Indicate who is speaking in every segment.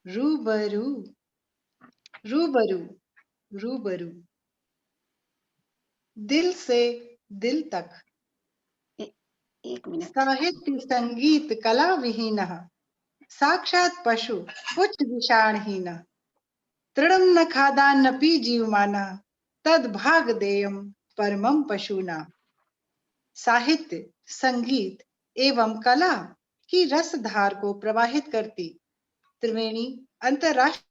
Speaker 1: रूबरू रूबरू रूबरू, दिल से दिल तक,
Speaker 2: एक मिनट।
Speaker 1: साहित्य संगीत कला विहीनः, साक्षात् पशु पुच्छ विषाणहीनः, तृणं न खादान्नपि जीवमानः, तद्भागधेयं परमं पशूनां। साहित्य, संगीत एवं कला की रसधार को प्रवाहित करती त्रिवेणी अंतरराष्ट्रीय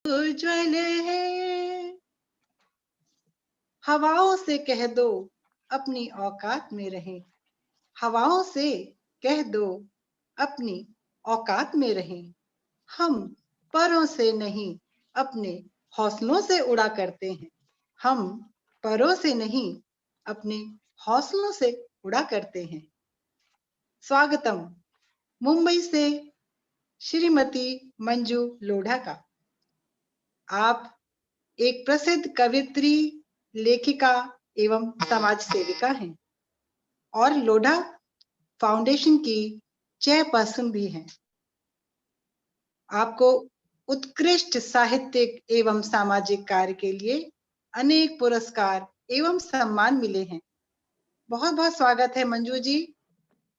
Speaker 1: उज्ज्वल है। हवाओं से कह दो अपनी औकात में रहें, हवाओं से कह दो अपनी औकात में रहें। हम परों से नहीं अपने हौसलों से उड़ा करते हैं, हम परों से नहीं अपने हौसलों से उड़ा करते हैं। स्वागतम मुंबई से श्रीमती मंजू लोढ़ा का। आप एक प्रसिद्ध कवित्री, लेखिका एवं समाज सेविका हैं और लोढ़ा फाउंडेशन की चेयरपर्सन भी हैं। आपको उत्कृष्ट साहित्यिक एवं सामाजिक कार्य के लिए अनेक पुरस्कार एवं सम्मान मिले हैं। बहुत बहुत स्वागत है मंजू जी।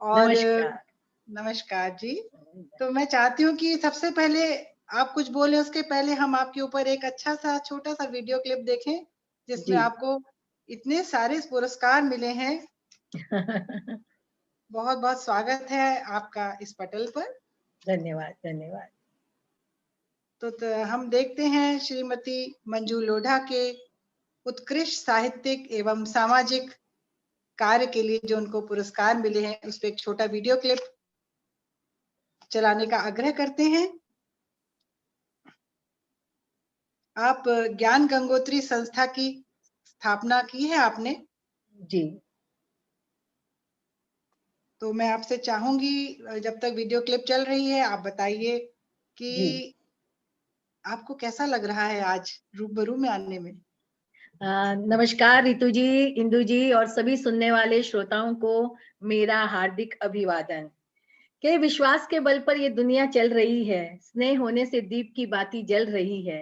Speaker 1: और
Speaker 2: नमस्कार।
Speaker 1: नमस्कार जी। तो मैं चाहती हूँ कि सबसे पहले आप कुछ बोले, उसके पहले हम आपके ऊपर एक अच्छा सा छोटा सा वीडियो क्लिप देखें जिसमें आपको इतने सारे पुरस्कार मिले हैं। बहुत बहुत स्वागत है आपका इस पटल पर।
Speaker 2: धन्यवाद धन्यवाद।
Speaker 1: तो हम देखते हैं श्रीमती मंजू लोढ़ा के उत्कृष्ट साहित्यिक एवं सामाजिक कार्य के लिए जो उनको पुरस्कार मिले हैं, उस पर एक छोटा वीडियो क्लिप चलाने का आग्रह करते हैं। आप ज्ञान गंगोत्री संस्था की स्थापना की है आपने
Speaker 2: जी।
Speaker 1: तो मैं आपसे चाहूंगी जब तक वीडियो क्लिप चल रही है आप बताइए कि आपको कैसा लग रहा है आज रूबरू में आने में।
Speaker 2: नमस्कार रितु जी, इंदु जी और सभी सुनने वाले श्रोताओं को मेरा हार्दिक अभिवादन। के विश्वास के बल पर ये दुनिया चल रही है, स्नेह होने से दीप की बाती जल रही है।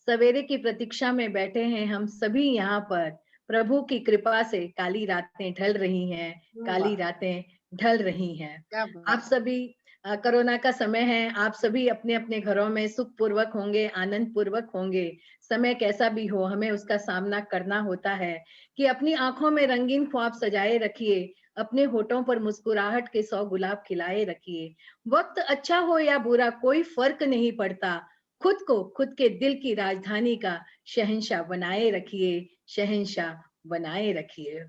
Speaker 2: सवेरे की प्रतीक्षा में बैठे हैं हम सभी यहाँ पर, प्रभु की कृपा से काली रातें ढल रही हैं, काली रातें ढल रही हैं। आप सभी कोरोना का समय है, आप सभी अपने अपने घरों में सुख पूर्वक होंगे, आनंद पूर्वक होंगे। समय कैसा भी हो हमें उसका सामना करना होता है कि अपनी आंखों में रंगीन ख्वाब सजाए रखिए, अपने होठों पर मुस्कुराहट के 100 गुलाब खिलाए रखिए। वक्त अच्छा हो या बुरा कोई फर्क नहीं पड़ता, खुद को खुद के दिल की राजधानी का शहंशाह बनाए रखिए, शहंशाह बनाए रखिए।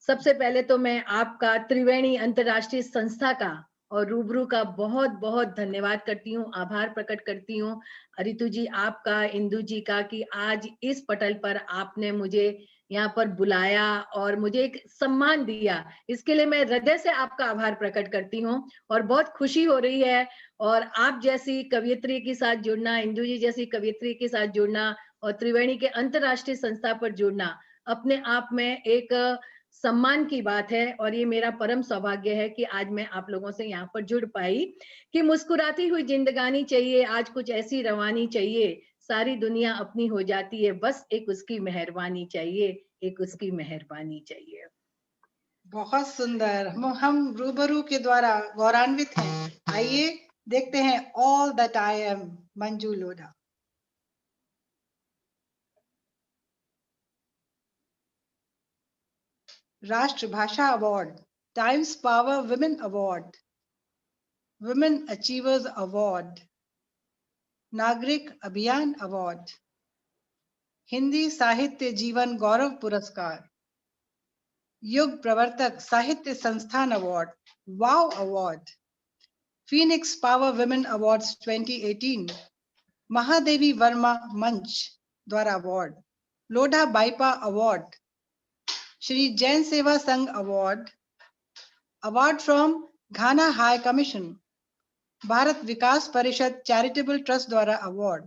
Speaker 2: सबसे पहले तो मैं आपका त्रिवेणी अंतरराष्ट्रीय संस्था का और रूबरू का बहुत बहुत धन्यवाद करती हूँ, आभार प्रकट करती हूँ रितु जी आपका, इंदु जी का, कि आज इस पटल पर आपने मुझे यहाँ पर बुलाया और मुझे एक सम्मान दिया। इसके लिए मैं हृदय से आपका आभार प्रकट करती हूँ और बहुत खुशी हो रही है। और आप जैसी कवियत्री के साथ जुड़ना, इंदु जी जैसी कवियत्री के साथ जुड़ना और त्रिवेणी के अंतरराष्ट्रीय संस्था पर जुड़ना अपने आप में एक सम्मान की बात है। और ये मेरा परम सौभाग्य है कि आज मैं आप लोगों से यहाँ पर जुड़ पाई कि मुस्कुराती हुई जिंदगानी चाहिए, आज कुछ ऐसी रवानी चाहिए, सारी दुनिया अपनी हो जाती है, बस एक उसकी मेहरबानी चाहिए, एक उसकी मेहरबानी चाहिए।
Speaker 1: बहुत सुंदर। हम रूबरू के द्वारा गौरवान्वित हैं। आइए देखते हैं all that I am, Manju Lodha. Rashtrabhasha award, Times power women award, women achievers award, Nagrik Abhiyan award, Hindi साहित्य जीवन गौरव पुरस्कार, युग Pravartak Sahitya Sansthan award, wow award, Phoenix Power Women Awards 2018, Mahadevi Varma मंच द्वारा award, Lodha Baipa award, Shri Jain Seva Sangh award, award from Ghana high commission, Bharat Vikas Parishad charitable trust द्वारा अवार्ड।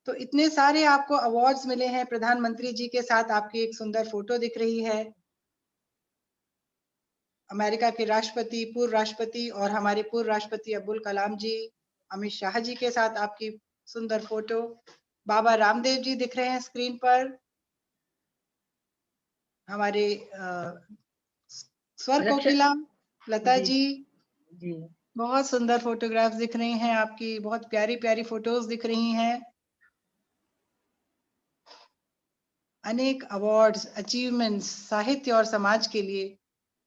Speaker 1: तो इतने सारे आपको अवार्ड्स मिले हैं। प्रधानमंत्री जी के साथ आपकी एक सुंदर फोटो दिख रही है, अमेरिका के राष्ट्रपति, पूर्व राष्ट्रपति और हमारे पूर्व राष्ट्रपति अब्दुल कलाम जी, अमित शाह जी के साथ आपकी सुंदर फोटो, बाबा रामदेव जी दिख रहे हैं स्क्रीन पर, हमारे स्वर कोकिला लता जी, बहुत सुंदर फोटोग्राफ्स दिख रही हैं आपकी, बहुत प्यारी प्यारी फोटोज दिख रही हैं। अनेक अवार्ड्स, अचीवमेंट्स साहित्य और समाज के लिए।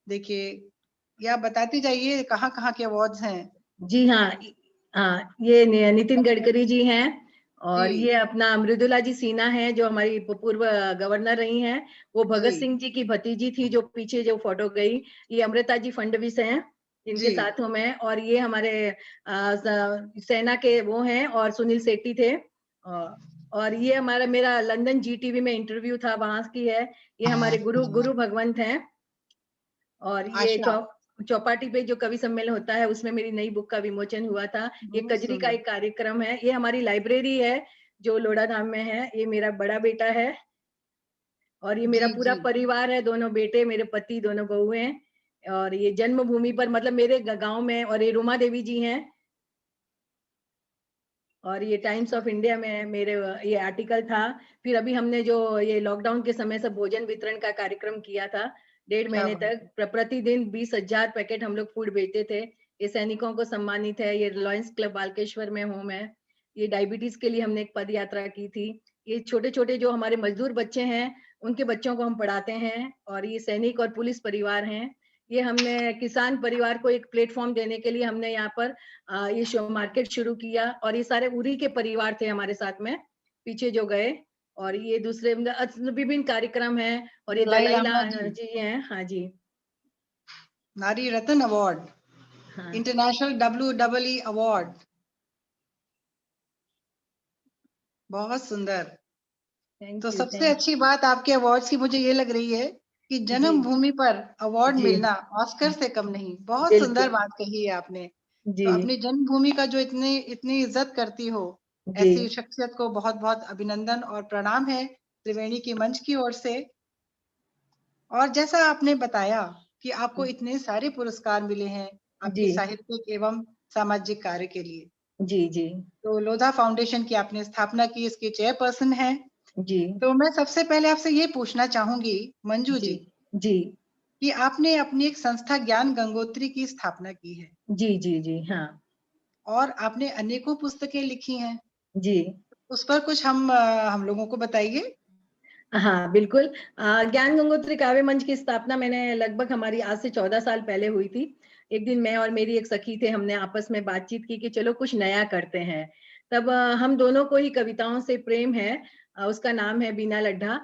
Speaker 1: देखिए, या बताती जाइए कहाँ कहाँ के अवार्ड्स हैं।
Speaker 2: जी हाँ, ये नितिन गडकरी जी हैं और ये अपना मृदुला जी सिन्हा है जो हमारी पूर्व गवर्नर रही हैं। वो भगत सिंह जी की भतीजी थी जो पीछे जो फोटो गई। ये अमृता जी फडणवीस हैं इनके साथ हूँ मैं, और ये हमारे सेना के वो हैं और सुनील शेट्टी थे। और ये हमारा मेरा लंदन GTV में इंटरव्यू था, वहां की है। ये हमारे गुरु भगवंत हैं। और ये चौपाटी पे जो कवि सम्मेलन होता है उसमें मेरी नई बुक का विमोचन हुआ था। ये कजरी का एक कार्यक्रम है। ये हमारी लाइब्रेरी है जो लोढ़ा धाम में है। ये मेरा बड़ा बेटा है और ये मेरा पूरा परिवार है, दोनों बेटे, मेरे पति, दोनों बहू हैं। और ये जन्मभूमि पर मतलब मेरे गांव में, और ये रुमा देवी जी हैं। और ये टाइम्स ऑफ इंडिया में मेरे ये आर्टिकल था। फिर अभी हमने जो ये लॉकडाउन के समय से भोजन वितरण का कार्यक्रम किया था 1.5 महीने तक, प्रतिदिन 20,000 पैकेट हम लोग फूड बेचते थे। ये सैनिकों को सम्मानित है। ये लॉयंस क्लब बालकेश्वर में हूँ मैं। ये डायबिटीज के लिए हमने एक पद यात्रा की थी। ये छोटे छोटे जो हमारे मजदूर बच्चे हैं उनके बच्चों को हम पढ़ाते हैं। और ये सैनिक और पुलिस परिवार हैं। ये हमने किसान परिवार को एक प्लेटफॉर्म देने के लिए हमने यहाँ पर ये शो मार्केट शुरू किया। और ये सारे उरी के परिवार थे हमारे साथ में पीछे जो गए। और ये दूसरे विभिन्न कार्यक्रम हैं। और ये दलाई लामा जी हैं। हाँ जी,
Speaker 1: नारी रत्न अवार्ड, इंटरनेशनल WWE अवार्ड, बहुत सुंदर। तो सबसे अच्छी बात आपके अवार्ड्स की मुझे ये लग रही है कि जन्मभूमि पर अवार्ड मिलना ऑस्कर से कम नहीं। बहुत सुंदर बात कही है आपने। तो अपनी जन्मभूमि का जो इतनी इज्जत करती हो, ऐसी शख्सियत को बहुत बहुत अभिनंदन और प्रणाम है त्रिवेणी की मंच की ओर से। और जैसा आपने बताया कि आपको इतने सारे पुरस्कार मिले हैं आपकी साहित्यिक एवं सामाजिक कार्य के लिए।
Speaker 2: जी।
Speaker 1: तो लोधा फाउंडेशन की आपने स्थापना की, इसकी चेयरपर्सन है।
Speaker 2: जी।
Speaker 1: तो मैं सबसे पहले आपसे ये पूछना चाहूंगी मंजू जी कि आपने अपनी एक संस्था ज्ञान गंगोत्री की स्थापना की है।
Speaker 2: जी हाँ।
Speaker 1: और आपने अनेकों पुस्तकें लिखी हैं।
Speaker 2: जी।
Speaker 1: उस पर कुछ हम लोगों को बताइए।
Speaker 2: हाँ बिल्कुल। ज्ञान गंगोत्री काव्य मंच की स्थापना मैंने लगभग हमारी आज से 14 साल पहले हुई थी। एक दिन मैं और मेरी एक सखी थे, हमने आपस में बातचीत की कि चलो कुछ नया करते हैं। तब हम दोनों को ही कविताओं से प्रेम है। उसका नाम है बीना लड्ढा।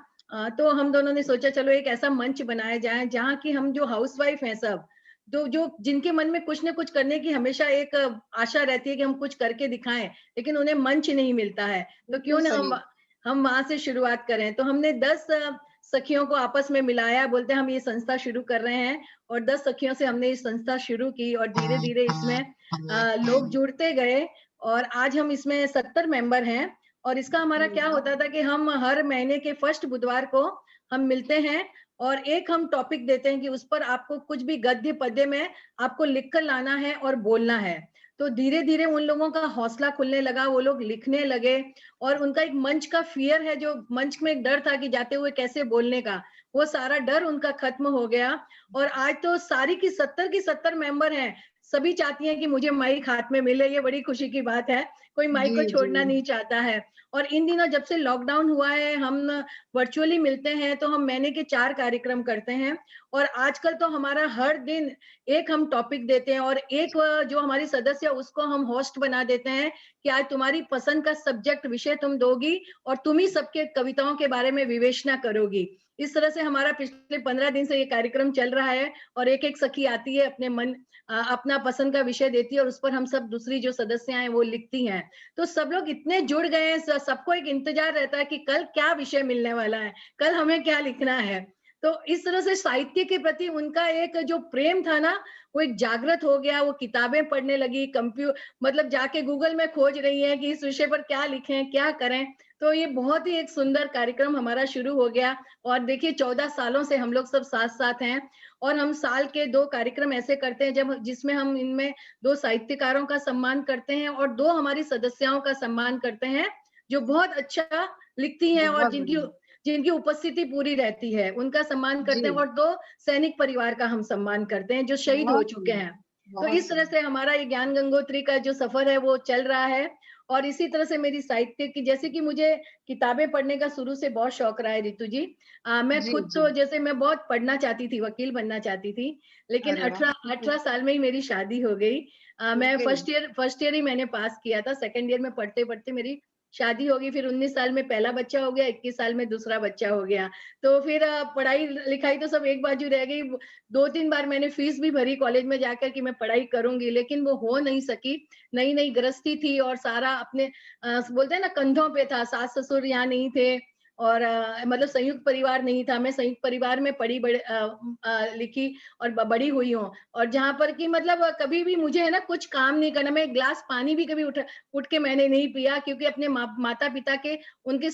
Speaker 2: तो हम दोनों ने सोचा चलो एक ऐसा मंच बनाया जाए जहाँ की हम जो हाउसवाइफ हैं सब, तो जो जिनके मन में कुछ न कुछ करने की हमेशा एक आशा रहती है कि हम कुछ करके दिखाएं, लेकिन उन्हें मंच नहीं मिलता है, तो क्यों ना हम वहां से शुरुआत करें। तो हमने 10 सखियों को आपस में मिलाया, बोलते हम ये संस्था शुरू कर रहे हैं। और 10 सखियों से हमने ये संस्था शुरू की और धीरे धीरे इसमें लोग जुड़ते गए। और आज हम इसमें 70 मेंबर हैं। और इसका हमारा क्या होता था कि हम हर महीने के फर्स्ट बुधवार को हम मिलते हैं और एक हम टॉपिक देते हैं कि उस पर आपको कुछ भी गद्य पद्य में आपको लिखकर लाना है और बोलना है। तो धीरे धीरे उन लोगों का हौसला खुलने लगा, वो लोग लिखने लगे। और उनका एक मंच का फियर है, जो मंच में एक डर था कि जाते हुए कैसे बोलने का, वो सारा डर उनका खत्म हो गया। और आज तो सारी की 70 मेंबर हैं। सभी चाहती हैं कि मुझे माइक हाथ में मिले, ये बड़ी खुशी की बात है। कोई माइक को छोड़ना नहीं चाहता है। और इन दिनों जब से लॉकडाउन हुआ है हम वर्चुअली मिलते हैं, तो हम महीने के 4 कार्यक्रम करते हैं। और आजकल तो हमारा हर दिन एक हम टॉपिक देते हैं और एक जो हमारी सदस्य उसको हम होस्ट बना देते हैं कि आज तुम्हारी पसंद का सब्जेक्ट विषय तुम दोगी और तुम ही सबके कविताओं के बारे में विवेचना करोगी। इस तरह से हमारा पिछले 15 दिन से ये कार्यक्रम चल रहा है और एक-एक सखी आती है, अपना पसंद का विषय देती है और उस पर हम सब दूसरी जो सदस्याएँ हैं वो लिखती हैं। तो सब लोग इतने जुड़ गए हैं, सबको एक इंतज़ार रहता है कि कल क्या विषय मिलने वाला है, कल हमें क्या लिखना है। तो इस तरह से साहित्य के प्रति उनका एक जो प्रेम था ना, वो एक जागृत हो गया, वो किताबें पढ़ने लगी, मतलब जाके गूगल में खोज रही हैं कि इस विषय पर क्या लिखें, क्या करें। तो ये बहुत ही एक सुंदर कार्यक्रम हमारा शुरू हो गया और देखिए 14 सालों से हम लोग सब साथ-साथ हैं और हम साल के 2 कार्यक्रम ऐसे करते हैं जिसमें हम इनमें 2 साहित्यकारों का सम्मान करते हैं और 2 हमारी सदस्याओं का सम्मान करते हैं, जो बहुत अच्छा लिखती हैं और
Speaker 1: बहुत
Speaker 2: जिनकी
Speaker 1: बढ़िया।
Speaker 2: जिनकी उपस्थिति पूरी रहती है, उनका सम्मान
Speaker 1: जी,
Speaker 2: करते हैं और 2 सैनिक परिवार का हम सम्मान करते हैं, जो शहीद हो
Speaker 1: बहुत
Speaker 2: चुके
Speaker 1: सुंदर,
Speaker 2: हैं। तो
Speaker 1: बहुत
Speaker 2: इस तरह
Speaker 1: सुंदर।
Speaker 2: से हमारा ये ज्ञान गंगोत्री का जो सफर है वो चल रहा है और इसी तरह से मेरी साहित्य की जैसे कि मुझे किताबें पढ़ने का शुरू से बहुत शौक रहा है ऋतु जी। मैं
Speaker 1: जी,
Speaker 2: खुद
Speaker 1: जी।
Speaker 2: तो जैसे मैं बहुत पढ़ना चाहती थी, वकील बनना चाहती थी, लेकिन
Speaker 1: अरे वाह!
Speaker 2: 18 साल में ही मेरी शादी हो गई। मैं
Speaker 1: ओके।
Speaker 2: फर्स्ट ईयर ही मैंने पास किया था, सेकंड ईयर में पढ़ते-पढ़ते मेरी शादी हो गई, फिर 19 साल में पहला बच्चा हो गया, 21 साल में दूसरा बच्चा हो गया। तो फिर पढ़ाई-लिखाई तो सब एक बाजू रह गई। 2-3 बार मैंने फीस भी भरी कॉलेज में जाकर कि मैं पढ़ाई करूँगी, लेकिन वो हो नहीं सकी। नई-नई गृहस्थी थी और सारा अपने बोलते हैं ना कंधों पे था, सास-ससुर यहाँ नहीं थे और मतलब संयुक्त परिवार नहीं था। मैं संयुक्त परिवार में लिखी और बड़ी हुई हूँ और जहाँ पर कि मतलब कभी भी मुझे है ना कुछ काम नहीं करना, मैं 1 ग्लास पानी भी कभी उठ के मैंने नहीं पिया क्योंकि अपने माता-पिता के उनकी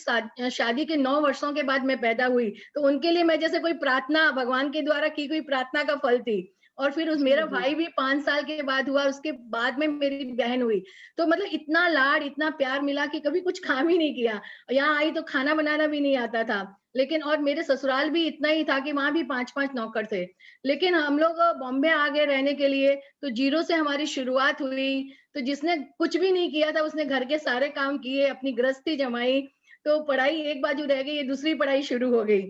Speaker 2: शादी के 9 वर्षों के बाद मैं पैदा हुई। तो उनके लिए मैं जैसे कोई प्रार्थना भगवान के द्वारा की गई प्रार्थना का फल थी। और फिर उस
Speaker 1: जी,
Speaker 2: मेरा
Speaker 1: जी।
Speaker 2: भाई भी 5 साल के बाद हुआ, उसके बाद में मेरी बहन हुई। तो मतलब इतना लाड, इतना प्यार मिला कि कभी कुछ काम ही नहीं किया। यहाँ आई तो खाना बनाना भी नहीं आता था। लेकिन और मेरे ससुराल भी इतना ही था कि वहाँ भी 5-5 नौकर थे। लेकिन हम लोग बॉम्बे आ गए रहने के लिए, तो ज़ीरो से हमारी शुरुआत हुई। तो जिसने कुछ भी नहीं किया था, उसने घर के सारे काम किए, अपनी गृहस्थी जमाई। तो पढ़ाई एक बाजू रह गई, ये दूसरी पढ़ाई शुरू हो गई।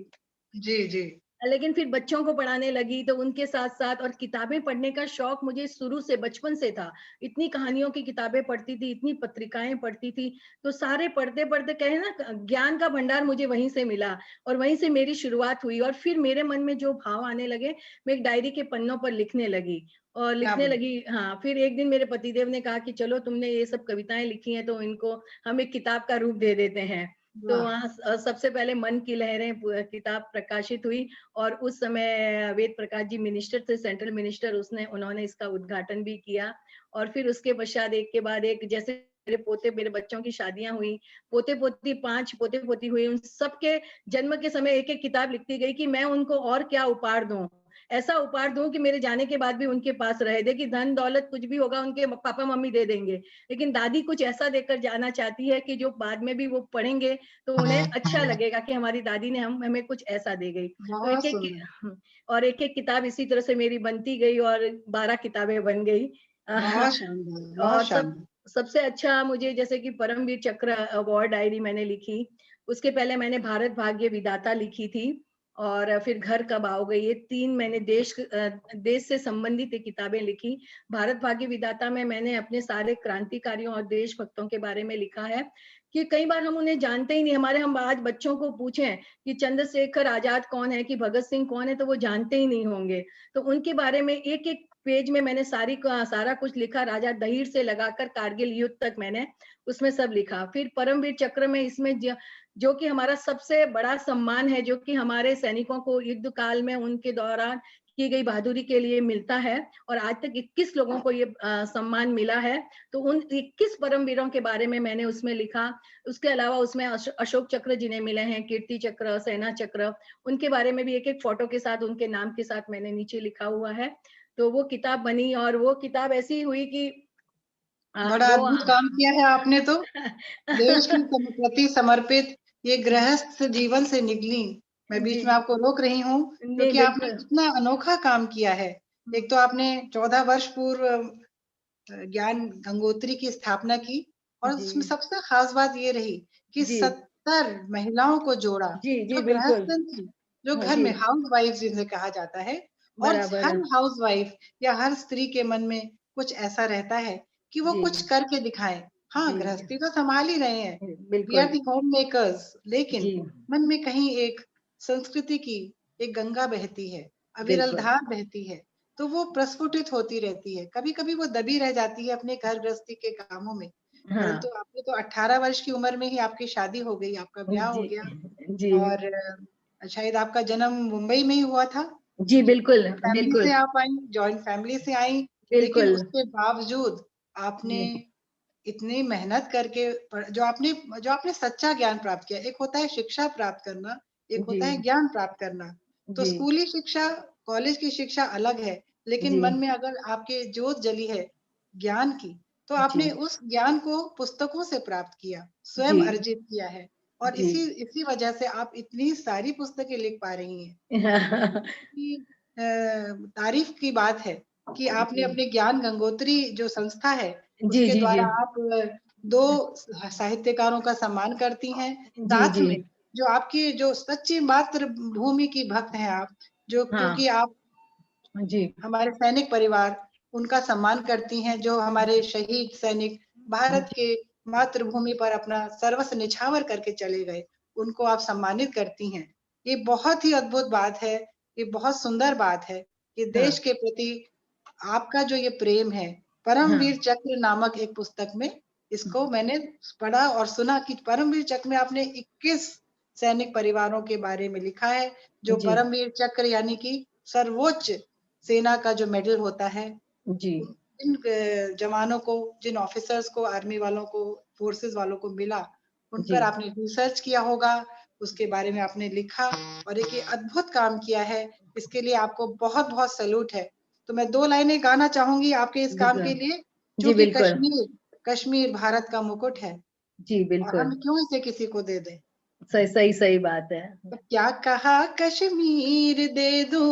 Speaker 1: जी, जी।
Speaker 2: लेकिन फिर बच्चों को पढ़ाने लगी तो उनके साथ-साथ और किताबें पढ़ने का शौक मुझे शुरू से बचपन से था। इतनी कहानियों की किताबें पढ़ती थी, इतनी पत्रिकाएँ पढ़ती थी, तो सारे पढ़ते-पढ़ते कहे ना ज्ञान का भंडार मुझे वहीं से मिला और वहीं से मेरी शुरुआत हुई और फिर मेरे मन में जो भाव आने लगे, मैं एक डायरी के पन्नों पर लिखने लगी और
Speaker 1: क्या
Speaker 2: लिखने
Speaker 1: बात!
Speaker 2: लगी हाँ, फिर एक दिन मेरे पतिदेव ने कहा कि चलो तुमने ये सब कविताएँ लिखी हैं तो इनको हम एक किताब का रूप दे देते हैं। तो
Speaker 1: वाह!
Speaker 2: वहाँ सबसे पहले मन की लहरें किताब प्रकाशित हुई और उस समय वेद प्रकाश जी मिनिस्टर थे, सेंट्रल मिनिस्टर उन्होंने इसका उद्घाटन भी किया और फिर उसके पश्चात एक के बाद एक जैसे मेरे बच्चों की शादियाँ हुई, पोते-पोती 5 पोते-पोती हुए, उन सबके जन्म के समय एक-एक किताब लिखती गई कि मैं उनको और क्या उपहार दूँ। ऐसा उपहार दूँ कि मेरे जाने के बाद भी उनके पास रहे। देखिए धन-दौलत कुछ भी होगा उनके पापा-मम्मी दे देंगे, लेकिन दादी कुछ ऐसा देकर जाना चाहती है कि जो बाद में भी वो पढ़ेंगे तो उन्हें अच्छा लगेगा कि हमारी दादी ने हमें कुछ ऐसा दे गई। तो
Speaker 1: बहुत
Speaker 2: एक-एक
Speaker 1: सुंदर,
Speaker 2: और एक-एक किताब इसी तरह से मेरी बनती गई और 12 किताबें बन गई।
Speaker 1: बहुत शानदार, बहुत
Speaker 2: और
Speaker 1: शानदार।
Speaker 2: सबसे अच्छा मुझे जैसे कि परमवीर चक्र अवार्ड डायरी मैंने लिखी। उसके पहले मैंने भारत भाग्य विधाता लिखी थी और फिर घर कब आओगे ये 3 मैंने देश से संबंधित ये किताबें लिखी। भारत भाग्य विधाता में मैंने अपने सारे क्रांतिकारियों और देशभक्तों के बारे में लिखा है कि कई बार हम उन्हें जानते ही नहीं। हम आज बच्चों को पूछें कि चंद्रशेखर आजाद कौन है, कि भगत सिंह कौन है, तो वो जानते ही नहीं होंगे। तो उनके बारे में एक-एक पेज में मैंने सारा कुछ लिखा, राजा दहीर से लगाकर कारगिल युद्ध तक मैंने उसमें सब लिखा। फिर परमवीर चक्र में इसमें जो कि हमारा सबसे बड़ा सम्मान है, जो कि हमारे सैनिकों को युद्ध काल में उनके दौरान की गई बहादुरी के लिए मिलता है और आज तक 21 लोगों को ये सम्मान मिला है। तो उन 21 परमवीरों के बारे में मैंने उसमें लिखा। उसके अलावा उसमें अशोक चक्र जिन्हें मिले हैं, कीर्ति चक्र, सेना चक्र, उनके बारे में भी एक-एक फोटो के साथ, उनके नाम के साथ मैंने नीचे लिखा हुआ है। तो वो किताब बनी और वो किताब ऐसी हुई कि
Speaker 1: बड़ा
Speaker 2: वो
Speaker 1: अद्भुत काम किया है आपने तो। देश के प्रति समर्पित ये गृहस्थ जीवन से निकली। मैं बीच
Speaker 2: जी,
Speaker 1: में आपको रोक रही हूँ
Speaker 2: नहीं
Speaker 1: क्योंकि आपने
Speaker 2: बिल्कुल।
Speaker 1: इतना अनोखा काम किया है। एक तो आपने 14 वर्ष पूर्व ज्ञान गंगोत्री की स्थापना की और
Speaker 2: जी,
Speaker 1: उसमें सबसे खास बात ये रही कि
Speaker 2: जी,
Speaker 1: 70 महिलाओं को जोड़ा,
Speaker 2: जी, जी,
Speaker 1: जो
Speaker 2: बिल्कुल।
Speaker 1: गृहस्थन थी, जो
Speaker 2: हाँ
Speaker 1: घर
Speaker 2: जी,
Speaker 1: में हाउसवाइफ जिन्हें कहा जाता है और
Speaker 2: बराबर।
Speaker 1: हर हाउसवाइफ या हर स्त्री के मन में कुछ ऐसा रहता है कि वो
Speaker 2: जी,
Speaker 1: कुछ करके दिखाएँ। हाँ,
Speaker 2: जी,
Speaker 1: गृहस्थी तो सँभाल ही रहे हैं, वी आर
Speaker 2: बिल्कुल।
Speaker 1: द होम मेकर्स, लेकिन
Speaker 2: जी,
Speaker 1: मन में कहीं एक संस्कृति की एक गंगा बहती है, अविरल
Speaker 2: बिल्कुल।
Speaker 1: धार बहती है, तो वो प्रस्फुटित होती रहती है। कभी-कभी वो दबी रह जाती है अपने घर गृहस्थी के कामों में।
Speaker 2: हाँ।
Speaker 1: परंतु आपने तो 18 वर्ष की उम्र में ही आपकी शादी हो गई, आपका ब्याह हो
Speaker 2: जी,
Speaker 1: गया
Speaker 2: जी,
Speaker 1: और शायद आपका जन्म मुंबई में ही हुआ था।
Speaker 2: जी, बिल्कुल,
Speaker 1: छोटी फैमिली से
Speaker 2: बिल्कुल,
Speaker 1: आप आई, जॉइंट फैमिली से आई, लेकिन
Speaker 2: बिल्कुल।
Speaker 1: उसके बावजूद आपने
Speaker 2: जी,
Speaker 1: इतनी मेहनत करके जो आपने सच्चा ज्ञान प्राप्त किया। एक होता है शिक्षा प्राप्त करना, एक
Speaker 2: जी,
Speaker 1: होता है ज्ञान प्राप्त करना। तो
Speaker 2: जी,
Speaker 1: स्कूली शिक्षा, कॉलेज की शिक्षा अलग है, लेकिन
Speaker 2: जी,
Speaker 1: मन में अगर आपके ज्योत जली है ज्ञान की, तो आपने
Speaker 2: जी,
Speaker 1: उस ज्ञान को पुस्तकों से प्राप्त किया, स्वयं
Speaker 2: जी,
Speaker 1: अर्जित किया है और
Speaker 2: जी।
Speaker 1: इसी इसी वजह से आप इतनी सारी पुस्तकें लिख पा रही हैं। की तारीफ की बात है कि आपने
Speaker 2: जी,
Speaker 1: अपने ज्ञान गंगोत्री जो संस्था है,
Speaker 2: जी,
Speaker 1: उसके
Speaker 2: जी, जी,
Speaker 1: द्वारा आप 2 साहित्यकारों का सम्मान करती हैं।
Speaker 2: जी,
Speaker 1: साथ
Speaker 2: जी,
Speaker 1: में जो आपकी जो सच्ची मातृभूमि की भक्त हैं आप, जो
Speaker 2: हाँ,
Speaker 1: क्योंकि आप
Speaker 2: जी,
Speaker 1: हमारे सैनिक परिवार, उनका सम्मान करती हैं, जो हमारे शहीद सैनिक भारत
Speaker 2: जी,
Speaker 1: के मातृभूमि पर अपना सर्वस्व निछावर करके चले गए, उनको आप सम्मानित करती हैं। ये बहुत ही अद्भुत बात है, ये बहुत सुंदर बात है कि
Speaker 2: हाँ,
Speaker 1: देश के प्रति आपका जो ये प्रेम है, परमवीर
Speaker 2: हाँ,
Speaker 1: चक्र नामक एक पुस्तक में इसको मैंने पढ़ा और सुना कि परमवीर चक्र में आपने 21 सैनिक परिवारों के बारे में लिखा है, जो
Speaker 2: जी,
Speaker 1: परमवीर चक्र यानी कि सर्वोच्च सेना का जो मेडल होता है,
Speaker 2: जी,
Speaker 1: जिन जवानों को, जिन ऑफिसर्स को, आर्मी वालों को, फोर्सेस वालों को मिला, उन
Speaker 2: जी,
Speaker 1: पर आपने रिसर्च किया होगा, उसके बारे में आपने लिखा और एक ये अद्भुत काम किया है, इसके लिए आपको बहुत-बहुत सैल्यूट है। तो मैं 2 लाइनें गाना चाहूँगी आपके इस काम
Speaker 2: बिल्कुल,
Speaker 1: के लिए,
Speaker 2: जी,
Speaker 1: क्योंकि
Speaker 2: बिल्कुल,
Speaker 1: कश्मीर कश्मीर भारत का मुकुट है
Speaker 2: जी,
Speaker 1: और हम
Speaker 2: बिल्कुल।
Speaker 1: क्यों इसे किसी को दे दें?
Speaker 2: सही सही सही बात है।
Speaker 1: तो क्या कहा कश्मीर दे दूं,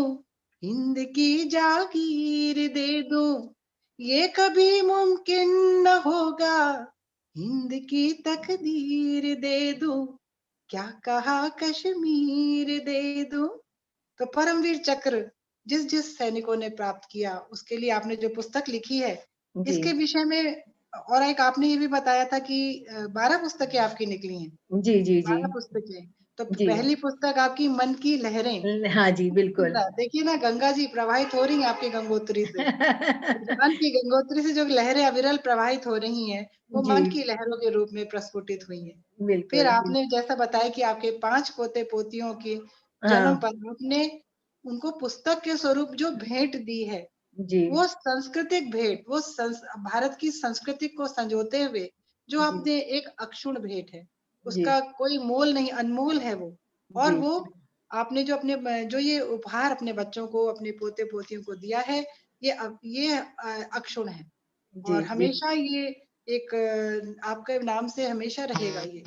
Speaker 1: हिंद की जागीर दे दूं, ये कभी मुमकिन न होगा, हिंद की तकदीर दे दूं, क्या कहा कश्मीर दे दूं। तो परमवीर चक्र जिस जिस सैनिकों ने प्राप्त किया, उसके लिए आपने जो पुस्तक लिखी है,
Speaker 2: जी,
Speaker 1: इसके विषय में और एक आपने ये भी बताया था कि 12 पुस्तकें आपकी निकली हैं।
Speaker 2: जी, जी, जी,
Speaker 1: 12 पुस्तकें। तो
Speaker 2: जी।
Speaker 1: पहली पुस्तक आपकी मन की लहरें।
Speaker 2: हाँ जी, बिल्कुल।
Speaker 1: देखिए ना गंगा जी प्रवाहित हो रही हैं आपकी गंगोत्री से। ज्ञान की गंगोत्री से जो लहरें अविरल प्रवाहित हो रही हैं, वो
Speaker 2: जी,
Speaker 1: मन की लहरों के रूप में प्रस्फुटित हुई हैं। फिर
Speaker 2: बिल्कुल,
Speaker 1: आपने जैसा बताया कि आपके 5 पोते-पोतियों के जन्म
Speaker 2: हाँ,
Speaker 1: पर आपने उनको पुस्तक के स्वरूप जो भेंट दी है,
Speaker 2: जी,
Speaker 1: वो सांस्कृतिक भेंट, वो भारत की संस्कृति को संजोते हुए जो
Speaker 2: जी,
Speaker 1: आपने एक अक्षुण्ण भेंट है,
Speaker 2: जी,
Speaker 1: उसका कोई मोल नहीं, अनमोल है वो। और
Speaker 2: जी,
Speaker 1: वो आपने जो अपने जो ये उपहार अपने बच्चों को, अपने पोते-पोतियों को दिया है, ये अक्षुण्ण है
Speaker 2: जी,
Speaker 1: और
Speaker 2: जी,
Speaker 1: हमेशा ये एक आपके नाम से हमेशा रहेगा ये,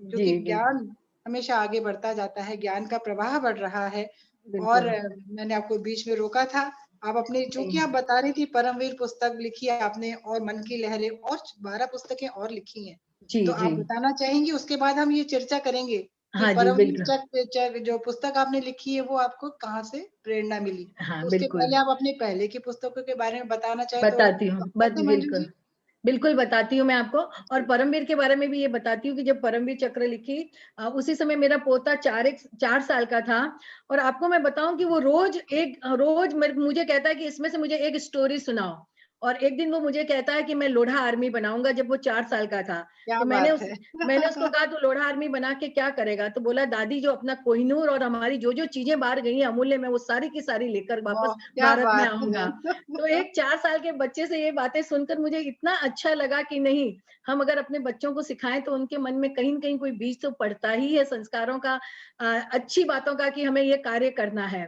Speaker 2: जी,
Speaker 1: क्योंकि
Speaker 2: बिल्कुल,
Speaker 1: ज्ञान हमेशा आगे बढ़ता जाता है, ज्ञान का प्रवाह बढ़ रहा है और
Speaker 2: बिल्कुल,
Speaker 1: मैंने आपको बीच में रोका था। आप अपने चूँकि
Speaker 2: नहीं,
Speaker 1: आप बता रही थी परमवीर पुस्तक लिखी है आपने और मन की लहरें और 12 पुस्तकें और लिखी हैं।
Speaker 2: जी,
Speaker 1: तो
Speaker 2: जी,
Speaker 1: आप बताना चाहेंगी उसके बाद हम ये चर्चा करेंगे कि
Speaker 2: हाँ जी,
Speaker 1: परमवीर
Speaker 2: बिल्कुल,
Speaker 1: चक चक जो पुस्तक आपने लिखी है वो आपको कहाँ से प्रेरणा मिली?
Speaker 2: हाँ,
Speaker 1: तो उसके
Speaker 2: बिल्कुल,
Speaker 1: पहले आप अपने पहले की पुस्तकों के बारे में बताना चाहें तो
Speaker 2: बताती हूँ,
Speaker 1: बताते मंजू
Speaker 2: बिल्कुल।
Speaker 1: जी?
Speaker 2: बिल्कुल बताती हूँ मैं आपको और
Speaker 1: जी।
Speaker 2: परमवीर के बारे में भी ये बताती हूँ कि जब परमवीर चक्र लिखी उसी समय मेरा पोता 4 साल का था और आपको मैं बताऊँ कि वो रोज मुझे कहता है कि इसमें से मुझे एक स्टोरी सुनाओ और एक दिन वो मुझे कहता है कि मैं लोढ़ा आर्मी बनाऊंगा जब वो 4 साल का था
Speaker 1: क्या
Speaker 2: तो
Speaker 1: बात है!
Speaker 2: मैंने उसको कहा तू लोढ़ा आर्मी बना के क्या करेगा तो बोला दादी जो अपना कोहिनूर और हमारी जो जो चीजें बाहर गई हैं अमूल्य मैं वो सारी की सारी लेकर वापस
Speaker 1: वाह! क्या
Speaker 2: भारत में
Speaker 1: बात है!
Speaker 2: आऊंगा तो एक 4 साल के बच्चे से ये बातें सुनकर मुझे इतना अच्छा लगा कि नहीं, हम अगर अपने बच्चों को सिखाएँ तो उनके मन में कहीं न कहीं कोई बीज तो पड़ता ही है संस्कारों का अच्छी बातों का कि हमें ये कार्य करना है।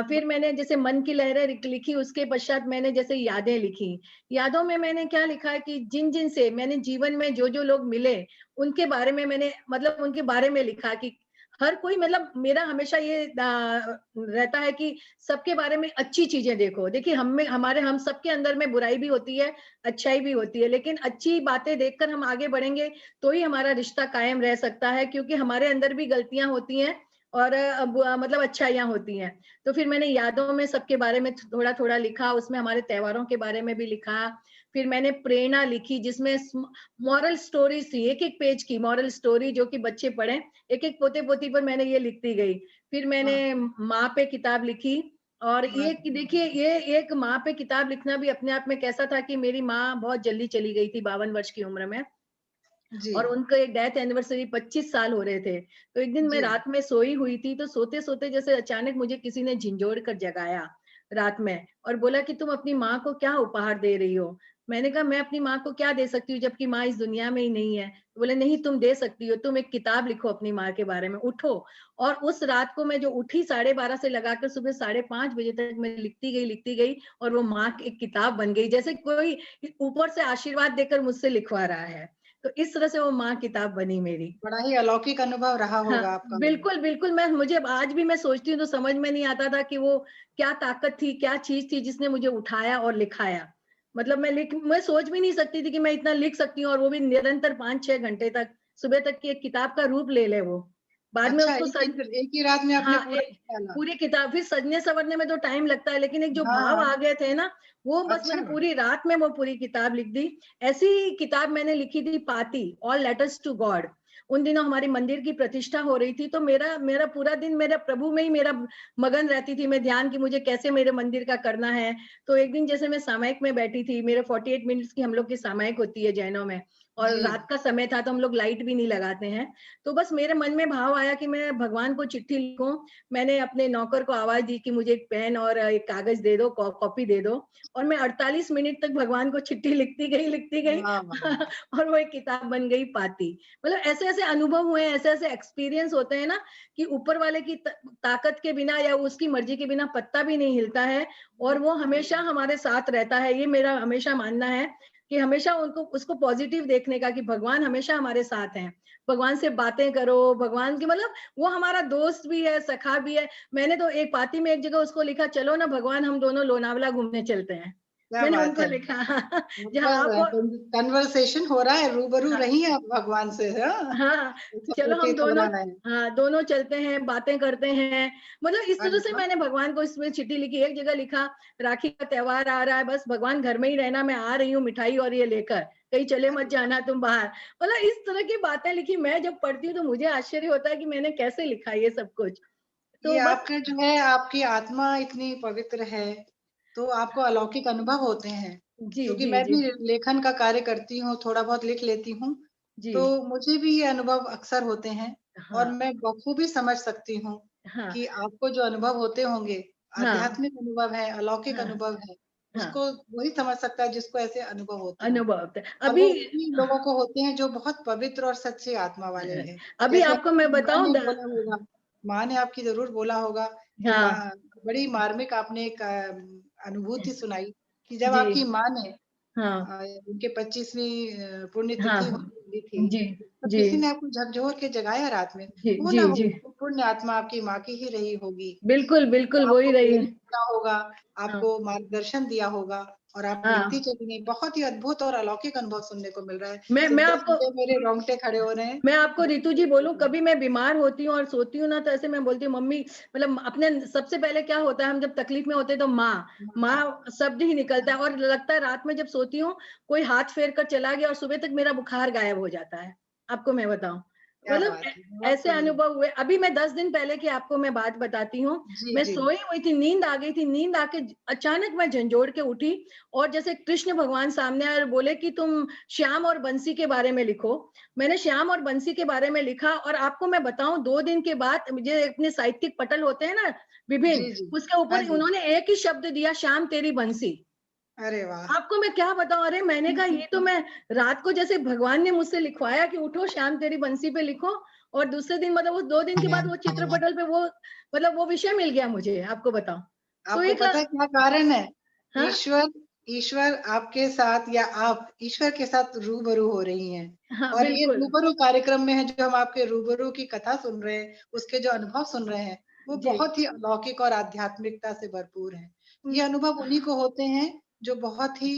Speaker 2: फिर मैंने जैसे मन की लहरें लिखी उसके पश्चात मैंने जैसे यादें लिखी। यादों में मैंने क्या लिखा है कि जिन-जिन से मैंने जीवन में जो-जो लोग मिले, उनके बारे में मैंने मतलब उनके बारे में लिखा कि हर कोई मतलब मेरा हमेशा ये रहता है कि सबके बारे में अच्छी चीज़ें देखो। देखिए हम सबके अंदर में बुराई भी होती है, अच्छाई भी होती है, लेकिन अच्छी बातें देखकर हम आगे बढ़ेंगे, तो ही हमारा रिश्ता कायम रह सकता है क्योंकि हमारे अंदर भी गलतियाँ होती हैं और मतलब अच्छाइयाँ होती हैं। तो फिर मैंने यादों में सबके बारे में थोड़ा-थोड़ा लिखा, उसमें हमारे त्योहारों के बारे में भी लिखा, फिर मैंने प्रेरणा लिखी जिसमें मॉरल स्टोरीज थी, एक एक पेज की मॉरल स्टोरी जो कि बच्चे पढ़ें, एक एक पोते पोती पर मैंने ये लिखती गई। फिर मैंने
Speaker 1: वाह,
Speaker 2: माँ पे किताब लिखी, और
Speaker 1: वाह,
Speaker 2: ये कि देखिए ये एक माँ पे किताब लिखना भी अपने आप में कैसा था कि मेरी माँ बहुत जल्दी चली गई थी 52 वर्ष की उम्र में,
Speaker 1: जी,
Speaker 2: और उनका डेथ एनिवर्सरी 25 साल हो रहे थे। तो एक दिन मैं
Speaker 1: जी,
Speaker 2: रात में सोई हुई थी, तो सोते-सोते जैसे अचानक मुझे किसी ने झिंझोड़ कर जगाया रात में, और बोला कि तुम अपनी माँ को क्या उपहार दे रही हो? मैंने कहा मैं अपनी माँ को क्या दे सकती हूँ जबकि माँ इस दुनिया में ही नहीं है। तो बोले नहीं, तुम दे सकती हो, तुम एक किताब लिखो अपनी माँ के बारे में, उठो। और उस रात को मैं जो उठी 12:30 से लगाकर सुबह 5:30 बजे तक मैं लिखती गई, और वो माँ की एक किताब बन गई, जैसे कोई ऊपर से आशीर्वाद देकर मुझसे लिखवा रहा है। तो इस तरह से वो माँ किताब बनी मेरी।
Speaker 1: बड़ा ही अलौकिक अनुभव रहा
Speaker 2: हाँ,
Speaker 1: होगा आपका वो।
Speaker 2: बिल्कुल, बिल्कुल, मुझे आज भी मैं सोचती हूँ तो समझ में नहीं आता था कि वो क्या ताकत थी, क्या चीज़ थी जिसने मुझे उठाया और लिखाया। मतलब मैं सोच भी नहीं सकती थी कि मैं इतना लिख सकती हूँ, और वो भी निरंतर 5-6 घंटे तक, सुबह तक की एक किताब का रूप ले ले वो। बाद में
Speaker 1: अच्छा,
Speaker 2: उसको
Speaker 1: एक ही रात में आपने
Speaker 2: हाँ,
Speaker 1: पूरा लिख डाला?
Speaker 2: पूरी किताब फिर सजने-संवरने में तो टाइम लगता है, लेकिन एक जो भाव
Speaker 1: हाँ,
Speaker 2: आ गए थे ना, वो बस
Speaker 1: अच्छा,
Speaker 2: मैंने पूरी रात में वो पूरी किताब लिख दी। ऐसी किताब मैंने लिखी थी पाती, ऑल लेटर्स टू गॉड। उन दिनों हमारी मंदिर की प्रतिष्ठा हो रही थी, तो मेरा मेरा पूरा दिन मेरा प्रभु में ही मेरा मगन रहती थी मैं ध्यान, कि मुझे कैसे मेरे मंदिर का करना है। तो एक दिन जैसे मैं सामयिक में बैठी थी, मेरे 48 मिनट्स की हम लोग की सामयिक होती है जैनों में, और
Speaker 1: जी,
Speaker 2: रात का समय था तो हम लोग लाइट भी नहीं लगाते हैं। तो बस मेरे मन में भाव आया कि मैं भगवान को चिट्ठी लिखूं। मैंने अपने नौकर को आवाज दी कि मुझे एक पेन और एक कागज दे दो, कॉपी दे दो, और मैं 48 मिनट तक भगवान को चिट्ठी लिखती गई
Speaker 1: वाह, वाह!
Speaker 2: और वो एक किताब बन गई पाती। मतलब ऐसे-ऐसे अनुभव हुए, ऐसे-ऐसे एक्सपीरियंस होते हैं ना, कि ऊपर वाले की ताकत के बिना या उसकी मर्जी के बिना पत्ता भी नहीं हिलता है, और वो हमेशा हमारे साथ रहता है। ये मेरा हमेशा मानना है कि हमेशा उनको उसको पॉजिटिव देखने का, कि भगवान हमेशा हमारे साथ हैं। भगवान से बातें करो, भगवान की मतलब वो हमारा दोस्त भी है, सखा भी है। मैंने तो एक पाती में एक जगह उसको लिखा, चलो ना भगवान हम दोनों लोनावला घूमने चलते हैं।
Speaker 1: क्या
Speaker 2: मैंने
Speaker 1: बात
Speaker 2: उनको
Speaker 1: है!
Speaker 2: लिखा जहाँ आप
Speaker 1: मतलब कन्वर्सेशन हो रहा है, रूबरू
Speaker 2: हाँ,
Speaker 1: रही हैं आप भगवान से, हाँ?
Speaker 2: हाँ,
Speaker 1: ऐसा
Speaker 2: चलो हम
Speaker 1: प्रतीत हो
Speaker 2: दोनों,
Speaker 1: रहा है।
Speaker 2: हाँ, दोनों चलते हैं, बातें करते हैं। मतलब इस तरह
Speaker 1: अरे
Speaker 2: से
Speaker 1: वाह!
Speaker 2: मैंने भगवान को इसमें चिट्ठी लिखी। एक जगह लिखा, राखी का त्योहार आ रहा है, बस भगवान घर में ही रहना, मैं आ रही हूँ मिठाई और ये लेकर, कहीं चले मत
Speaker 1: अरे वाह!
Speaker 2: जाना तुम बाहर। मतलब इस तरह की बातें लिखी। मैं जब पढ़ती हूँ तो मुझे आश्चर्य होता है कि मैंने कैसे लिखा ये सब कुछ।
Speaker 1: ये
Speaker 2: तो बस
Speaker 1: आपके जो है आपकी आत्मा इतनी पवित्र है, तो आपको अलौकिक अनुभव होते हैं।
Speaker 2: जी,
Speaker 1: क्योंकि
Speaker 2: जी,
Speaker 1: मैं
Speaker 2: जी,
Speaker 1: भी लेखन का कार्य करती हूँ, थोड़ा बहुत लिख लेती हूँ,
Speaker 2: जी।
Speaker 1: तो मुझे भी ये अनुभव अक्सर होते हैं और
Speaker 2: हाँ,
Speaker 1: मैं बखूबी समझ सकती हूँ
Speaker 2: हाँ,
Speaker 1: कि आपको जो अनुभव होते होंगे,
Speaker 2: हाँ,
Speaker 1: आध्यात्मिक अनुभव है, अलौकिक
Speaker 2: हाँ,
Speaker 1: अनुभव है,
Speaker 2: हाँ,
Speaker 1: उसको वही समझ सकता है जिसको ऐसे अनुभव होते हों।
Speaker 2: अनुभव होता है।
Speaker 1: और
Speaker 2: अभी
Speaker 1: वो उन्हीं लोगों को होते हैं जो बहुत पवित्र और सच्ची आत्मा वाले हैं।
Speaker 2: अभी
Speaker 1: जैसे
Speaker 2: आपको मैं
Speaker 1: आपकी माँ
Speaker 2: बताऊँ
Speaker 1: ने बोला होगा, माँ ने आपकी ज़रूर बोला होगा कि माँ
Speaker 2: हाँ,
Speaker 1: बड़ी मार्मिक आपने एक अनुभूति सुनाई कि जब
Speaker 2: जी,
Speaker 1: आपकी माँ ने
Speaker 2: हाँ,
Speaker 1: उनके 25वीं पुण्यतिथि
Speaker 2: हाँ,
Speaker 1: होने वाली थी,
Speaker 2: जी,
Speaker 1: तो
Speaker 2: जी,
Speaker 1: किसी ने आपको झकझोर के जगाया रात में।
Speaker 2: जी,
Speaker 1: वो
Speaker 2: जी,
Speaker 1: ना
Speaker 2: जी।
Speaker 1: हो, वो पुण्य आत्मा आपकी माँ की ही रही होगी।
Speaker 2: बिल्कुल,
Speaker 1: तो
Speaker 2: बिल्कुल वो ही
Speaker 1: आपको
Speaker 2: रही है।
Speaker 1: प्रेरित किया होगा,
Speaker 2: हाँ,
Speaker 1: आपको मार्गदर्शन दिया होगा और आप लिखती
Speaker 2: हाँ।
Speaker 1: चली गई। बहुत ही अद्भुत और अलौकिक अनुभव सुनने को मिल रहा है।
Speaker 2: मैं आपको
Speaker 1: सुनते-सुनते मेरे रोंगटे खड़े हो रहे हैं।
Speaker 2: मैं आपको
Speaker 1: बहुत
Speaker 2: रितु जी
Speaker 1: अच्छा
Speaker 2: बोलूँ,
Speaker 1: लग रहा है।
Speaker 2: कभी मैं बीमार होती हूँ और सोती हूँ ना, तो ऐसे मैं बोलती हूँ मम्मी, मतलब अपने सबसे पहले क्या होता है, हम जब तकलीफ में होते हैं तो माँ,
Speaker 1: हाँ,
Speaker 2: माँ शब्द ही निकलता है, और लगता है रात में जब सोती हूँ, कोई हाथ फेर कर चला गया और सुबह तक मेरा बुखार गायब हो जाता है। आपको मैं बताऊँ।
Speaker 1: क्या
Speaker 2: मतलब
Speaker 1: बात है! बहुत
Speaker 2: ऐसे
Speaker 1: बढ़िया।
Speaker 2: अनुभव हुए। अभी मैं 10 दिन पहले की आपको मैं बात बताती हूँ।
Speaker 1: जी,
Speaker 2: मैं
Speaker 1: जी।
Speaker 2: सोई हुई थी, नींद आ गई थी, नींद आके अचानक मैं झंझोड़ के उठी, और जैसे कृष्ण भगवान सामने आए और बोले कि तुम श्याम और बंसी के बारे में लिखो। मैंने श्याम और बंसी के बारे में लिखा, और आपको मैं बताऊं 2 दिन के बाद मुझे अपने साहित्यिक पटल होते हैं ना विभिन्न,
Speaker 1: जी, जी।
Speaker 2: उसके
Speaker 1: हाँ
Speaker 2: ऊपर
Speaker 1: जी।
Speaker 2: उन्होंने एक ही शब्द दिया, श्याम तेरी बंसी।
Speaker 1: अरे वाह!
Speaker 2: आपको मैं क्या बताऊं, अरे मैंने कहा ये तो मैं रात को जैसे भगवान ने मुझसे लिखवाया कि उठो श्याम तेरी बंसी पे लिखो, और दूसरे दिन मतलब वो 2 दिन के बाद वो चित्रपटल पे वो मतलब वो विषय मिल गया मुझे, आपको बताऊं। तो
Speaker 1: आपको
Speaker 2: एक
Speaker 1: पता है क्या कारण है?
Speaker 2: हाँ,
Speaker 1: ईश्वर ईश्वर आपके साथ या आप ईश्वर के साथ रूबरू हो रही हैं
Speaker 2: हाँ,
Speaker 1: और ये
Speaker 2: बिल्कुल।
Speaker 1: रूबरू कार्यक्रम में है जो हम आपके रूबरू की कथा सुन रहे हैं, उसके जो अनुभव सुन रहे हैं, वो
Speaker 2: जी।
Speaker 1: बहुत ही अलौकिक और आध्यात्मिकता से भरपूर हैं।
Speaker 2: हुँ,
Speaker 1: ये अनुभव उन्हीं को होते हैं जो बहुत ही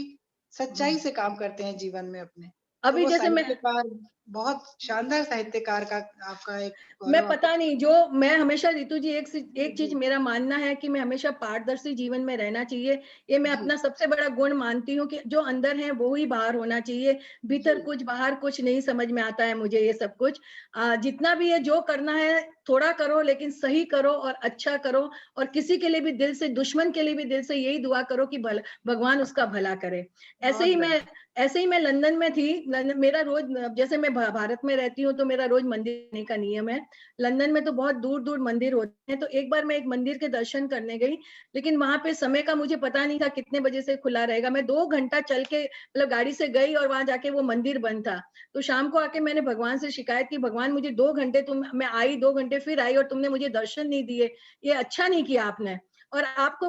Speaker 2: हुँ।
Speaker 1: सच्चाई से काम करते हैं जीवन में अपने। तो
Speaker 2: अभी
Speaker 1: वो
Speaker 2: जैसे मैं
Speaker 1: साहित्यकार, बहुत शानदार साहित्यकार का आपका एक
Speaker 2: मैं
Speaker 1: गौरव
Speaker 2: पता
Speaker 1: आपको।
Speaker 2: नहीं, जो मैं हमेशा रितु जी
Speaker 1: जी,
Speaker 2: एक चीज
Speaker 1: जी,
Speaker 2: मेरा मानना है कि मैं हमेशा पारदर्शी जीवन में रहना चाहिए। ये मैं
Speaker 1: जी,
Speaker 2: अपना सबसे बड़ा गुण मानती हूँ कि जो अंदर है वो ही बाहर होना चाहिए।
Speaker 1: जी,
Speaker 2: भीतर कुछ बाहर कुछ नहीं समझ में आता है मुझे ये सब कुछ। जितना भी है जो करना है थोड़ा करो लेकिन सही करो और अच्छा करो, और किसी के लिए भी दिल से, दुश्मन के लिए भी दिल से यही दुआ करो कि भगवान उसका भला करे। ऐसे
Speaker 1: बहुत
Speaker 2: ही मैं
Speaker 1: बढ़िया।
Speaker 2: ऐसे ही मैं लंदन में थी। मेरा रोज, जैसे मैं भारत में रहती हूँ तो मेरा रोज मंदिर जाने का नियम है। लंदन में तो बहुत दूर दूर मंदिर होते हैं, तो एक बार मैं एक मंदिर के दर्शन करने गई, लेकिन वहां पे समय का मुझे पता नहीं था कितने बजे से खुला रहेगा। मैं 2 घंटा चल के मतलब गाड़ी से गई और वहां जाके वो मंदिर बंद था। तो शाम को आके मैंने भगवान से शिकायत की, भगवान मुझे 2 घंटे मैं आई, 2 घंटे फिर आई और तुमने मुझे दर्शन नहीं दिए, ये अच्छा नहीं किया आपने। और आप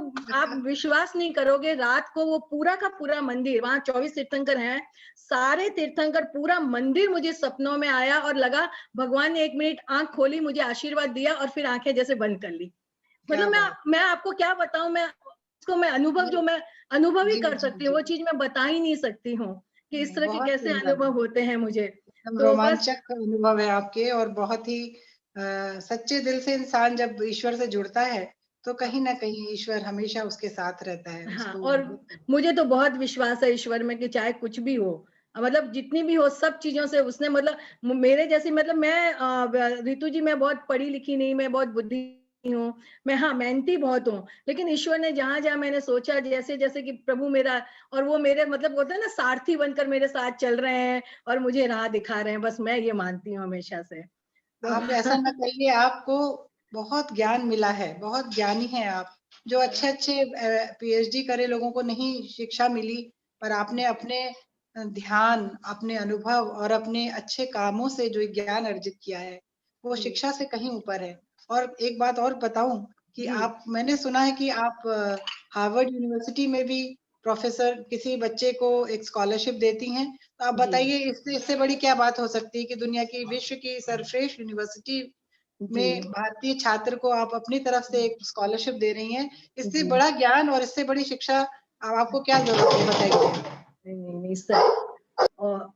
Speaker 2: विश्वास नहीं करोगे, रात को वो पूरा का पूरा मंदिर, वहां 24 तीर्थंकर हैं, सारे तीर्थंकर, पूरा मंदिर मुझे सपनों में आया और लगा भगवान ने 1 मिनट आंख खोली, मुझे आशीर्वाद दिया और फिर आंखें जैसे बंद कर ली।
Speaker 1: क्या
Speaker 2: मतलब
Speaker 1: बात।
Speaker 2: मैं आपको क्या बताऊं, मैं अनुभव, जो मैं अनुभव ही
Speaker 1: जी,
Speaker 2: कर
Speaker 1: जी,
Speaker 2: सकती हूँ,
Speaker 1: जी,
Speaker 2: वो चीज मैं बता ही नहीं सकती हूँ कि इस
Speaker 1: नहीं,
Speaker 2: तरह के
Speaker 1: बहुत
Speaker 2: कैसे
Speaker 1: सुंदर,
Speaker 2: अनुभव होते हैं मुझे।
Speaker 1: एकदम
Speaker 2: तो बस
Speaker 1: रोमांचक अनुभव है आपके, और बहुत ही सच्चे दिल से इंसान जब ईश्वर से जुड़ता है, तो कहीं ना कहीं ईश्वर हमेशा उसके साथ रहता है,
Speaker 2: हाँ,
Speaker 1: उसको
Speaker 2: और मुझे तो बहुत विश्वास है ईश्वर में कि चाहे कुछ भी हो, मतलब जितनी भी हो सब चीजों से उसने, मतलब मेरे जैसी, मतलब रितु जी, मैं बहुत पढ़ी लिखी नहीं, मैं बहुत बुद्धि हूँ, मैं, हाँ, मेहनती बहुत हूँ, लेकिन ईश्वर ने जहां जहां मैंने सोचा, जैसे जैसे कि प्रभु मेरा, और वो मेरे, मतलब होता है ना, सारथी बनकर मेरे साथ चल रहे हैं और मुझे राह दिखा रहे हैं, बस मैं ये मानती हूँ हमेशा से। तो
Speaker 1: आप ऐसा ना कहिए, आपको बहुत ज्ञान मिला है, बहुत ज्ञानी हैं आप। जो अच्छे अच्छे पीएचडी करे लोगों को नहीं शिक्षा मिली, पर आपने अपने ध्यान, अपने अनुभव और अपने अच्छे कामों से जो ज्ञान अर्जित किया है, वो
Speaker 2: जी
Speaker 1: शिक्षा से कहीं ऊपर है। और एक बात और बताऊं कि
Speaker 2: जी
Speaker 1: आप, मैंने सुना है कि आप हार्वर्ड यूनिवर्सिटी में भी प्रोफेसर, किसी बच्चे को एक स्कॉलरशिप देती हैं। तो आप
Speaker 2: जी
Speaker 1: बताइए, इससे बड़ी क्या बात हो सकती है कि दुनिया की, विश्व की सर्वश्रेष्ठ यूनिवर्सिटी
Speaker 2: जी
Speaker 1: में भारतीय छात्र को आप अपनी तरफ से एक स्कॉलरशिप दे रही हैं। इससे
Speaker 2: जी।
Speaker 1: बड़ा ज्ञान और इससे बड़ी शिक्षा अब आपको क्या जरूरत है, बताइए।
Speaker 2: नहीं नहीं नहीं सर।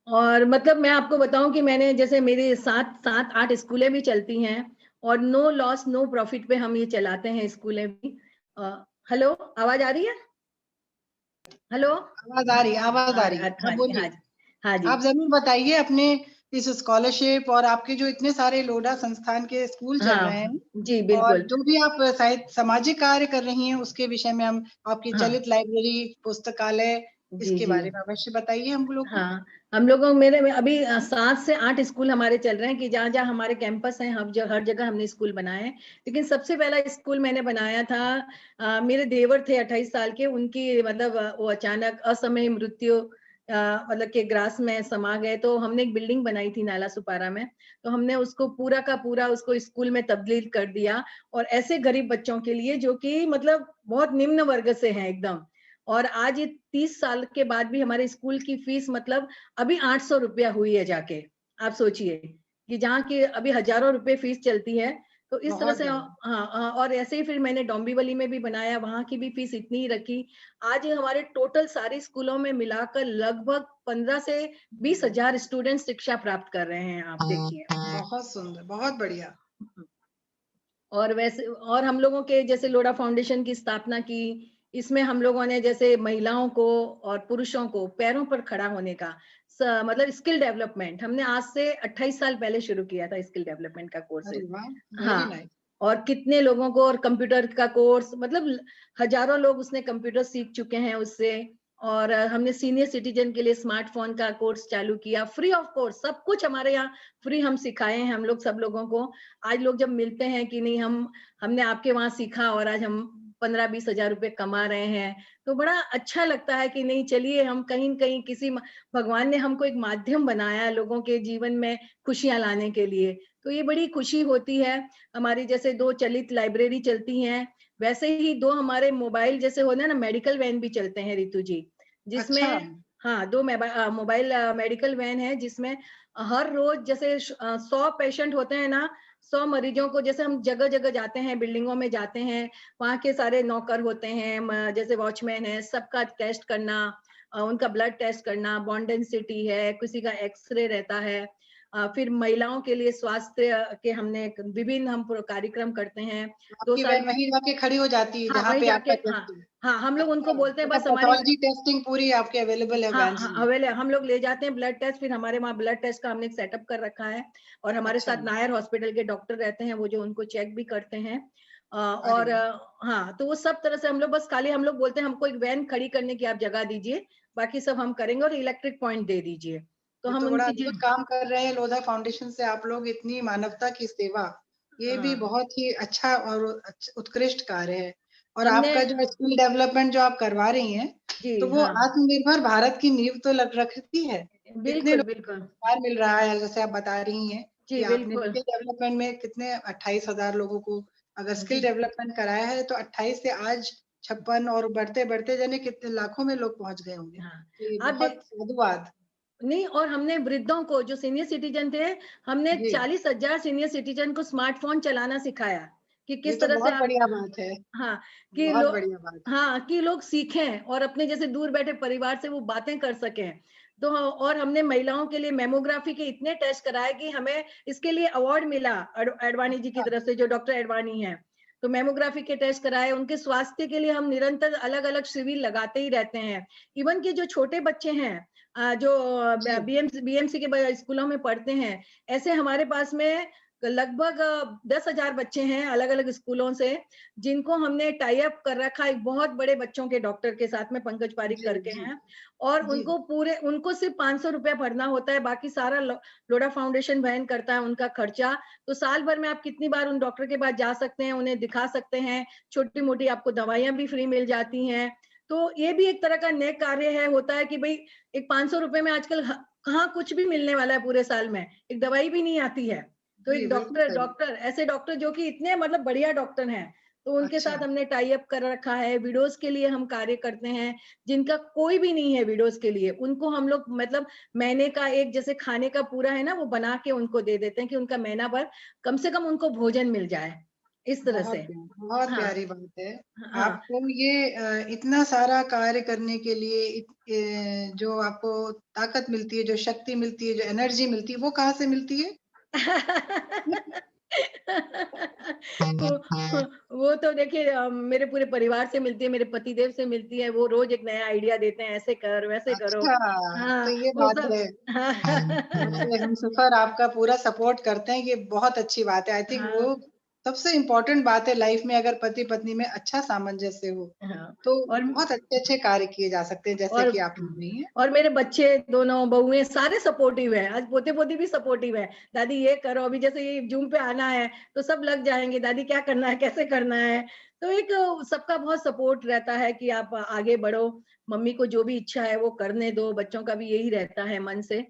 Speaker 2: और मतलब मैं आपको बताऊं कि मैंने, जैसे मेरे सात सात आठ स्कूलें भी चलती हैं, और नो लॉस नो प्रॉफिट पे हम ये चलाते हैं स्कूलें भी। हेलो, आवाज आ रही है? हेलो।
Speaker 1: आवाज आ रही है, आवाज आ रही है,
Speaker 2: हाँ
Speaker 1: आप
Speaker 2: जी, हाँ
Speaker 1: बोलिए।
Speaker 2: जी, हाँ जी।
Speaker 1: आप जरूर बताइए अपने इस स्कॉलरशिप, और आपके जो इतने सारे लोडा संस्थान के स्कूल चल रहे
Speaker 2: हाँ
Speaker 1: हैं,
Speaker 2: जी,
Speaker 1: और
Speaker 2: बिल्कुल।
Speaker 1: जो भी आप सामाजिक कार्य कर रही हैं, उसके विषय में हम, आपकी
Speaker 2: हाँ
Speaker 1: चलित लाइब्रेरी, पुस्तकालय,
Speaker 2: जी
Speaker 1: इसके
Speaker 2: जी।
Speaker 1: बारे में अवश्य बताइए हम लोग को।
Speaker 2: हाँ, हम लोगों, मेरे में अभी 7 से 8 स्कूल हमारे चल रहे हैं, कि जहाँ जहाँ हमारे कैंपस हैं, हर जगह हमने स्कूल बनाए हैं। लेकिन सबसे पहला स्कूल मैंने बनाया था, मेरे देवर थे 28 साल के, उनकी मतलब वो अचानक असमय मृत्यु, मतलब के ग्रास में समा गए, तो हमने एक बिल्डिंग बनाई थी नाला सुपारा में। तो हमने उसको पूरा का पूरा उसको स्कूल में तब्दील कर दिया, और ऐसे गरीब बच्चों के लिए जो कि मतलब बहुत निम्न वर्ग से हैं एकदम। और आज ये 30 साल के बाद भी हमारे स्कूल की फीस मतलब अभी 800 रुपया हुई है जाके। आप सोचिए कि जहाँ की अभी हजारों रुपए फीस चलती है। तो इस तरह
Speaker 1: बहुत
Speaker 2: से,
Speaker 1: बढ़िया।
Speaker 2: हाँ हाँ, और ऐसे ही फिर मैंने डोंबिवली में भी बनाया, वहां की भी फीस इतनी ही रखी। आज हमारे टोटल सारे स्कूलों में मिलाकर लगभग 15 से 20 हजार स्टूडेंट शिक्षा प्राप्त कर रहे हैं, आप देखिए।
Speaker 1: बहुत सुंदर, बहुत बढ़िया।
Speaker 2: और वैसे, और हम लोगों के जैसे लोढ़ा फाउंडेशन की स्थापना की, इसमें हम लोगों ने जैसे महिलाओं को और पुरुषों को पैरों पर खड़ा होने का, मतलब स्किल डेवलपमेंट, हमने आज से 28 साल पहले शुरू किया था स्किल डेवलपमेंट का
Speaker 1: अरे
Speaker 2: कोर्सेज।
Speaker 1: वाह, वेरी
Speaker 2: हाँ,
Speaker 1: नाइस।
Speaker 2: और कितने लोगों को, और कंप्यूटर का कोर्स, मतलब हजारों लोग उसने कंप्यूटर सीख चुके हैं उससे। और हमने सीनियर सिटीजन के लिए स्मार्टफोन का कोर्स चालू किया, फ्री ऑफ कोर्स, सब कुछ हमारे यहाँ फ्री हम सिखाए हैं हम लोग सब लोगों को। आज लोग जब मिलते हैं कि नहीं, हमने आपके वहां सीखा और आज हम 15-20 हजार रुपए कमा रहे हैं, तो बड़ा अच्छा लगता है कि नहीं, चलिए हम कहीं कहीं भगवान ने हमको एक माध्यम बनाया है लोगों के जीवन में खुशियां लाने के लिए। तो ये बड़ी खुशी होती है। हमारी जैसे 2 चलित लाइब्रेरी चलती हैं, वैसे ही 2 हमारे मोबाइल जैसे होना ना, मेडिकल वैन भी चलते हैं रितु जी,
Speaker 1: अच्छा।
Speaker 2: जिसमें, हाँ, 2 मोबाइल मेडिकल वैन है, जिसमें हर रोज जैसे 100 पेशेंट होते हैं ना, 100 मरीजों को, जैसे हम जगह जगह जाते हैं, बिल्डिंगों में जाते हैं, वहाँ के सारे नौकर होते हैं, जैसे वॉचमैन है, सबका टेस्ट करना, उनका ब्लड टेस्ट करना, बॉन डेंसिटी है, किसी का एक्सरे रहता है। फिर महिलाओं के लिए स्वास्थ्य के हमने विभिन्न हम कार्यक्रम करते हैं। 2
Speaker 1: आपकी
Speaker 2: साल
Speaker 1: वैन वहीं जाके खड़ी हो जाती है
Speaker 2: हाँ,
Speaker 1: जहाँ
Speaker 2: वहीं
Speaker 1: पे
Speaker 2: जाके
Speaker 1: आपका
Speaker 2: हाँ,
Speaker 1: टेस्ट है?
Speaker 2: हाँ, हम लोग उनको
Speaker 1: अच्छा,
Speaker 2: बोलते हैं
Speaker 1: मतलब
Speaker 2: बस हमारी
Speaker 1: पैथोलॉजी टेस्टिंग पूरी आपकी अवेलेबल है
Speaker 2: हाँ,
Speaker 1: वैन्स
Speaker 2: हाँ,
Speaker 1: में?
Speaker 2: हम लोग ले जाते हैं ब्लड टेस्ट, फिर हमारे वहाँ ब्लड टेस्ट का हमने एक सेटअप कर रखा है और हमारे
Speaker 1: अच्छा,
Speaker 2: साथ नायर हॉस्पिटल के डॉक्टर रहते हैं, वो जो उनको चेक भी करते हैं।
Speaker 1: अरे
Speaker 2: और
Speaker 1: वाह!
Speaker 2: हाँ, तो वो सब तरह से हम लोग बस खाली हम लोग बोलते हैं हमको एक वैन खड़ी करने की आप जगह दीजिए, बाकी सब हम करेंगे और इलेक्ट्रिक पॉइंट दे दीजिए। तो
Speaker 1: ये
Speaker 2: हम
Speaker 1: तो बड़ा
Speaker 2: उनकी जी
Speaker 1: अद्भुत काम कर रहे हैं लोधा फाउंडेशन से आप लोग, इतनी मानवता की सेवा। ये भी
Speaker 2: हाँ,
Speaker 1: बहुत ही अच्छा और उत्कृष्ट कार्य है। और
Speaker 2: हमने
Speaker 1: आपका जो स्किल डेवलपमेंट जो आप करवा रही हैं,
Speaker 2: जी,
Speaker 1: तो वो
Speaker 2: हाँ,
Speaker 1: आत्मनिर्भर भारत की नींव तो लग रखती है। कितने
Speaker 2: बिल्कुल,
Speaker 1: लोगों
Speaker 2: बिल्कुल।
Speaker 1: को रोजगार मिल रहा है, जैसे आप बता रही हैं कि
Speaker 2: जी,
Speaker 1: आपने
Speaker 2: बिल्कुल।
Speaker 1: स्किल डेवलपमेंट में कितने 28,000 लोगों को अगर स्किल
Speaker 2: जी,
Speaker 1: डेवलपमेंट कराया है, तो 28 से आज 56 और बढ़ते-बढ़ते जाने कितने लाखों में लोग पहुँच गए होंगे।
Speaker 2: हाँ।
Speaker 1: तो ये
Speaker 2: आप
Speaker 1: बहुत
Speaker 2: देख
Speaker 1: साधुवाद।
Speaker 2: नहीं और हमने वृद्धों को जो सीनियर सिटीजन थे, हमने
Speaker 1: जी।
Speaker 2: 40,000 सीनियर सिटीजन को स्मार्टफ़ोन चलाना सिखाया, कि
Speaker 1: ये
Speaker 2: किस
Speaker 1: तो
Speaker 2: तरह से
Speaker 1: बहुत
Speaker 2: आप
Speaker 1: बढ़िया बात है,
Speaker 2: हाँ, कि
Speaker 1: बहुत बढ़िया बात है।
Speaker 2: हाँ, कि लोग सीखें और अपने जैसे दूर बैठे परिवार से वो बातें कर सकें। तो और हमने महिलाओं के लिए मैमोग्राफी के इतने टेस्ट कराए कि हमें इसके लिए अवार्ड मिला एडवाणी जी की
Speaker 1: अच्छा,
Speaker 2: तरफ से जो डॉक्टर एडवाणी हैं। तो मैमोग्राफी के टेस्ट कराए, उनके स्वास्थ्य के लिए हम निरंतर अलग-अलग शिविर लगाते ही रहते हैं। इवन कि जो छोटे बच्चे हैं जो
Speaker 1: जी,
Speaker 2: बीएमसी के स्कूलों में पढ़ते हैं, ऐसे हमारे पास में लगभग 10,000 बच्चे हैं अलग-अलग स्कूलों से, जिनको हमने टाई अप कर रखा है एक बहुत बड़े बच्चों के डॉक्टर के साथ में पंकज पारिक
Speaker 1: जी,
Speaker 2: करके
Speaker 1: जी,
Speaker 2: हैं और
Speaker 1: जी।
Speaker 2: उनको सिर्फ ₹500 भरना होता है, बाकी सारा लोढ़ा फाउंडेशन वहन करता है उनका खर्चा। तो साल भर में आप कितनी बार उन डॉक्टर के पास जा सकते हैं, उन्हें दिखा सकते हैं, छोटी-मोटी आपको दवाइयाँ भी फ्री मिल जाती हैं। तो ये भी एक तरह का नेक कार्य है, होता है कि भई एक ₹500 में आजकल कहाँ कुछ भी मिलने वाला है पूरे साल में, एक दवाई भी नहीं आती है। तो
Speaker 1: जी,
Speaker 2: एक
Speaker 1: बिल्कुल
Speaker 2: डॉक्टर
Speaker 1: सही।
Speaker 2: डॉक्टर ऐसे डॉक्टर जो कि इतने मतलब बढ़िया डॉक्टर हैं, तो उनके
Speaker 1: अच्छा,
Speaker 2: साथ हमने टाई अप कर रखा है, विडोज़ के लिए हम कार्य करते हैं, जिनका कोई भी नहीं है विडोज़ के लिए, उनको हम लोग मतलब महीने का एक जैसे खाने का पूरा है ना, वो बना के उनको दे देते हैं कि उनका महीना भर कम से कम उनको भोजन मिल जाए, इस तरह से।
Speaker 1: बहुत
Speaker 2: हाँ,
Speaker 1: प्यारी बात है।
Speaker 2: हाँ।
Speaker 1: आपको ये इतना सारा कार्य करने के लिए जो आपको ताकत मिलती है, जो शक्ति मिलती है, जो एनर्जी मिलती है, वो कहाँ से मिलती है?
Speaker 2: वो वो तो देखिए मेरे पूरे परिवार से मिलती है, मेरे पतिदेव से मिलती है, वो रोज़ एक नया आइडिया देते हैं, ऐसे कर, वैसे करो।
Speaker 1: अच्छा, तो
Speaker 2: हाँ,
Speaker 1: ये
Speaker 2: वो
Speaker 1: बात
Speaker 2: सब
Speaker 1: है।
Speaker 2: हाँ,
Speaker 1: आपके हमसफ़र आपका पूरा सपोर्ट करते हैं, ये बहुत अच्छी बात है। आई थिंक वो
Speaker 2: हाँ,
Speaker 1: सबसे इम्पोर्टेंट बात है लाइफ़ में, अगर पति-पत्नी में अच्छा सामंजस्य हो,
Speaker 2: हाँ
Speaker 1: तो
Speaker 2: और
Speaker 1: बहुत अच्छे-अच्छे कार्य किए जा सकते हैं, जैसे
Speaker 2: और
Speaker 1: कि आप कर रही हैं।
Speaker 2: और मेरे बच्चे दोनों बहुएँ सारे सपोर्टिव हैं। आज पोते-पोती भी सपोर्टिव हैं। दादी ये करो, अभी जैसे ये ज़ूम पे आना है, तो सब लग जाएँगे, दादी क्या करना है, कैसे करना है? तो एक सबका बहुत सपोर्ट रहता है कि आप आगे बढ़ो, मम्मी को जो भी इच्छा है वो करने दो, बच्चों का भी यही रहता है मन से।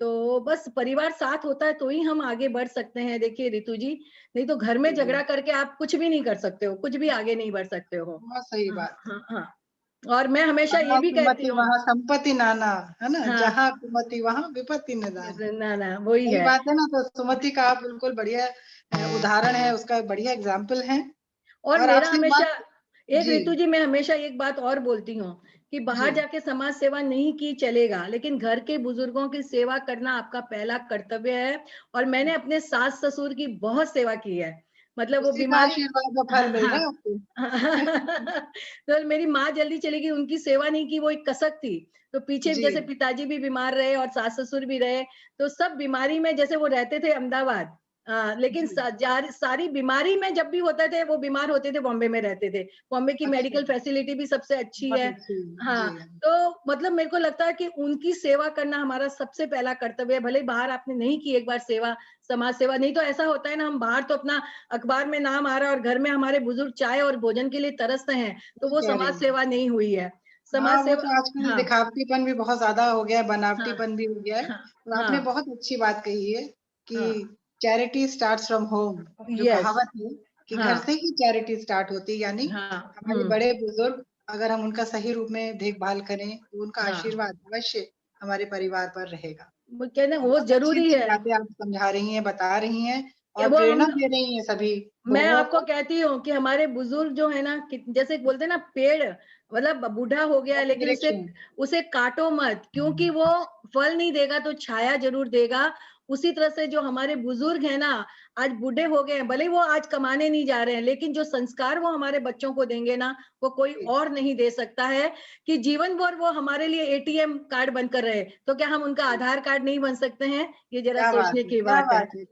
Speaker 2: तो बस परिवार साथ होता है तो ही हम आगे बढ़ सकते हैं। देखिए रितु जी, नहीं तो घर में
Speaker 1: जी, जी।
Speaker 2: झगड़ा करके आप कुछ भी नहीं कर सकते हो, कुछ भी आगे नहीं बढ़ सकते हो।
Speaker 1: बहुत सही
Speaker 2: हाँ,
Speaker 1: बात।
Speaker 2: हाँ, हाँ। और मैं हमेशा ये
Speaker 1: जहाँ
Speaker 2: भी कहती
Speaker 1: सुमति
Speaker 2: हूँ
Speaker 1: वहाँ संपत्ति नाना, है ना?
Speaker 2: हाँ,
Speaker 1: जहाँ कुमति वहाँ विपत्ति न दाना।
Speaker 2: ना, ना, वही
Speaker 1: सही
Speaker 2: है।
Speaker 1: बात है ना? तो सुमति का आप बिल्कुल बढ़िया उदाहरण है, उसका बढ़िया एग्ज़ाम्पल है।
Speaker 2: और
Speaker 1: और
Speaker 2: मेरा
Speaker 1: आपसे
Speaker 2: हमेशा
Speaker 1: बात
Speaker 2: एक
Speaker 1: जी,
Speaker 2: ऋतु जी मैं हमेशा एक बात और बोलती हूँ कि
Speaker 1: जी।
Speaker 2: बाहर जाके समाज सेवा नहीं की चलेगा, लेकिन घर के बुजुर्गों की सेवा करना आपका पहला कर्तव्य है और मैंने अपने सास-ससुर की बहुत सेवा की है। मतलब वो
Speaker 1: उसी का
Speaker 2: बीमारी
Speaker 1: आशीर्वाद और फल
Speaker 2: हाँ,
Speaker 1: मिल रहा
Speaker 2: हाँ।
Speaker 1: है आपको।
Speaker 2: तो मेरी माँ जल्दी चली गई, उनकी सेवा नहीं की, वो एक कसक थी। तो पीछे
Speaker 1: जी,
Speaker 2: जैसे पिताजी भी बीमार रहे और सास-ससुर भी रहे, तो सब बीमारी में जैसे वो रहते थे अहमदाबाद लेकिन
Speaker 1: जी।
Speaker 2: सारी बीमारी में जब भी होते थे, वो बीमार होते थे, बॉम्बे में रहते थे। बॉम्बे की
Speaker 1: अच्छा,
Speaker 2: मेडिकल फैसिलिटी भी सबसे अच्छी
Speaker 1: बहुत
Speaker 2: है।
Speaker 1: अच्छी।
Speaker 2: हाँ,
Speaker 1: जी,
Speaker 2: तो मतलब मेरे को लगता है कि उनकी सेवा करना हमारा सबसे पहला कर्तव्य है। भले ही बाहर आपने नहीं की एक बार सेवा, समाज सेवा, नहीं तो ऐसा होता है ना हम बाहर तो अपना अखबार में नाम आ रहा है और घर में हमारे बुजुर्ग चाय और भोजन के लिए तरसते हैं, तो
Speaker 1: सही
Speaker 2: वो
Speaker 1: कह रही
Speaker 2: समाज
Speaker 1: हैं।
Speaker 2: सेवा नहीं हुई है।
Speaker 1: हाँ,
Speaker 2: समाज
Speaker 1: वो
Speaker 2: सेवा
Speaker 1: तो आजकल
Speaker 2: हाँ,
Speaker 1: दिखावटीपन भी बहुत ज़्यादा हो गया है,
Speaker 2: हाँ,
Speaker 1: बनावटीपन भी हो गया है।
Speaker 2: हाँ,
Speaker 1: और आपने
Speaker 2: हाँ,
Speaker 1: बहुत अच्छी बात कही है कि
Speaker 2: हाँ,
Speaker 1: चैरिटी स्टार्ट्स फ्रॉम होम, जो
Speaker 2: यस,
Speaker 1: कहावत है कि घर
Speaker 2: हाँ,
Speaker 1: से ही चैरिटी स्टार्ट होती है, यानी
Speaker 2: हाँ,
Speaker 1: हमारे बड़े-बुजुर्ग अगर हम उनका सही रूप में देखभाल करें, तो उनका
Speaker 2: हाँ।
Speaker 1: आशीर्वाद अवश्य हमारे परिवार पर रहेगा।
Speaker 2: वो कहते हैं वो
Speaker 1: बहुत
Speaker 2: ज़रूरी
Speaker 1: अच्छी-अच्छी
Speaker 2: है।
Speaker 1: बातें आप समझा रही हैं, बता रही हैं और
Speaker 2: वो
Speaker 1: प्रेरणा
Speaker 2: हम
Speaker 1: दे रही हैं सभी
Speaker 2: मैं
Speaker 1: बहुओं
Speaker 2: आपको
Speaker 1: को।
Speaker 2: कहती हूँ कि हमारे बुजुर्ग जो है ना जैसे बोलते हैं ना पेड़ मतलब बूढ़ा हो गया है लेकिन
Speaker 1: वृक्ष
Speaker 2: उसे
Speaker 1: हैं।
Speaker 2: उसे काटो मत क्योंकि वो फल नहीं देगा तो छाया जरूर देगा। उसी तरह से जो हमारे बुजुर्ग है ना आज बूढ़े हो गए हैं भले ही वो आज कमाने नहीं जा रहे हैं लेकिन जो संस्कार वो हमारे बच्चों को देंगे ना वो कोई
Speaker 1: जी,
Speaker 2: और नहीं दे सकता है कि जीवन भर वो हमारे लिए एटीएम कार्ड बनकर रहे तो क्या हम उनका
Speaker 1: जी।
Speaker 2: आधार कार्ड नहीं बन सकते हैं? ये जरा
Speaker 1: क्या बात
Speaker 2: सोचने
Speaker 1: है!
Speaker 2: की
Speaker 1: क्या
Speaker 2: बात है
Speaker 1: बात है!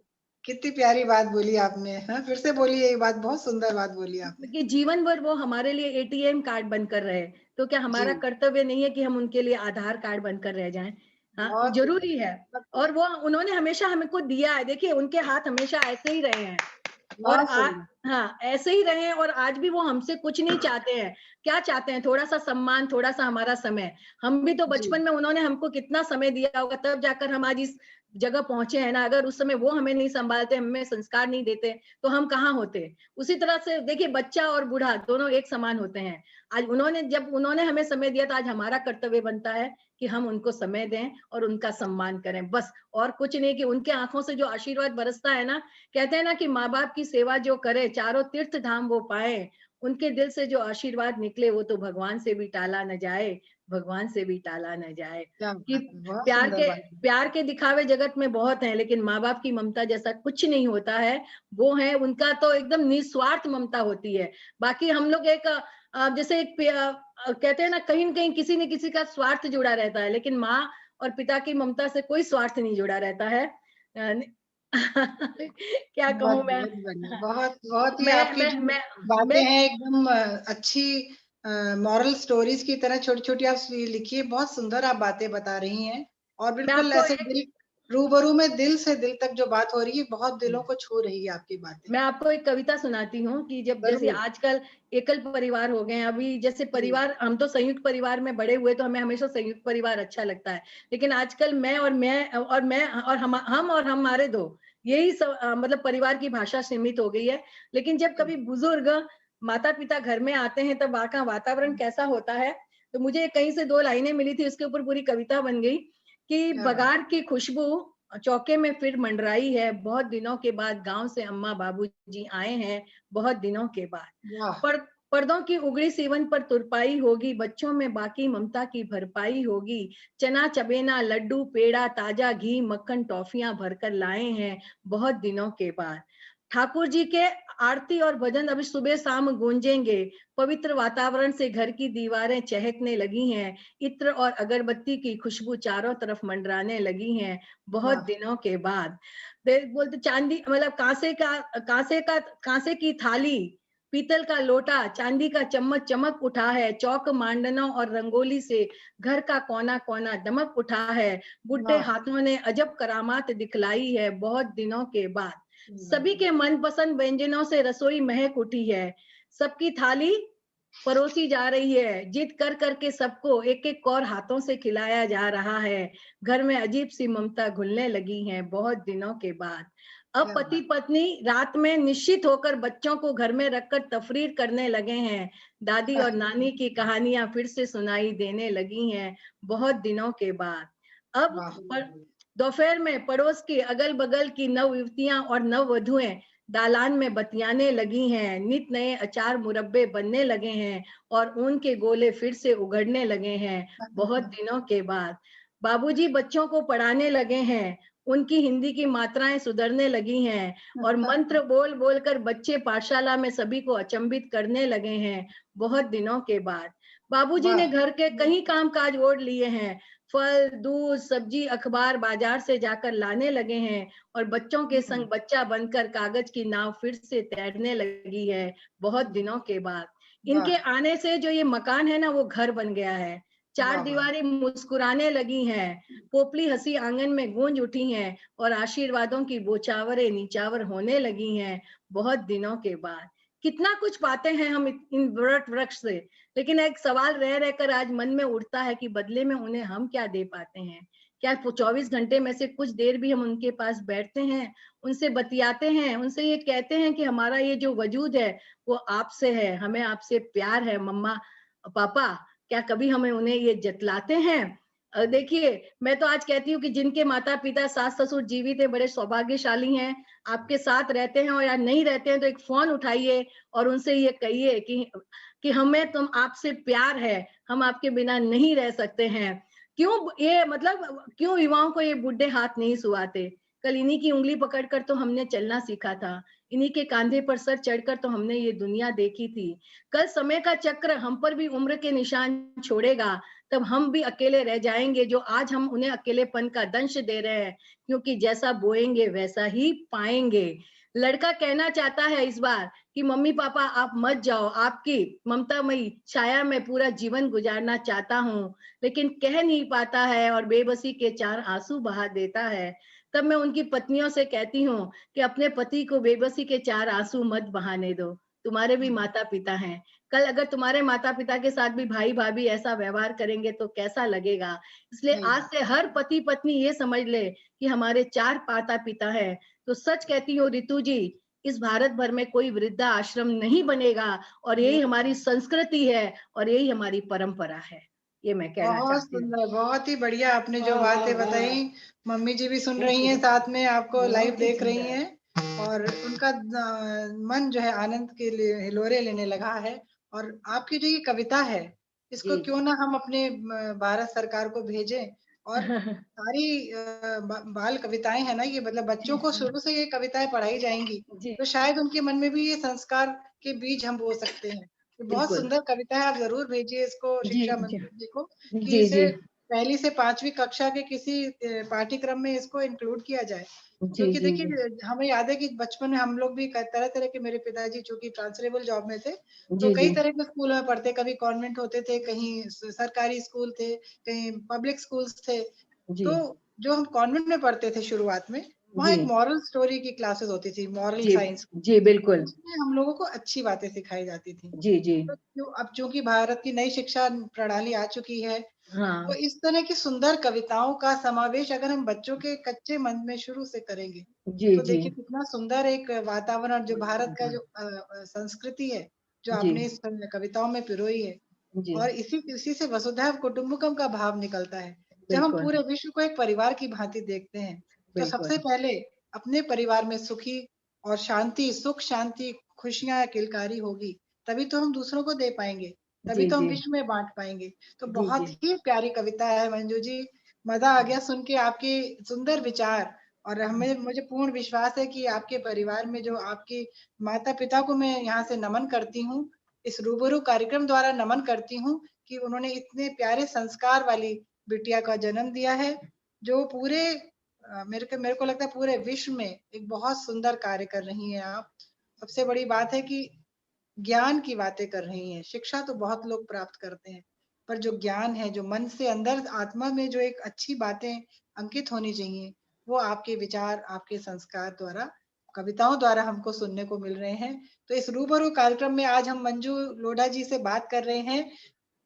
Speaker 1: कितनी प्यारी बात बोली आपने। हाँ, फिर से बोलिए ये बात, बहुत सुंदर बात बोली आपने।
Speaker 2: कि जीवन भर वो हमारे लिए एटीएम कार्ड बनकर रहे, तो क्या
Speaker 1: जी,
Speaker 2: हमारा कर्तव्य नहीं है कि हम उनके लिए आधार कार्ड बनकर रह जाएँ? हाँ,
Speaker 1: बहुत सुंदर,
Speaker 2: ज़रूरी है
Speaker 1: बहुत
Speaker 2: और
Speaker 1: सुंदर,
Speaker 2: वो उन्होंने हमेशा हमको दिया है। देखिए, उनके हाथ हमेशा ऐसे ही रहे हैं और
Speaker 1: बहुत सुंदर।
Speaker 2: हाँ, ऐसे ही रहे हैं और आज भी वो हमसे कुछ नहीं चाहते हैं। क्या चाहते हैं? थोड़ा-सा सम्मान, थोड़ा-सा हमारा समय। हम भी तो
Speaker 1: जी,
Speaker 2: बचपन में उन्होंने हमको कितना समय दिया होगा, तब जाकर हम आज इस जगह पहुँचे हैं ना। अगर उस समय वो हमें नहीं सँभालते, हमें संस्कार नहीं देते, तो हम कहाँ होते? उसी तरह से देखिए बच्चा और बूढ़ा दोनों एक समान होते हैं। आज उन्होंने हमें समय दिया तो आज हमारा कर्तव्य बनता है कि हम उनको समय दें और उनका सम्मान करें। बस और कुछ नहीं कि उनके आँखों से जो आशीर्वाद बरसता है ना, कहते हैं ना कि माँ-बाप की सेवा जो करे चारों तीर्थ धाम वो पाए। उनके दिल से जो आशीर्वाद निकले वो तो भगवान से भी टाला न जाए, भगवान से भी टाला न जाए।
Speaker 1: क्या
Speaker 2: कि
Speaker 1: बात है! बहुत
Speaker 2: प्यार
Speaker 1: सुंदर
Speaker 2: के
Speaker 1: बात है।
Speaker 2: प्यार के दिखावे जगत में बहुत हैं, लेकिन माँ-बाप की ममता जैसा कुछ नहीं होता है। वो है उनका तो एकदम निस्वार्थ ममता होती है। बाकी हम लोग एक जैसे कहते हैं ना कहीं न कहीं किसी न किसी का स्वार्थ जुड़ा रहता है, लेकिन माँ और पिता की ममता से कोई स्वार्थ नहीं जुड़ा रहता है। अ, न क्या
Speaker 1: बहुत,
Speaker 2: कहूँ मैं?
Speaker 1: बहुत बढ़िया।
Speaker 2: हाँ,
Speaker 1: बहुत, बहुत ही
Speaker 2: मैं
Speaker 1: आपकी
Speaker 2: मैं
Speaker 1: जो
Speaker 2: मैं
Speaker 1: बातें
Speaker 2: मैं
Speaker 1: हैं एकदम अच्छी मॉरल स्टोरीज़ की तरह छोटी-छोटी आप लिखी है, बहुत सुंदर आप बातें बता रही हैं और
Speaker 2: मैं
Speaker 1: बिल्कुल
Speaker 2: आपको
Speaker 1: ऐसे दिल रूबरू में दिल से दिल तक जो बात हो रही है, बहुत दिलों को छू रही है आपकी बातें।
Speaker 2: मैं आपको एक कविता सुनाती हूँ कि जब जैसे
Speaker 1: ज़रूर।
Speaker 2: आजकल एकल परिवार हो गए हैं, अभी जैसे
Speaker 1: जी,
Speaker 2: परिवार हम तो संयुक्त परिवार में बड़े हुए तो हमें हमेशा संयुक्त परिवार अच्छा लगता है। लेकिन आजकल मैं और हम और हमारे 2 यही मतलब परिवार की भाषा सीमित हो गई है। लेकिन जब
Speaker 1: जी।
Speaker 2: कभी बुजुर्ग माता-पिता घर में आते हैं तब वहाँ का वातावरण कैसा होता है? तो मुझे कहीं से 2 लाइनें मिली थी उसके ऊपर पूरी कविता बन गई कि
Speaker 1: क्या बात!
Speaker 2: बघार की खुशबू चौके में फिर मंडराई है, बहुत दिनों के बाद गाँव से अम्मा बाबूजी आए हैं, बहुत दिनों के बाद।
Speaker 1: वाह!
Speaker 2: पर पर्दों की उगड़ी सीवन पर तुरपाई होगी, बच्चों में बाकी ममता की भरपाई होगी। चना चबेना, लड्डू, पेड़ा, ताजा घी, मक्खन, टॉफियाँ भरकर लाए हैं, बहुत दिनों के बाद। ठाकुर जी के आरती और भजन अभी सुबह-शाम गूंजेंगे। पवित्र वातावरण से घर की दीवारें चहकने लगी हैं। इत्र और अगरबत्ती की खुशबू चारों तरफ मंडराने लगी हैं, बहुत
Speaker 1: वाह!
Speaker 2: दिनों के बाद। बोलते चांदी मतलब कांसे की थाली, पीतल का लोटा, चांदी का चम्मच चमक उठा है, चौक मांडनों और रंगोली से घर का कोना-कोना दमक उठा है। बुड्ढे
Speaker 1: वाह!
Speaker 2: हाथों ने अजब करामात दिखलाई है, बहुत दिनों के बाद।
Speaker 1: वाह!
Speaker 2: सभी के मनपसंद व्यंजनों से रसोई महक उठी है। सबकी थाली परोसी जा रही है। जिद कर कर के सबको एक-एक कौर हाथों से खिलाया जा रहा है। घर में अजीब-सी ममता घुलने लगी है बहुत दिनों के बाद। अब
Speaker 1: क्या बात!
Speaker 2: पति-पत्नी रात में निश्चित होकर बच्चों को घर में रखकर तफरीर करने लगे हैं। दादी और नानी की कहानियाँ फिर से सुनाई देने लगी हैं बहुत दिनों के बाद। अब
Speaker 1: वाह!
Speaker 2: प दोपहर में पड़ोस के अगल-बगल की नव-युवतियाँ और नववधुएँ दालान में बतियाने लगी हैं, नित नए अचार मुरब्बे बनने लगे हैं और ऊन के गोले फिर से उघड़ने लगे हैं, बहुत दिनों के बाद। बाबूजी बच्चों को पढ़ाने लगे हैं, उनकी हिंदी की मात्राएँ सुधरने लगी हैं और मंत्र बोल-बोल कर बच्चे पाठशाला में सभी को अचंभित करने लगे हैं, बहुत दिनों के बाद। बाबूजी ने
Speaker 1: वाह!
Speaker 2: घर के कई काम-काज ओढ़ लिए हैं, फल, दूध, सब्जी, अखबार बाजार से जाकर लाने लगे हैं और बच्चों के
Speaker 1: हुँ,
Speaker 2: संग बच्चा बनकर कागज की नाव फिर से तैरने लगी है बहुत
Speaker 1: हुँ।
Speaker 2: दिनों के बाद। इनके
Speaker 1: वाह!
Speaker 2: आने से जो ये मकान है ना वो घर बन गया है। चार
Speaker 1: वाह, वाह!
Speaker 2: दीवारी मुस्कुराने लगी हैं, पोपली हंसी आंगन में गूंज उठी हैं और आशीर्वादों की बोछावरें निछावर होने लगी हैं बहुत दिनों के बाद। कितना कुछ पाते हैं हम इन वट वृक्ष से, लेकिन एक सवाल रह रहकर आज मन में उठता है कि बदले में उन्हें हम क्या दे पाते हैं? क्या 24 घंटे में से कुछ देर भी हम उनके पास बैठते हैं, उनसे बतियाते हैं, उनसे ये कहते हैं कि हमारा ये जो वजूद है, वो आपसे है, हमें आपसे प्यार है मम्मा, पापा, क्या कभी हमें उन्हें ये जतलाते हैं? देखिए, मैं तो आज कहती हूँ कि जिनके माता-पिता, सास-ससुर जीवित हैं, बड़े सौभाग्यशाली हैं, आपके साथ रहते हैं और या नहीं रहते हैं, तो एक फ़ोन उठाइए और उनसे ये कहिए कि हमें आपसे प्यार है, हम आपके बिना नहीं रह सकते हैं। क्यों युवाओं को ये बुड्ढे हाथ नहीं सुहाते? कल इन्हीं की उँगली पकड़कर तो हमने चलना सीखा था, इन्हीं के काँधे पर सर चढ़कर तो हमने ये दुनिया देखी थी। कल समय का चक्र हम पर भी उम्र के निशान छोड़ेगा, तब हम भी अकेले रह जाएँगे, जो आज हम उन्हें अकेलेपन का दंश दे रहे हैं, क्योंकि जैसा बोएँगे वैसा ही पाएँगे। लड़का कहना चाहता है इस बार कि मम्मी-पापा आप मत जाओ, आपकी ममतामयी छाया में पूरा जीवन गुज़ारना चाहता हूँ, लेकिन कह नहीं पाता है और बेबसी के 4 आँसू बहा देता है। तब मैं उनकी पत्नियों से कहती हूँ कि अपने पति को बेबसी के 4 आँसू मत बहाने दो, तुम्हारे भी माता-पिता हैं। कल अगर तुम्हारे माता-पिता के साथ भी भाई-भाभी ऐसा व्यवहार करेंगे तो कैसा लगेगा? इसलिए
Speaker 1: सही
Speaker 2: आज
Speaker 1: बात।
Speaker 2: से हर पति-पत्नी ये समझ ले कि हमारे 4 माता-पिता हैं। तो सच कहती हूँ रितु जी, इस भारत भर में कोई वृद्धा आश्रम नहीं बनेगा और यही हमारी संस्कृति है और यही हमारी परंपरा है। ये मैं कहना
Speaker 1: बहुत
Speaker 2: चाहती हूँ।
Speaker 1: सुंदर, बहुत ही बढ़िया आपने जो
Speaker 2: वाह, वाह,
Speaker 1: बातें
Speaker 2: वाह!
Speaker 1: बताई। मम्मी जी भी सुन
Speaker 2: थैंक
Speaker 1: रही हैं,
Speaker 2: यू।
Speaker 1: साथ में आपको लाइव
Speaker 2: बहुत ही
Speaker 1: देख रही
Speaker 2: सुंदर।
Speaker 1: हैं और उनका मन जो है आनंद के लिए हिलोरे लेने लगा है। और आपकी जो ये कविता है, इसको
Speaker 2: जी,
Speaker 1: क्यों
Speaker 2: जी।
Speaker 1: ना हम अपने भारत सरकार को भेजें और सारी बाल कविताएं है ना, ये मतलब बच्चों को शुरू से ये कविताएं पढ़ाई जाएंगी,
Speaker 2: जी,
Speaker 1: तो शायद उनके मन में भी ये संस्कार के बीज हम बो सकते हैं। ये बहुत
Speaker 2: बिल्कुल।
Speaker 1: सुंदर कविता है, आप जरूर भेजिए इसको
Speaker 2: जी,
Speaker 1: शिक्षा
Speaker 2: जी।
Speaker 1: मंत्री जी को, कि
Speaker 2: जी, जी।
Speaker 1: इसे पहली से 5वीं कक्षा के किसी पाठ्यक्रम में इसको इंक्लूड किया जाए।
Speaker 2: जी,
Speaker 1: क्योंकि
Speaker 2: जी, जी।
Speaker 1: देखिए, हमें याद है कि बचपन में हम लोग भी तरह-तरह के, मेरे पिताजी चूँकि ट्रांसफरेबल जॉब में थे, तो
Speaker 2: जी,
Speaker 1: कई
Speaker 2: जी।
Speaker 1: तरह के स्कूलों में पढ़ते, कभी कॉन्वेंट होते थे, कहीं सरकारी स्कूल थे, कहीं पब्लिक स्कूल्स थे।
Speaker 2: जी,
Speaker 1: तो जो हम कॉन्वेंट में पढ़ते थे शुरुआत में, वहाँ
Speaker 2: जी।
Speaker 1: एक मॉरल स्टोरी की क्लासेस होती थी, मॉरल
Speaker 2: जी,
Speaker 1: साइंस।
Speaker 2: जी, बिल्कुल।
Speaker 1: उसमें हम लोगों को अच्छी बातें सिखाई जाती थी।
Speaker 2: जी, जी।
Speaker 1: तो अब चूँकि भारत की नई शिक्षा प्रणाली आ चुकी है, तो
Speaker 2: हाँ।
Speaker 1: इस तरह की सुंदर कविताओं का समावेश अगर हम बच्चों के कच्चे मन में शुरू से करेंगे,
Speaker 2: जी,
Speaker 1: तो
Speaker 2: जी।
Speaker 1: देखिए कितना सुंदर एक वातावरण जो भारत का जो संस्कृति है, जो
Speaker 2: जी,
Speaker 1: आपने इस कविताओं में पिरोई है,
Speaker 2: जी,
Speaker 1: और इसी इसी से वसुधैव कुटुम्बकम का भाव निकलता है। जब हम
Speaker 2: बिल्कुल,
Speaker 1: पूरे विश्व को एक परिवार की भांति देखते हैं, तो सबसे
Speaker 2: बिल्कुल।
Speaker 1: पहले अपने परिवार में सुखी और शांति, सुख शांति, खुशियाँ, किलकारी होगी, तभी तो हम दूसरों को दे पाएँगे, तभी
Speaker 2: जी,
Speaker 1: तो हम
Speaker 2: जी।
Speaker 1: विश्व में बाँट पाएँगे। तो
Speaker 2: जी,
Speaker 1: बहुत
Speaker 2: जी।
Speaker 1: ही प्यारी कविता है मंजू जी, मज़ा आ गया सुन के आपके सुंदर विचार। और हमें मुझे पूर्ण विश्वास है कि आपके परिवार में जो आपके माता-पिता को मैं यहाँ से नमन करती हूँ, इस रूबरू कार्यक्रम द्वारा नमन करती हूँ कि उन्होंने इतने प्यारे संस्कार वाली बिटिया का जन्म दिया है, जो पूरे मेरे को लगता है पूरे विश्व में एक बहुत सुंदर कार्य कर रही हैं आप। सबसे बड़ी बात है कि ज्ञान की बातें कर रही हैं। शिक्षा तो बहुत लोग प्राप्त करते हैं, पर जो ज्ञान है, जो मन से अंदर आत्मा में जो एक अच्छी बातें अंकित होनी चाहिए, वो आपके विचार, आपके संस्कार द्वारा, कविताओं द्वारा हमको सुनने को मिल रहे हैं। तो इस रूबरू कार्यक्रम में आज हम मंजू लोढ़ा जी से बात कर रहे हैं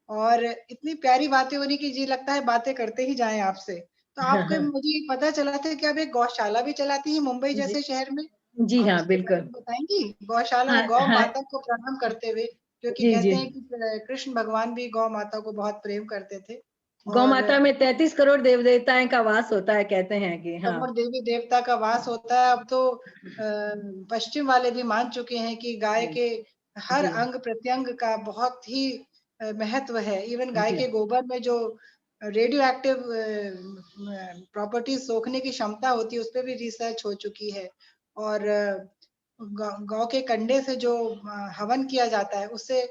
Speaker 1: और इतनी प्यारी बातें हो रही कि जी लगता है बातें करते ही जाएँ आपसे। तो आपके मुझे पता चला था कि आप एक गौशाला भी चलाती हैं मुंबई
Speaker 2: जी,
Speaker 1: जैसे शहर में।
Speaker 2: जी
Speaker 1: आप
Speaker 2: हाँ,
Speaker 1: उसके बारे
Speaker 2: बिल्कुल।
Speaker 1: में बताएँगी? गौशाला
Speaker 2: हाँ,
Speaker 1: और गौ
Speaker 2: हाँ।
Speaker 1: माता को प्रणाम करते हुए, क्योंकि
Speaker 2: जी,
Speaker 1: कहते
Speaker 2: जी।
Speaker 1: हैं कि कृष्ण भगवान भी गौ माता को बहुत प्रेम करते थे।
Speaker 2: गौ
Speaker 1: और
Speaker 2: माता में 33 करोड़ देव-देवताएँ का वास होता है, कहते हैं कि हाँ।
Speaker 1: और देवी-देवता का वास होता है। अब तो पश्चिम वाले भी मान चुके हैं कि गाय
Speaker 2: जी,
Speaker 1: के हर
Speaker 2: जी,
Speaker 1: अंग-प्रत्यंग का बहुत ही महत्व है। इवन गाय
Speaker 2: जी,
Speaker 1: के गोबर में जो रेडियो एक्टिव प्रॉपर्टीज़ सोखने की क्षमता होती है, उसपे भी रिसर्च हो चुकी है। और गौ गौ के कंडे से जो हवन किया जाता है, उससे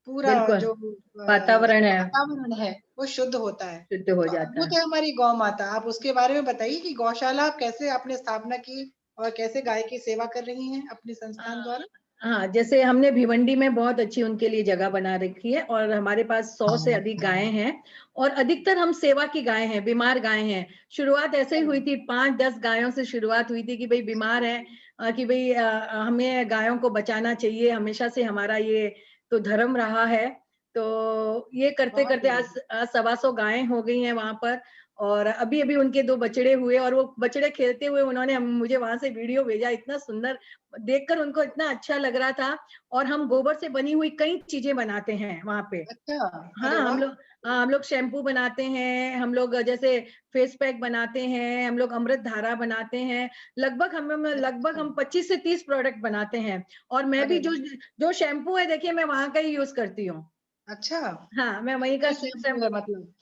Speaker 1: पूरा
Speaker 2: बिल्कुल।
Speaker 1: जो
Speaker 2: वातावरण है,
Speaker 1: वातावरण है, वो शुद्ध होता है।
Speaker 2: शुद्ध हो
Speaker 1: तो
Speaker 2: जाता
Speaker 1: अद्भुत
Speaker 2: है।
Speaker 1: है हमारी गौ माता। आप उसके बारे में बताइए कि गौशाला आप कैसे आपने स्थापना की और कैसे गाय की सेवा कर रही हैं अपने
Speaker 2: अ,
Speaker 1: संस्थान द्वारा?
Speaker 2: हाँ, जैसे हमने भिवंडी में बहुत अच्छी उनके लिए जगह बना रखी है और हमारे पास 100 से अधिक गायें हैं और अधिकतर हम सेवा की गायें हैं, बीमार गायें हैं। शुरुआत ऐसे ही हुई थी, 5-10 गायों से शुरुआत हुई थी कि भई बीमार है, कि भई हमें गायों को बचाना चाहिए, हमेशा से हमारा ये तो धर्म रहा है। तो ये
Speaker 1: बहुत
Speaker 2: करते-करते
Speaker 1: बढ़िया।
Speaker 2: आज सवा 100 गायें हो गई हैं वहाँ पर और अभी अभी उनके 2 बछड़े हुए और वो बछड़े खेलते हुए उन्होंने मुझे वहां से वीडियो भेजा, इतना सुंदर देखकर उनको इतना अच्छा लग रहा था। और हम गोबर से बनी हुई कई चीजें बनाते हैं वहां पे।
Speaker 1: अच्छा,
Speaker 2: हाँ,
Speaker 1: अरे वाह!
Speaker 2: हम लोग शैम्पू बनाते हैं, हम लोग जैसे फेस पैक बनाते हैं, हम लोग अमृत धारा बनाते हैं। लगभग
Speaker 1: अच्छा,
Speaker 2: हम 25 से 30 प्रोडक्ट बनाते हैं। और मैं
Speaker 1: अरे
Speaker 2: भी
Speaker 1: वाह!
Speaker 2: जो शैम्पू है देखिए मैं वहाँ का ही यूज़ करती हूँ।
Speaker 1: अच्छा,
Speaker 2: हाँ, मैं वहीं का
Speaker 1: ये शैम्पू है मतलब।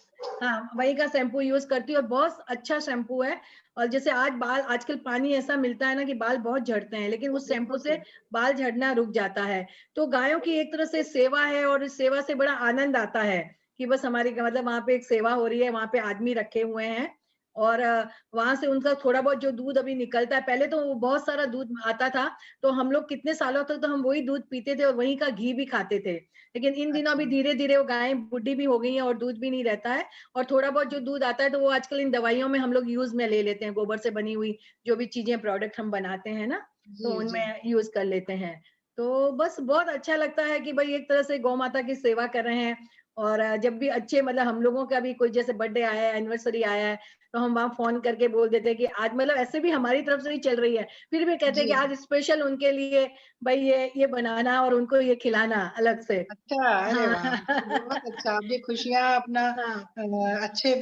Speaker 2: हाँ, वही का शैम्पू यूज़ करती हूँ और बहुत अच्छा शैम्पू है। और जैसे आजकल पानी ऐसा मिलता है ना कि बाल बहुत झड़ते हैं, लेकिन उस शैम्पू से
Speaker 1: बिल्कुल,
Speaker 2: बाल झड़ना रुक जाता है। तो गायों की एक तरह से सेवा है और इस सेवा से बड़ा आनंद आता है कि बस हमारी मतलब वहाँ पे एक सेवा हो रही है, वहाँ पे आदमी रखे हुए हैं और वहाँ से उनका थोड़ा बहुत जो दूध अभी निकलता है, पहले तो वो बहुत सारा दूध आता था, तो हम लोग कितने सालों तक तो हम वही दूध पीते थे और वहीं का घी भी खाते थे। लेकिन इन दिनों अभी
Speaker 1: अच्छा,
Speaker 2: धीरे-धीरे वो गायें बुड्ढी भी हो गई हैं और दूध भी नहीं रहता है। और थोड़ा बहुत जो दूध आता है तो वो आजकल इन दवाइयों में हम लोग यूज़ में ले लेते हैं, गोबर से बनी हुई जो भी चीज़ें प्रोडक्ट हम बनाते हैं ना, तो
Speaker 1: जी, जी।
Speaker 2: उनमें यूज़ कर लेते हैं। तो बस बहुत अच्छा लगता है कि भई एक तरह से गौ माता की सेवा कर रहे हैं और जब भी अच्छे मतलब हम लोगों का भी कोई जैसे बर्थडे आया है, एनिवर्सरी आया है, तो हम वहाँ फ़ोन करके बोल देते हैं कि आज मतलब ऐसे भी हमारी तरफ से ही चल रही है, फिर भी कहते हैं कि
Speaker 1: जी,
Speaker 2: आज स्पेशल उनके लिए भई ये बनाना और उनको ये खिलाना अलग से।
Speaker 1: अच्छा, अरे
Speaker 2: हाँ।
Speaker 1: वाह! ये बहुत अच्छा, आप भी खुशियाँ अपना
Speaker 2: हाँ,
Speaker 1: अच्छे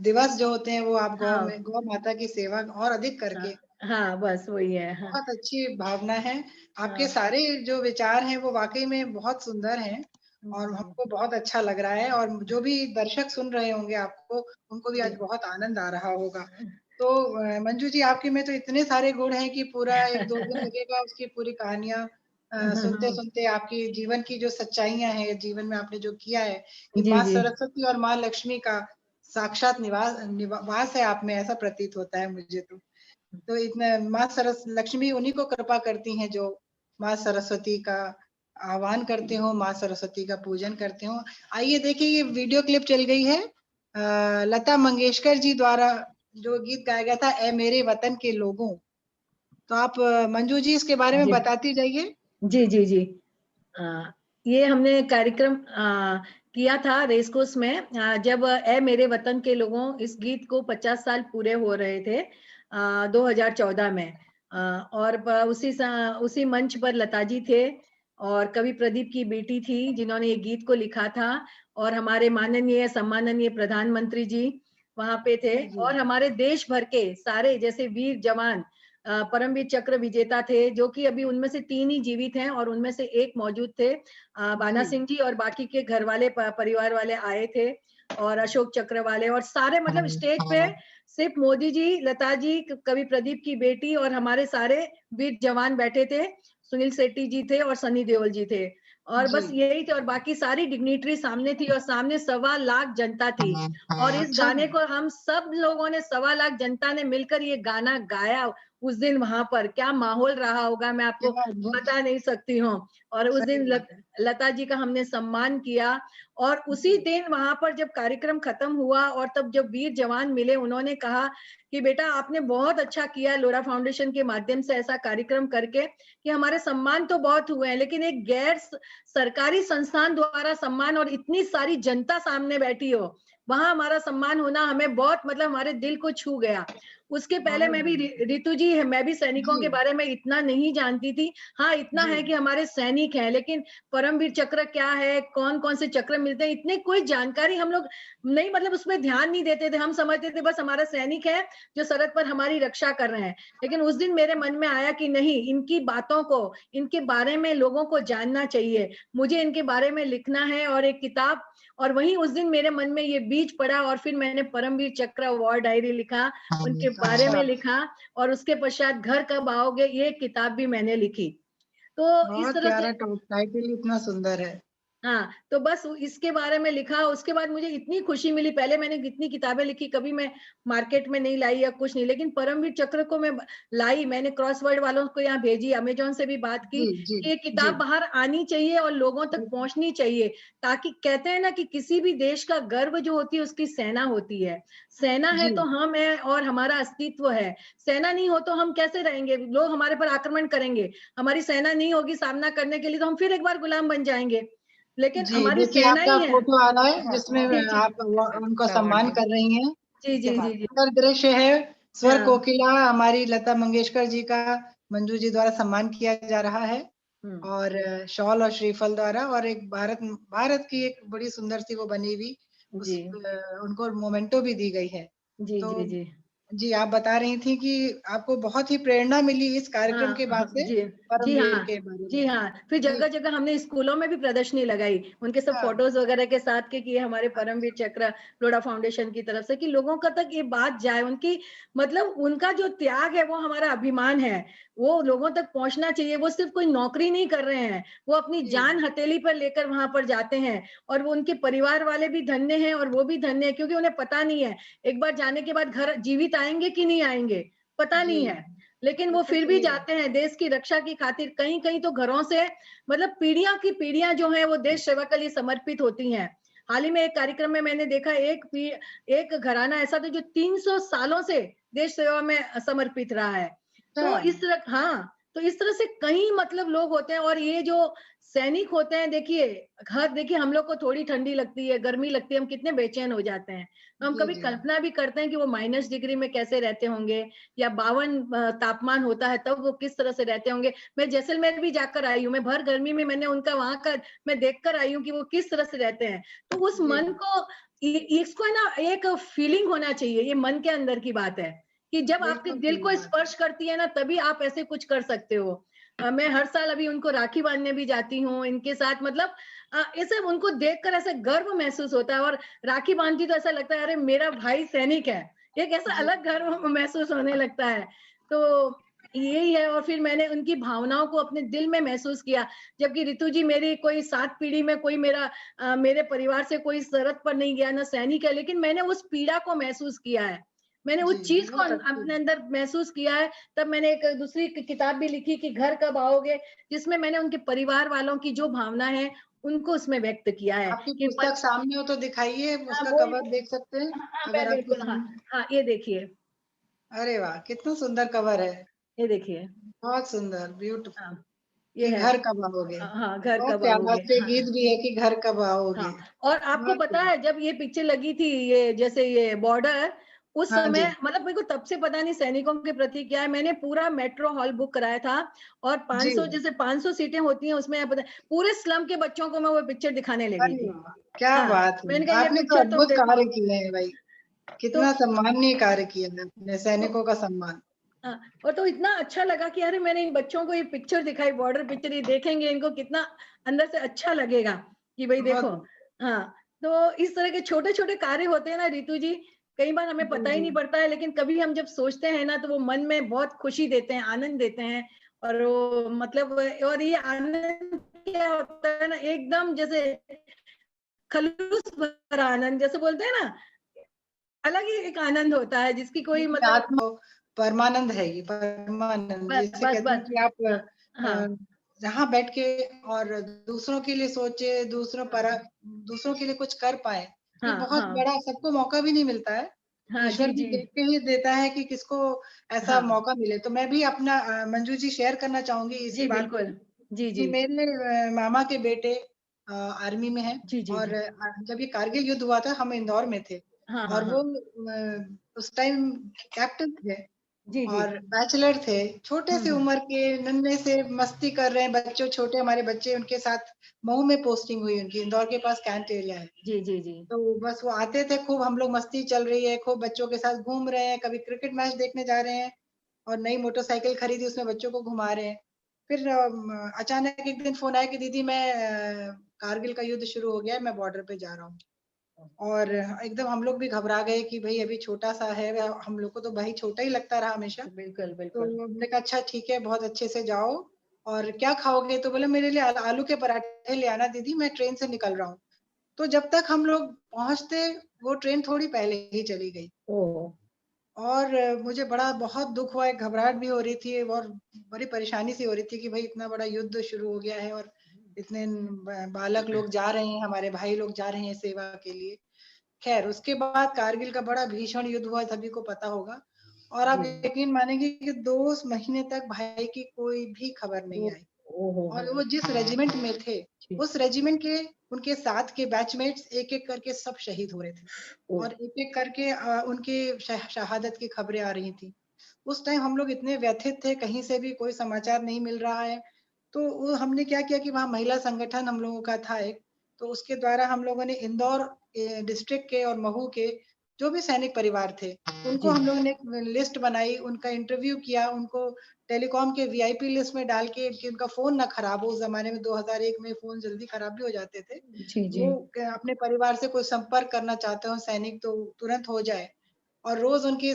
Speaker 1: दिवस जो होते हैं वो आप
Speaker 2: हाँ,
Speaker 1: गौ माता की सेवा और अधिक
Speaker 2: हाँ,
Speaker 1: करके,
Speaker 2: हाँ, बस वही है। हाँ,
Speaker 1: बहुत अच्छी भावना है। आपके
Speaker 2: हाँ।
Speaker 1: सारे जो विचार हैं वो वाक़ई में बहुत सुंदर हैं और
Speaker 2: जी,
Speaker 1: हमको बहुत अच्छा लग रहा है और जो भी दर्शक सुन रहे होंगे आपको, उनको भी आज
Speaker 2: जी।
Speaker 1: बहुत आनंद आ रहा होगा। तो मंजू जी आपके में तो इतने सारे गुण हैं कि पूरा 1-2 दिन लगेगा उसकी पूरी कहानियाँ सुनते-सुनते आपकी जीवन की जो सच्चाइयाँ हैं, जीवन में आपने जो किया है, कि
Speaker 2: जी,
Speaker 1: माँ
Speaker 2: जी।
Speaker 1: सरस्वती और माँ लक्ष्मी का साक्षात वास है आप में, ऐसा प्रतीत होता है मुझे तो। तो इतना माँ सरस लक्ष्मी उन्हीं को कृपा करती हैं जो माँ सरस्वती का आह्वान करते हो, माँ सरस्वती का पूजन करते हो। आइए देखिए ये वीडियो क्लिप चल गई है लता मंगेशकर जी द्वारा जो गीत गाया गया था ऐ मेरे वतन के लोगों। तो आप मंजू जी इसके बारे में
Speaker 2: जी,
Speaker 1: बताती जाइए।
Speaker 2: जी, जी, जी। अ, ये हमने कार्यक्रम किया था रेस कोर्स में जब ए मेरे वतन के लोगों इस गीत को 50 साल पूरे हो रहे थे 2014 में और उसी मंच पर लता जी थे और कवि प्रदीप की बेटी थी जिन्होंने ये गीत को लिखा था और हमारे माननीय सम्माननीय प्रधानमंत्री जी वहां पे थे
Speaker 1: जी,
Speaker 2: और हमारे देश भर के सारे जैसे वीर जवान परमवीर चक्र विजेता थे जो कि अभी उनमें से 3 ही जीवित हैं और उनमें से एक मौजूद थे बाना
Speaker 1: जी,
Speaker 2: सिंह जी और बाकी के घर वाले परिवार वाले आए थे और अशोक चक्र वाले और सारे मतलब स्टेज पे सिर्फ मोदी जी लता जी कवि प्रदीप की बेटी और हमारे सारे वीर जवान बैठे थे सुनील शेट्टी जी थे और सनी देओल जी थे और
Speaker 1: जी।
Speaker 2: बस यही थे और बाकी सारी डिग्निटरी सामने थी और सामने 1.25 लाख जनता थी और इस
Speaker 1: अच्छा,
Speaker 2: गाने को हम सब लोगों ने 1.25 लाख जनता ने मिलकर ये गाना गाया उस दिन वहां पर क्या माहौल रहा होगा मैं आपको
Speaker 1: क्या अद्भुत!
Speaker 2: बता नहीं सकती हूँ और उस
Speaker 1: सही
Speaker 2: दिन
Speaker 1: बात है।
Speaker 2: लता जी का हमने सम्मान किया और उसी
Speaker 1: जी,
Speaker 2: दिन वहां पर जब कार्यक्रम खत्म हुआ और तब जब वीर जवान मिले उन्होंने कहा कि बेटा आपने बहुत अच्छा किया लोरा फाउंडेशन के माध्यम से ऐसा कार्यक्रम करके कि हमारे सम्मान तो बहुत हुए हैं लेकिन एक गैर सरकारी संस्थान द्वारा सम्मान और इतनी सारी जनता सामने बैठी हो वहां हमारा सम्मान होना हमें बहुत मतलब हमारे दिल को छू गया उसके पहले
Speaker 1: बहुत
Speaker 2: मैं भी
Speaker 1: बढ़िया।
Speaker 2: रितु जी है मैं भी सैनिकों
Speaker 1: जी,
Speaker 2: के बारे में इतना नहीं जानती थी हाँ इतना
Speaker 1: जी,
Speaker 2: है कि हमारे सैनिक हैं लेकिन परमवीर चक्र क्या है कौन कौन से चक्र मिलते हैं इतने कोई जानकारी हम लोग नहीं मतलब उसमें ध्यान नहीं देते थे हम समझते थे बस हमारा सैनिक है जो सरहद पर हमारी रक्षा कर रहे हैं लेकिन उस दिन मेरे मन में आया कि नहीं इनकी बातों को इनके बारे में लोगों को जानना चाहिए मुझे इनके बारे में लिखना है और एक किताब और वहीं उस दिन मेरे मन में ये बीज पड़ा और फिर मैंने परमवीर चक्र वॉर डायरी लिखा उनके बारे
Speaker 1: अच्छा,
Speaker 2: में लिखा और उसके पश्चात घर कब आओगे ये किताब भी मैंने लिखी तो इस
Speaker 1: बहुत
Speaker 2: तरह से
Speaker 1: प्यारा टाइटल इतना सुंदर है।
Speaker 2: हाँ, तो बस इसके बारे में लिखा, उसके बाद मुझे इतनी खुशी मिली, पहले मैंने कितनी किताबें लिखी, कभी मैं मार्केट में नहीं लाई या कुछ नहीं, लेकिन परमवीर चक्र को मैं लाई, मैंने क्रॉसवर्ड वालों को यहाँ भेजी, अमेज़न से भी बात की
Speaker 1: जी, जी,
Speaker 2: कि ये
Speaker 1: जी।
Speaker 2: किताब बाहर आनी चाहिए और लोगों तक पहुँचनी चाहिए, ताकि कहते हैं ना कि किसी भी देश का गर्व जो होती है, उसकी सेना होती है। सेना है
Speaker 1: जी,
Speaker 2: तो हम हैं और हमारा अस्तित्व है। सेना नहीं हो तो हम कैसे रहेंगे? लोग हमारे पर आक्रमण करेंगे, हमारी सेना नहीं होगी सामना करने के लिए, तो हम फिर एक बार गुलाम बन जाएँगे। लेकिन
Speaker 1: जी,
Speaker 2: हमारी
Speaker 1: देखिए
Speaker 2: सेना
Speaker 1: आपका
Speaker 2: ही है।
Speaker 1: फ़ोटो आ रहा है
Speaker 2: हाँ,
Speaker 1: जिसमें
Speaker 2: जी, जी।
Speaker 1: आप व उनका सम्मान कर रही हैं।
Speaker 2: जी, जी, जी, जी।
Speaker 1: सुंदर दृश्य है। स्वर
Speaker 2: हाँ।
Speaker 1: कोकिला हमारी लता मंगेशकर जी का मंजू जी द्वारा सम्मान किया जा रहा है,
Speaker 2: हुँ।
Speaker 1: और शॉल और श्रीफल द्वारा, और एक भारत भारत की एक बड़ी सुंदर सी वो बनी हुई
Speaker 2: जी।
Speaker 1: उनको मोमेंटो भी दी गई है।
Speaker 2: जी,
Speaker 1: तो
Speaker 2: जी, जी।
Speaker 1: जी, आप बता रही थी कि आपको बहुत ही प्रेरणा मिली इस कार्यक्रम
Speaker 2: हाँ,
Speaker 1: के बाद
Speaker 2: हाँ,
Speaker 1: से,
Speaker 2: जी। जी
Speaker 1: परमवीर
Speaker 2: हाँ,
Speaker 1: के बारे
Speaker 2: जी
Speaker 1: में।
Speaker 2: हाँ। फिर
Speaker 1: जी,
Speaker 2: जगह-जगह हमने स्कूलों में भी प्रदर्शनी लगाई, उनके सब
Speaker 1: हाँ,
Speaker 2: फ़ोटोज़ वगैरह के साथ कि ये हमारे परमवीर
Speaker 1: अच्छा,
Speaker 2: चक्र लोढ़ा फाउंडेशन की तरफ से, कि लोगों का तक ये बात जाए, उनकी मतलब उनका जो त्याग है वो हमारा अभिमान है, वो लोगों तक पहुँचना चाहिए। वो सिर्फ़ कोई नौकरी नहीं कर रहे हैं, वो अपनी
Speaker 1: जी,
Speaker 2: जान हथेली पर लेकर वहाँ पर जाते हैं, और वो उनके परिवार वाले भी धन्य हैं और वो भी धन्य हैं, क्योंकि उन्हें पता नहीं है, एक बार जाने के बाद घर जीवित आएँगे कि नहीं आएँगे, पता
Speaker 1: जी,
Speaker 2: नहीं है। लेकिन वो
Speaker 1: बिल्कुल
Speaker 2: फिर भी
Speaker 1: सही बात।
Speaker 2: जाते हैं देश की रक्षा की खातिर, कहीं-कहीं तो घरों से मतलब पीढ़ियाँ की पीढ़ियाँ जो हैं वो देश सेवा के लिए समर्पित होती हैं। हाल ही में एक कार्यक्रम में मैंने देखा, एक घराना ऐसा था जो 300 सालों से देश सेवा में समर्पित रहा है।
Speaker 1: अच्छा,
Speaker 2: तो इस तरह हाँ, तो इस तरह से कई मतलब लोग होते हैं, और ये जो सैनिक होते हैं, देखिए घर देखिए हम लोग को थोड़ी ठंडी लगती है, गर्मी लगती है, हम कितने बेचैन हो जाते हैं। तो हम
Speaker 1: जी,
Speaker 2: कभी
Speaker 1: जी,
Speaker 2: कल्पना भी करते हैं कि वो माइनस डिग्री में कैसे रहते होंगे, या 52 तापमान होता है तब वो किस तरह से रहते होंगे। मैं जैसलमेर भी जाकर आई हूँ, मैं भर गर्मी में मैंने उनका वहाँ का मैं देख कर आई हूँ कि वो किस तरह से रहते हैं। तो उस
Speaker 1: जी,
Speaker 2: मन को इसको है ना एक फीलिंग होना चाहिए, ये मन के अंदर की बात है, कि जब आपके
Speaker 1: बिल्कुल
Speaker 2: दिल
Speaker 1: सही
Speaker 2: को
Speaker 1: बात है।
Speaker 2: स्पर्श करती है ना तभी आप ऐसे कुछ कर सकते हो। मैं हर साल अभी उनको राखी बाँधने भी जाती हूँ, इनके साथ मतलब ऐसे उनको देखकर ऐसे गर्व महसूस होता है, और राखी बाँधती तो ऐसा लगता है अरे मेरा भाई सैनिक है। एक ऐसा
Speaker 1: जी,
Speaker 2: अलग गर्व महसूस होने लगता है। तो यही है, और फिर मैंने उनकी भावनाओं को अपने दिल में महसूस किया। जबकि ऋतु जी मेरी कोई 7 पीढ़ी में कोई मेरे परिवार से कोई सरहद पर नहीं गया, ना सैनिक है, लेकिन मैंने उस पीड़ा को महसूस किया है। मैंने
Speaker 1: जी,
Speaker 2: उस चीज़ को
Speaker 1: बहुत अच्छी।
Speaker 2: अपने अंदर महसूस किया है। तब मैंने एक दूसरी किताब भी लिखी कि घर कब आओगे, जिसमें मैंने उनके परिवार वालों की जो भावना है, उनको उसमें व्यक्त किया है
Speaker 1: आपकी
Speaker 2: कि
Speaker 1: पुस्तक सामने हो तो दिखाइए,
Speaker 2: हाँ,
Speaker 1: उसका
Speaker 2: वो
Speaker 1: कवर देख सकते हैं,
Speaker 2: हाँ, हाँ, मैं
Speaker 1: अगर आपके
Speaker 2: बिल्कुल हाँ,
Speaker 1: सामने।
Speaker 2: हाँ, ये देखिए,
Speaker 1: अरे वाह! कितना सुंदर कवर है।
Speaker 2: ये देखिए।
Speaker 1: बहुत सुंदर, ब्यूटीफुल।
Speaker 2: हाँ, ये
Speaker 1: कि
Speaker 2: है।
Speaker 1: घर कब आओगे?
Speaker 2: हाँ, घर
Speaker 1: बहुत
Speaker 2: कब
Speaker 1: प्यारा
Speaker 2: आओगे?
Speaker 1: से
Speaker 2: हाँ,
Speaker 1: गीत भी है कि घर कब आओगे?
Speaker 2: हाँ। और आपको
Speaker 1: बहुत
Speaker 2: पता
Speaker 1: खूब।
Speaker 2: है जब ये पिक्चर लगी थी, ये जैसे ये बॉर्डर, उस
Speaker 1: हाँ
Speaker 2: समय
Speaker 1: जी।
Speaker 2: मतलब मेरे को तब से पता नहीं सैनिकों के प्रति क्या है, मैंने पूरा मेट्रो हॉल बुक कराया था, और
Speaker 1: जी।
Speaker 2: 500 जैसे 500 सीटें होती हैं उसमें, पता पूरे स्लम के बच्चों को मैं वो पिक्चर दिखाने लगी
Speaker 1: अरे
Speaker 2: थी।
Speaker 1: वाह! क्या
Speaker 2: हाँ,
Speaker 1: बात है।
Speaker 2: मैंने कहा ये
Speaker 1: आपने तो
Speaker 2: पिक्चर तुम
Speaker 1: अद्भुत
Speaker 2: देखो।
Speaker 1: कार्य किए हैं भाई।
Speaker 2: तो
Speaker 1: कितना सम्माननीय कार्य किया है आपने,
Speaker 2: तो
Speaker 1: सैनिकों का सम्मान।
Speaker 2: हाँ, और तो इतना अच्छा लगा कि अरे मैंने इन बच्चों को ये पिक्चर दिखाई, बॉर्डर पिक्चर, ये देखेंगे, इनको कितना अंदर से अच्छा लगेगा कि भाई देखो।
Speaker 1: बहुत।
Speaker 2: हाँ, तो इस तरह के छोटे-छोटे कार्य होते हैं ना ऋतु जी, कई बार हमें
Speaker 1: जी,
Speaker 2: पता ही
Speaker 1: जी।
Speaker 2: नहीं पड़ता है, लेकिन कभी हम जब सोचते हैं ना तो वो मन में बहुत खुशी देते हैं, आनंद देते हैं, और वो मतलब और ये आनंद क्या होता है ना, एकदम जैसे खलूस भरा आनंद जैसे बोलते हैं ना, अलग ही एक आनंद होता है जिसकी कोई
Speaker 1: देखिए
Speaker 2: मतलब
Speaker 1: आत्मा परमानंद है ये, परमानंद
Speaker 2: बस,
Speaker 1: जिसे
Speaker 2: बस,
Speaker 1: कहते हैं
Speaker 2: बस।
Speaker 1: कि आप
Speaker 2: हाँ, हाँ,
Speaker 1: जहाँ बैठ के और दूसरों के लिए सोचे,
Speaker 2: हाँ,
Speaker 1: दूसरों के लिए कुछ कर पाएँ, ये
Speaker 2: हाँ,
Speaker 1: बहुत
Speaker 2: हाँ,
Speaker 1: बड़ा सबको मौका भी नहीं मिलता है।
Speaker 2: हाँ,
Speaker 1: ईश्वर
Speaker 2: जी,
Speaker 1: भी
Speaker 2: जी,
Speaker 1: देख के ही देता है कि किसको ऐसा
Speaker 2: हाँ,
Speaker 1: मौका मिले। तो मैं भी अपना मंजू जी शेयर करना चाहूँगी इसी
Speaker 2: जी,
Speaker 1: बात को
Speaker 2: बिल्कुल। जी,
Speaker 1: कि
Speaker 2: जी,
Speaker 1: मेरे मामा के बेटे आर्मी में हैं,
Speaker 2: जी, जी,
Speaker 1: और
Speaker 2: जी।
Speaker 1: जब ये कारगिल युद्ध हुआ था हम इंदौर में थे,
Speaker 2: हाँ, हाँ,
Speaker 1: और वो
Speaker 2: हाँ।
Speaker 1: उस टाइम कैप्टन थे
Speaker 2: जी, जी।
Speaker 1: और बैचलर थे। छोटे
Speaker 2: हुँ,
Speaker 1: से
Speaker 2: हुँ।
Speaker 1: उम्र के नन्हे से मस्ती कर रहे हैं, बच्चों छोटे हमारे बच्चे उनके साथ मऊ में पोस्टिंग हुई उनकी, इंदौर के पास कैंट एरिया है।
Speaker 2: जी, जी, जी।
Speaker 1: तो बस वो आते थे, खूब हम लोग मस्ती चल रही है, खूब बच्चों के साथ घूम रहे हैं, कभी क्रिकेट मैच देखने जा रहे हैं, और नई मोटरसाइकिल खरीदी उसमें बच्चों को घुमा रहे हैं। फिर अचानक एक दिन फ़ोन आया कि दीदी मैं कारगिल का युद्ध शुरू हो गया है, मैं बॉर्डर पे जा रहा हूँ। और एकदम हम लोग भी घबरा गए कि भई अभी छोटा-सा है, हम लोग को तो भाई छोटा ही लगता रहा हमेशा।
Speaker 2: बिल्कुल,
Speaker 1: तो
Speaker 2: बिल्कुल।
Speaker 1: हमने कहा अच्छा ठीक है, बहुत अच्छे से जाओ, और क्या खाओगे? तो बोले मेरे लिए आलू के पराठे ले आना दीदी, मैं ट्रेन से निकल रहा हूँ। तो जब तक हम लोग पहुँचते, वो ट्रेन थोड़ी पहले ही चली गई,
Speaker 2: ओह!
Speaker 1: और मुझे बहुत दुःख हुआ, एक घबराहट भी हो रही थी, और बड़ी परेशानी सी हो रही थी कि भई इतना बड़ा युद्ध शुरू हो गया है, और इतने बालक लोग जा रहे हैं, हमारे भाई लोग जा रहे हैं सेवा के लिए। खैर उसके बाद कारगिल का बड़ा भीषण युद्ध हुआ, सभी को पता होगा, और आप
Speaker 2: जी।
Speaker 1: यकीन मानेंगे कि 2 महीने तक भाई की कोई भी खबर नहीं
Speaker 2: ओह!
Speaker 1: आई। और वो जिस रेजिमेंट में थे, उस रेजिमेंट के उनके साथ के बैचमेट्स एक एक करके सब शहीद हो रहे थे और एक एक करके उनके शहादत की खबरें आ रही थी। उस टाइम हम लोग इतने व्यथित थे, कहीं से भी कोई समाचार नहीं मिल रहा है। तो वो हमने क्या किया कि वहाँ महिला संगठन हम लोगों का था एक, तो उसके द्वारा हम लोगों ने इंदौर डिस्ट्रिक्ट के और महू के जो भी सैनिक परिवार थे, उनको हम लोगों ने एक लिस्ट बनाई, उनका इंटरव्यू किया, उनको टेलीकॉम के वीआईपी लिस्ट में डाल के कि उनका फोन ना खराब हो। उस जमाने में 2001 में फोन जल्दी खराब भी हो जाते थे। वो अपने परिवार से कोई संपर्क करना चाहते हो सैनिक तो तुरंत हो जाए, और रोज उनके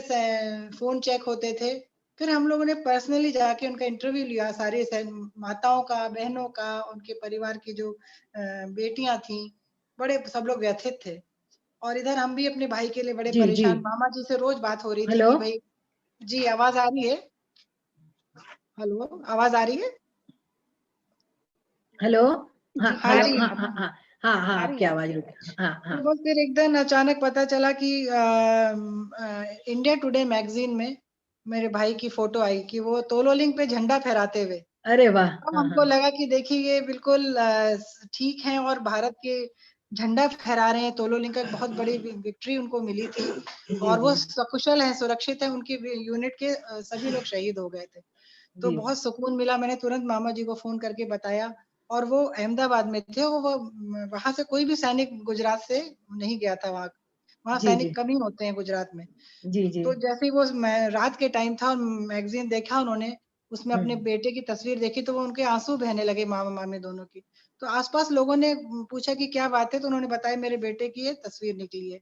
Speaker 1: फोन चेक होते थे। फिर हम लोगों ने पर्सनली जाके उनका इंटरव्यू लिया, सारी माताओं का, बहनों का, उनके परिवार की जो बेटियां थी, बड़े सब लोग व्यथित थे। और इधर हम भी अपने भाई के लिए बड़े परेशान। मामा जी से रोज बात हो रही थी कि भाई जी आवाज आ रही है? हेलो, आवाज आ रही है?
Speaker 2: हेलो। हाँ
Speaker 1: हाँ
Speaker 2: हेलो,
Speaker 1: जी,
Speaker 2: हाँ हाँ हाँ हाँ हाँ, आपकी आवाज रुक। हाँ हाँ।
Speaker 1: तो बस फिर एक दिन अचानक पता चला कि इंडिया टुडे मैगजीन में मेरे भाई की फोटो आई कि वो तोलोलिंग पे झंडा फहराते हुए।
Speaker 2: अरे वाह।
Speaker 1: अब हमको लगा कि देखिए ये बिल्कुल ठीक है और भारत के झंडा फहरा रहे हैं। तोलोलिंग का एक बहुत बड़ी विक्ट्री उनको मिली थी और वो सकुशल है, सुरक्षित है। उनकी यूनिट के सभी लोग शहीद हो गए थे, तो बहुत सुकून मिला। मैंने तुरंत मामा जी को फोन करके बताया और वो अहमदाबाद में थे। वो वहां से कोई भी सैनिक गुजरात से नहीं गया था। वहाँ सैनिक कम ही होते हैं गुजरात में। तो जैसे ही वो रात के टाइम था और मैगजीन देखा उन्होंने, उसमें अपने बेटे की तस्वीर देखी तो वो उनके आंसू बहने लगे, मामा मामी दोनों की। तो आसपास लोगों ने पूछा कि क्या बात है, तो उन्होंने बताया मेरे बेटे की ये तस्वीर निकली है।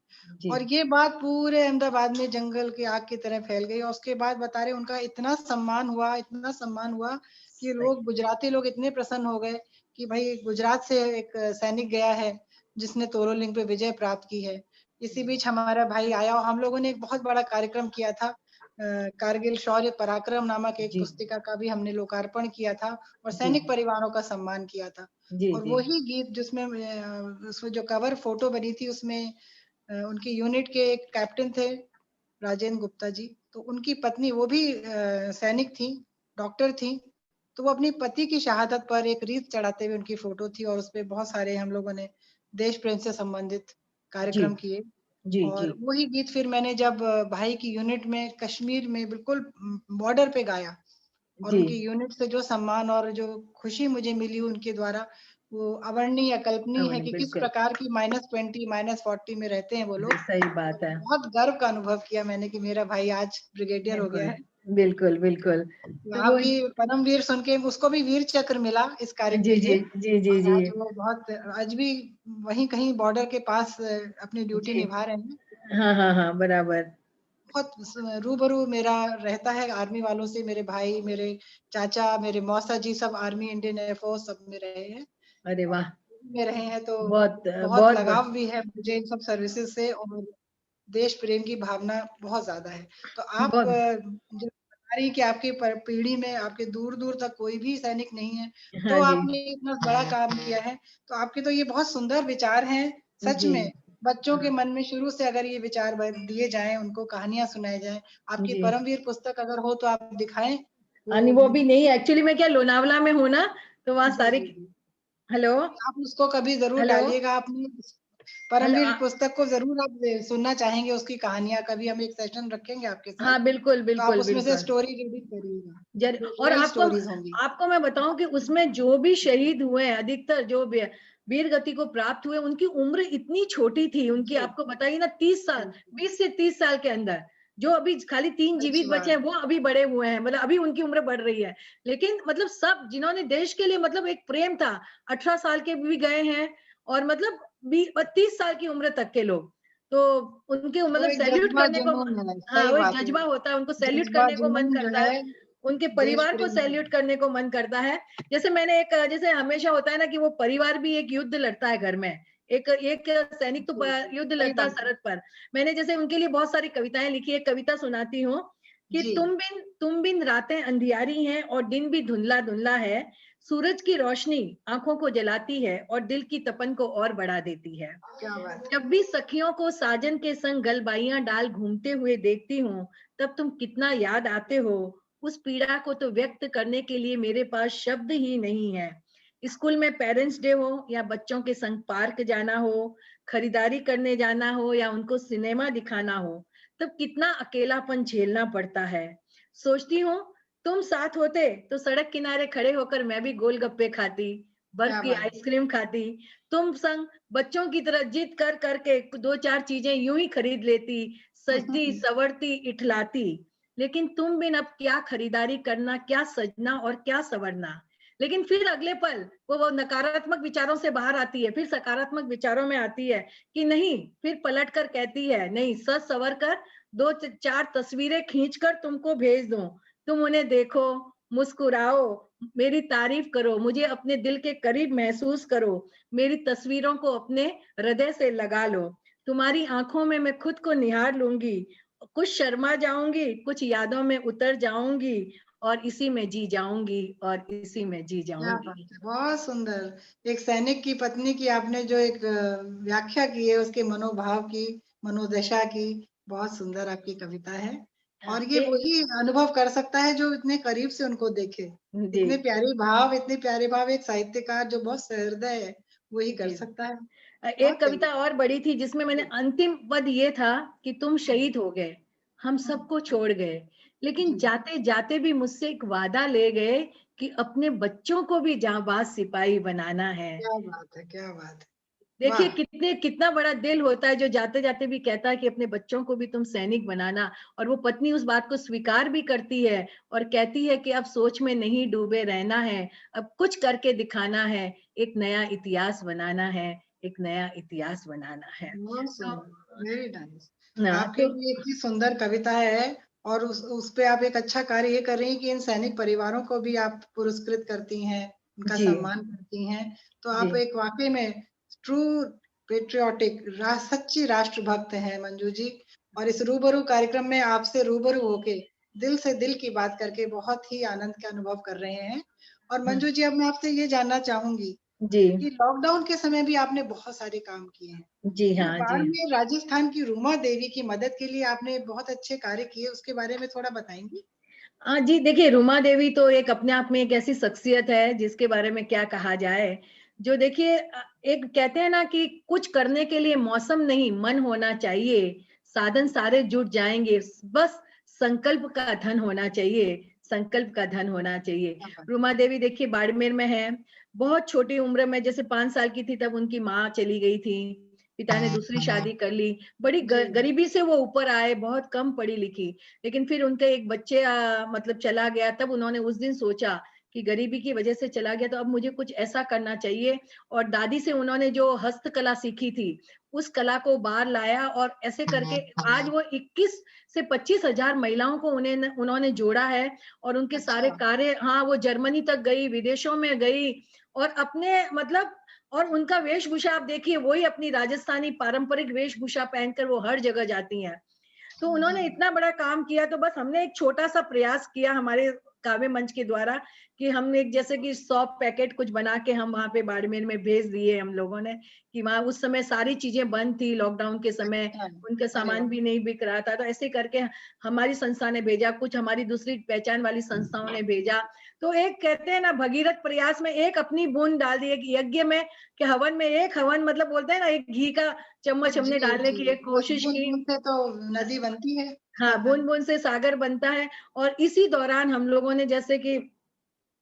Speaker 1: और ये बात पूरे अहमदाबाद में जंगल की आग की तरह फैल गई। और उसके बाद बता रहे उनका इतना सम्मान हुआ, इतना सम्मान हुआ कि लोग, गुजराती लोग इतने प्रसन्न हो गए कि भाई गुजरात से एक सैनिक गया है जिसने तोलोलिंग पे विजय प्राप्त की है। इसी बीच हमारा भाई आया और हम लोगों ने एक बहुत बड़ा कार्यक्रम किया था। कारगिल शौर्य पराक्रम नामक एक पुस्तिका का भी हमने लोकार्पण किया था और सैनिक परिवारों का सम्मान किया था। और वही गीत जिसमें उसमें जो कवर फोटो बनी थी, उसमें उनकी यूनिट के एक कैप्टन थे, राजेंद्र गुप्ता जी। तो उनकी पत्नी, वो भी सैनिक थी, डॉक्टर थी। तो वो अपनी पति की शहादत पर एक रीत चढ़ाते हुए उनकी फोटो थी और उसपे बहुत सारे हम लोगों ने देश प्रेम से संबंधित कार्यक्रम किए। और वही गीत फिर मैंने जब भाई की यूनिट में कश्मीर में बिल्कुल बॉर्डर पे गाया और उनकी यूनिट से जो सम्मान और जो खुशी मुझे मिली उनके द्वारा, वो अवर्णनीय, अकल्पनीय है कि किस प्रकार की -20, -40 में रहते हैं वो लोग।
Speaker 2: सही बात है।
Speaker 1: बहुत गर्व का अनुभव किया मैंने कि मेरा भाई आज ब्रिगेडियर हो गया है।
Speaker 2: बिल्कुल बिल्कुल।
Speaker 1: आप भी परमवीर सुन के, उसको भी वीर चक्र मिला इस कार्य के लिए। आज वो बहुत, आज भी वहीं कहीं बॉर्डर के पास अपनी ड्यूटी निभा रहे हैं।
Speaker 2: हाँ हाँ हाँ, बराबर।
Speaker 1: बहुत रूबरू मेरा रहता है आर्मी वालों से। मेरे भाई, मेरे चाचा, मेरे मौसा जी सब आर्मी, इंडियन एयरफोर्स सब में रहे हैं।
Speaker 2: अरे वाह,
Speaker 1: में रहे हैं तो
Speaker 2: बहुत
Speaker 1: लगाव भी है मुझे इन सब सर्विसेज से और देश प्रेम की भावना बहुत ज्यादा है। तो आप जो बता रही कि आपकी पीढ़ी में आपके दूर दूर तक कोई भी सैनिक नहीं है, तो आपने इतना बड़ा काम किया है। तो आपके तो ये बहुत सुंदर विचार हैं सच में। बच्चों के मन में शुरू से अगर ये विचार दिए जाएं, उनको कहानियां सुनाई जाएं। आपकी परमवीर पुस्तक अगर हो तो आप दिखाएं।
Speaker 2: वो भी नहीं, एक्चुअली मैं क्या लोनावला में हूँ ना, तो वहाँ सारी। हेलो,
Speaker 1: आप उसको कभी जरूर डालिएगा। आपने परमवीर पुस्तक को जरूर आप सुनना चाहेंगे, उसकी कहानियां। कभी हम एक सेशन रखेंगे आपके साथ।
Speaker 2: हाँ बिल्कुल
Speaker 1: तो आप
Speaker 2: बिल्कुल
Speaker 1: उसमें से
Speaker 2: बिल्कुल
Speaker 1: स्टोरी रीडिंग करिएगा।
Speaker 2: और
Speaker 1: स्टोरीज होंगी।
Speaker 2: आपको मैं बताऊं कि उसमें जो भी शहीद हुए हैं, अधिकतर जो वीर गति को प्राप्त हुए, उनकी उम्र इतनी छोटी थी। उनकी आपको बताइए ना, 30 साल, 20 से 30 साल के अंदर। जो अभी खाली 3 जीवित बचे हैं वो अभी बड़े हुए हैं, मतलब अभी उनकी उम्र बढ़ रही है। लेकिन मतलब सब जिन्होंने देश के लिए, मतलब एक प्रेम था, 18 साल के भी गए हैं और मतलब 30 साल की उम्र तक के लोग, तो उनके मतलब सैल्यूट करने को, हाँ वो एक जज्बा होता है, उनको सैल्यूट करने को मन करता है, उनके परिवार को सैल्यूट करने को मन करता है। जैसे मैंने एक, जैसे हमेशा होता है ना कि वो परिवार भी एक युद्ध लड़ता है घर में, एक सैनिक तो युद्ध लड़ता है सरहद पर। मैंने जैसे उनके लिए बहुत सारी कविताएं लिखी, एक कविता सुनाती हूँ कि तुम बिन रातें अंधियारी हैं और दिन भी धुंधला धुंधला है, सूरज की रोशनी आंखों को जलाती है और दिल की तपन को और बढ़ा देती है। जब भी सखियों को साजन के संग गलबाइयां डाल घूमते हुए देखती हूँ, तब तुम कितना याद आते हो उस पीड़ा को तो व्यक्त करने के लिए मेरे पास शब्द ही नहीं है। स्कूल में पेरेंट्स डे हो या बच्चों के संग पार्क जाना हो, खरीदारी करने जाना हो या उनको सिनेमा दिखाना हो, तब कितना अकेलापन झेलना पड़ता है। सोचती हूँ, तुम साथ होते तो सड़क किनारे खड़े होकर मैं भी गोलगप्पे खाती, बर्फ
Speaker 1: क्या
Speaker 2: की
Speaker 1: बात है।
Speaker 2: आइसक्रीम खाती, तुम संग बच्चों की तरह जिद कर करके 2-4 चीजें यूं ही खरीद लेती, सजती, सवरती, इठलाती। लेकिन तुम बिन अब क्या खरीदारी करना, क्या सजना और क्या सवरना। लेकिन फिर अगले पल वो नकारात्मक विचारों से बाहर आती है, फिर सकारात्मक विचारों में आती है कि नहीं, फिर पलट कर कहती है, नहीं, सज सवर कर 2-4 तस्वीरें खींचकर तुमको भेज दूं। तुम उन्हें देखो, मुस्कुराओ, मेरी तारीफ करो, मुझे अपने दिल के करीब महसूस करो, मेरी तस्वीरों को अपने हृदय से लगा लो। तुम्हारी आंखों में मैं खुद को निहार लूंगी, कुछ शर्मा जाऊंगी, कुछ यादों में उतर जाऊंगी और इसी में जी जाऊंगी और इसी में जी
Speaker 1: क्या बात
Speaker 2: जाऊंगी।
Speaker 1: है, बहुत सुंदर। एक सैनिक की पत्नी की आपने जो एक व्याख्या की है उसके मनोभाव की, मनोदशा की, बहुत सुंदर आपकी कविता है। और ये
Speaker 2: ये
Speaker 1: वही अनुभव कर सकता है जो इतने करीब से उनको देखे।
Speaker 2: जी
Speaker 1: इतने प्यारे भाव एक साहित्यकार जो बहुत सहृदय है, वही कर
Speaker 2: जी
Speaker 1: सकता है।
Speaker 2: एक
Speaker 1: बहुत
Speaker 2: कविता
Speaker 1: प्यारी।
Speaker 2: और बड़ी थी जिसमें मैंने
Speaker 1: जी,
Speaker 2: अंतिम पद ये था कि तुम शहीद हो गए, हम
Speaker 1: हम्म,
Speaker 2: सबको छोड़ गए, लेकिन
Speaker 1: जी,
Speaker 2: जाते जाते भी मुझसे एक वादा ले गए कि अपने बच्चों को भी जांबाज सिपाही बनाना है।
Speaker 1: क्या बात है, क्या बात है,
Speaker 2: देखिए
Speaker 1: वाह।
Speaker 2: कितना बड़ा दिल होता है जो जाते जाते भी कहता है कि अपने बच्चों को भी तुम सैनिक बनाना, और वो पत्नी उस बात को स्वीकार भी करती है और कहती है कि अब सोच में नहीं डूबे रहना है, अब कुछ करके दिखाना है, एक नया इतिहास बनाना है, एक नया इतिहास बनाना है।
Speaker 1: बहुत
Speaker 2: तो
Speaker 1: सुंदर, वेरी नाइस। आपकी
Speaker 2: तो
Speaker 1: भी इतनी सुंदर कविता है और उस पे आप एक अच्छा कार्य ये कर रही हैं कि इन सैनिक परिवारों को भी आप पुरस्कृत करती हैं, उनका
Speaker 2: जी
Speaker 1: सम्मान करती हैं। तो
Speaker 2: जी
Speaker 1: आप एक वाकई में ट्रू पेट्रियोटिक सच्ची राष्ट्रभक्त हैं मंजू जी। और इस रूबरू कार्यक्रम में आपसे रूबरू होके दिल से दिल की बात करके बहुत ही आनंद का अनुभव कर रहे हैं। और मंजू जी, अब मैं आपसे ये जानना चाहूंगी
Speaker 2: जी
Speaker 1: कि लॉकडाउन के समय भी आपने बहुत सारे काम किए हैं।
Speaker 2: जी
Speaker 1: फिर
Speaker 2: हाँ जी।
Speaker 1: बाड़मेर राजस्थान की रूमा देवी की मदद के लिए आपने बहुत अच्छे कार्य किए, उसके बारे में थोड़ा बताएंगी?
Speaker 2: हाँ जी, देखिए रूमा देवी तो एक अपने आप में एक ऐसी शख्सियत है जिसके बारे में क्या कहा जाए। जो देखिए एक कहते हैं ना कि कुछ करने के लिए मौसम नहीं, मन होना चाहिए, साधन सारे जुट जाएंगे, बस संकल्प का धन होना चाहिए, संकल्प का धन होना चाहिए।
Speaker 1: क्या बात
Speaker 2: रूमा देवी देखिए बाड़मेर में है, बहुत छोटी उम्र में, जैसे 5 साल की थी तब उनकी माँ चली गई थी, पिता ने दूसरी शादी कर ली, बड़ी
Speaker 1: जी,
Speaker 2: गरीबी से वो ऊपर आए, बहुत कम पढ़ी लिखी, लेकिन फिर उनके एक बच्चे मतलब चला गया, तब उन्होंने उस दिन सोचा कि गरीबी की वजह से चला गया तो अब मुझे कुछ ऐसा करना चाहिए, और दादी से उन्होंने जो हस्तकला सीखी थी उस कला को बाहर लाया और ऐसे करके आज वो 21 से 25,000 महिलाओं को उन्हें उन्होंने जोड़ा है, और उनके सारे
Speaker 1: अच्छा,
Speaker 2: कार्य, हाँ, वो जर्मनी तक गई, विदेशों में गई, और अपने मतलब, और उनका वेशभूषा आप देखिए, वही अपनी राजस्थानी पारंपरिक वेशभूषा पहनकर वो हर जगह जाती हैं। तो उन्होंने
Speaker 1: हम्म,
Speaker 2: इतना बड़ा काम किया, तो बस हमने एक छोटा-सा प्रयास किया हमारे काव्य मंच के द्वारा कि हमने एक जैसे कि 100 पैकेट कुछ बना के हम वहाँ पे बाड़मेर में भेज दिए हम लोगों ने, कि वहाँ उस समय सारी चीज़ें बंद थी लॉकडाउन के समय,
Speaker 1: अच्छा,
Speaker 2: उनका
Speaker 1: अरे
Speaker 2: सामान
Speaker 1: वाह,
Speaker 2: भी नहीं बिक रहा था। तो ऐसे करके हमारी संस्था ने भेजा, कुछ हमारी दूसरी पहचान वाली संस्थाओं ने भेजा। तो एक कहते हैं ना भगीरथ प्रयास में एक अपनी बूँद डाल दी, एक यज्ञ में, कि हवन में एक हवन मतलब बोलते हैं ना, एक घी का चम्मच
Speaker 1: जी,
Speaker 2: हमने डालने
Speaker 1: जी,
Speaker 2: की एक
Speaker 1: बस
Speaker 2: कोशिश
Speaker 1: बूंद
Speaker 2: की।
Speaker 1: बूंद से तो नदी बनती है।
Speaker 2: हाँ, बूंद-बूंद से सागर बनता है, और इसी दौरान हम लोगों ने जैसे कि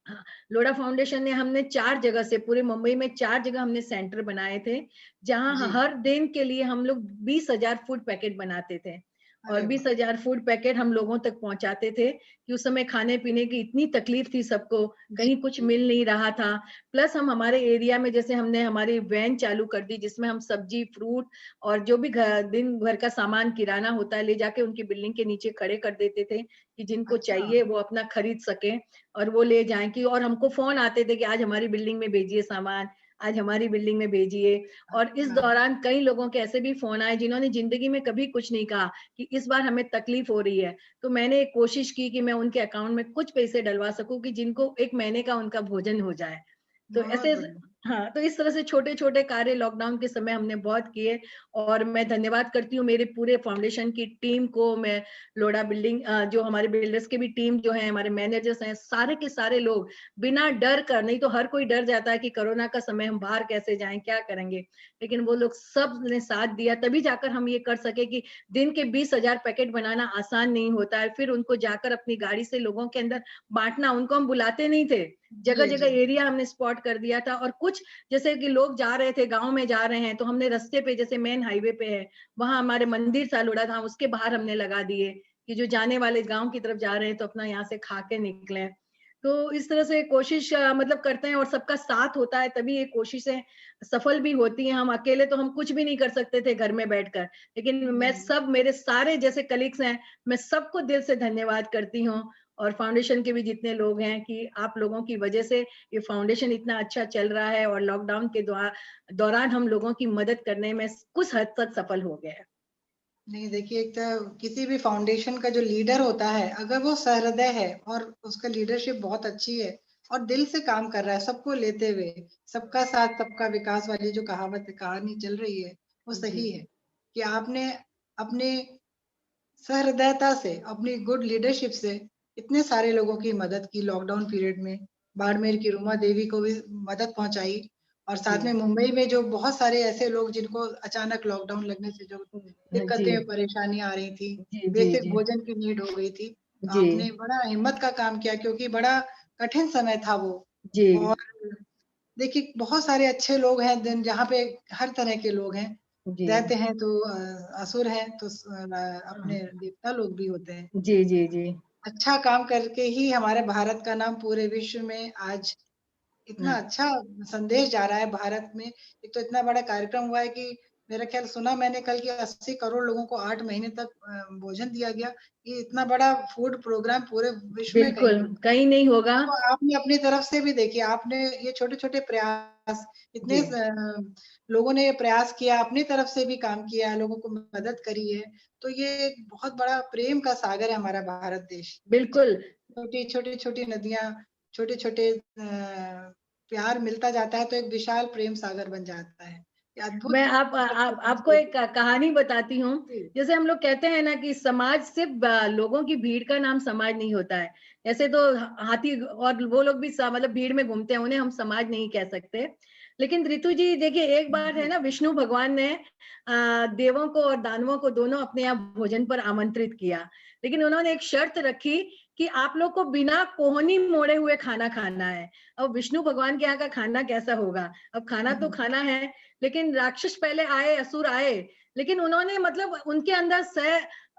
Speaker 2: हाँ, लोढ़ा फाउंडेशन ने, हमने 4 जगह से, पूरे मुंबई में 4 जगह हमने सेंटर बनाए थे, जहाँ
Speaker 1: जी,
Speaker 2: हर दिन के लिए हम लोग 20,000 फूड पैकेट बनाते थे, और
Speaker 1: अरे वाह,
Speaker 2: 20,000 फूड पैकेट हम लोगों तक पहुँचाते थे कि उस समय खाने-पीने की इतनी तकलीफ थी सबको,
Speaker 1: जी,
Speaker 2: कहीं कुछ
Speaker 1: जी,
Speaker 2: मिल नहीं रहा था। प्लस हम हमारे एरिया में जैसे हमने हमारी वैन चालू कर दी जिसमें हम सब्जी, फ्रूट और जो भी दिन भर का सामान किराना होता है ले जाके उनकी बिल्डिंग के नीचे खड़े कर देते थे कि जिनको
Speaker 1: अच्छा,
Speaker 2: चाहिए वो अपना खरीद सकें और वो ले जाएँ, कि और हमको फ़ोन आते थे कि आज हमारी बिल्डिंग में भेजिए सामान, आज हमारी बिल्डिंग में भेजिए। और इस
Speaker 1: अच्छा,
Speaker 2: दौरान कई लोगों के ऐसे भी फ़ोन आए जिन्होंने ज़िंदगी में कभी कुछ नहीं कहा कि इस बार हमें तकलीफ़ हो रही है। तो मैंने एक कोशिश की कि मैं उनके अकाउंट में कुछ पैसे डलवा सकूँ कि जिनको 1 महीने का उनका भोजन हो जाए। तो
Speaker 1: बहुत
Speaker 2: ऐसे
Speaker 1: बढ़िया,
Speaker 2: हाँ, तो इस तरह से छोटे-छोटे कार्य लॉकडाउन के समय हमने बहुत किए और मैं धन्यवाद करती हूँ मेरे पूरे फाउंडेशन की टीम को। मैं लोढ़ा बिल्डिंग जो हमारे बिल्डर्स की भी टीम जो है, हमारे मैनेजर्स हैं, सारे के सारे लोग बिना डर कर, नहीं तो हर कोई डर जाता है कि कोरोना का समय हम बाहर कैसे जाएँ, क्या करेंगे? लेकिन वो लोग सब ने साथ दिया, तभी जाकर हम ये कर सके कि दिन के 20,000 पैकेट बनाना आसान नहीं होता है। फिर उनको जाकर अपनी गाड़ी से लोगों के अंदर बाँटना, उनको हम बुलाते नहीं थे।
Speaker 1: जी,
Speaker 2: जगह-जगह
Speaker 1: जी।
Speaker 2: एरिया हमने स्पॉट कर दिया था और कुछ जैसे कि लोग जा रहे थे, गाँव में जा रहे हैं, तो हमने रास्ते पे जैसे मेन हाईवे पे है, वहाँ हमारे मंदिर था लोढ़ा धाम, उसके बाहर हमने लगा दिए कि जो जाने वाले गाँव की तरफ जा रहे हैं, तो अपना यहाँ से खा के निकलें। तो इस तरह से कोशिश मतलब करते हैं और सबका साथ होता है, तभी ये कोशिशें सफल भी होती हैं। हम अकेले तो हम कुछ भी नहीं कर सकते थे घर में बैठकर, लेकिन मैं
Speaker 1: नहीं,
Speaker 2: सब मेरे सारे जैसे कलीग्स हैं, मैं सबको दिल से धन्यवाद करती हूँ और फाउंडेशन के भी जितने लोग हैं कि आप लोगों की वजह से ये फाउंडेशन इतना अच्छा चल रहा है और लॉकडाउन के दौरान हम लोगों की मदद करने में कुछ हद तक सफल हो गए हैं।
Speaker 1: नहीं देखिए, एक तो किसी भी फाउंडेशन का जो लीडर होता है, अगर वो सहृदय है और उसका लीडरशिप बहुत अच्छी है और दिल से काम कर रहा है, सबको लेते हुए, सबका साथ सबका विकास वाली जो कहानी चल रही है, वो
Speaker 2: जी,
Speaker 1: सही है कि आपने अपने सहृदयता से, अपनी गुड लीडरशिप से इतने सारे लोगों की मदद की लॉकडाउन पीरियड में। बाड़मेर की रूमा देवी को भी मदद पहुँचाई और साथ
Speaker 2: जी,
Speaker 1: में मुंबई में जो बहुत सारे ऐसे लोग जिनको अचानक लॉकडाउन लगने से जो
Speaker 2: जी,
Speaker 1: दिक्कतें, परेशानियाँ आ रही थी,
Speaker 2: जी, जी,
Speaker 1: बेसिक
Speaker 2: जी,
Speaker 1: भोजन की नीड हो गई थी। तो
Speaker 2: जी,
Speaker 1: आपने बड़ा हिम्मत का काम किया क्योंकि बड़ा कठिन समय था वो।
Speaker 2: जी,
Speaker 1: और देखिए बहुत सारे अच्छे लोग हैं दिन जहाँ पे हर तरह के लोग हैं।
Speaker 2: जी,
Speaker 1: दैत्य हैं तो असुर हैं तो
Speaker 2: हाँ,
Speaker 1: अपने देवता लोग भी होते हैं।
Speaker 2: जी, जी, जी,
Speaker 1: अच्छा काम करके ही हमारे भारत का नाम पूरे विश्व में आज इतना
Speaker 2: हाँ,
Speaker 1: अच्छा संदेश जा रहा है भारत में। एक तो इतना बड़ा कार्यक्रम हुआ है कि मेरा ख्याल सुना मैंने कल कि 80 करोड़ लोगों को 8 महीने तक भोजन दिया गया। ये इतना बड़ा फूड प्रोग्राम पूरे विश्व में कहीं
Speaker 2: बिल्कुल,
Speaker 1: नहीं।
Speaker 2: कहीं नहीं होगा।
Speaker 1: तो आपने अपनी तरफ से भी देखिए, आपने ये छोटे-छोटे प्रयास इतने
Speaker 2: जी,
Speaker 1: लोगों ने ये प्रयास किया, अपनी तरफ से भी काम किया, लोगों को मदद करी है। तो ये एक बहुत बड़ा प्रेम का सागर है हमारा भारत देश।
Speaker 2: बिल्कुल।
Speaker 1: छोटी छोटी-छोटी नदियाँ, छोटे-छोटे प्यार मिलता जाता है तो एक विशाल प्रेम सागर बन जाता है। ये
Speaker 2: मैं
Speaker 1: अद्भुत
Speaker 2: आपको एक कहानी बताती हूँ।
Speaker 1: जी,
Speaker 2: जैसे हम लोग कहते हैं ना कि समाज सिर्फ़ लोगों की भीड़ का नाम समाज नहीं होता है। ऐसे तो हाथी और वो लोग भी मतलब भीड़ में घूमते हैं, उन्हें हम समाज नहीं कह सकते। लेकिन ऋतु जी देखिए एक बार है
Speaker 1: जी।
Speaker 2: ना विष्णु भगवान ने देवों को और दानवों को दोनों अपने यहाँ भोजन पर आमंत्रित किया। लेकिन उन्होंने एक शर्त रखी कि आप लोग को बिना कोहनी मोड़े हुए खाना खाना है। अब विष्णु भगवान के यहाँ का खाना कैसा होगा? अब खाना तो खाना है, लेकिन राक्षस पहले आए, असुर आए, लेकिन उन्होंने मतलब उनके अंदर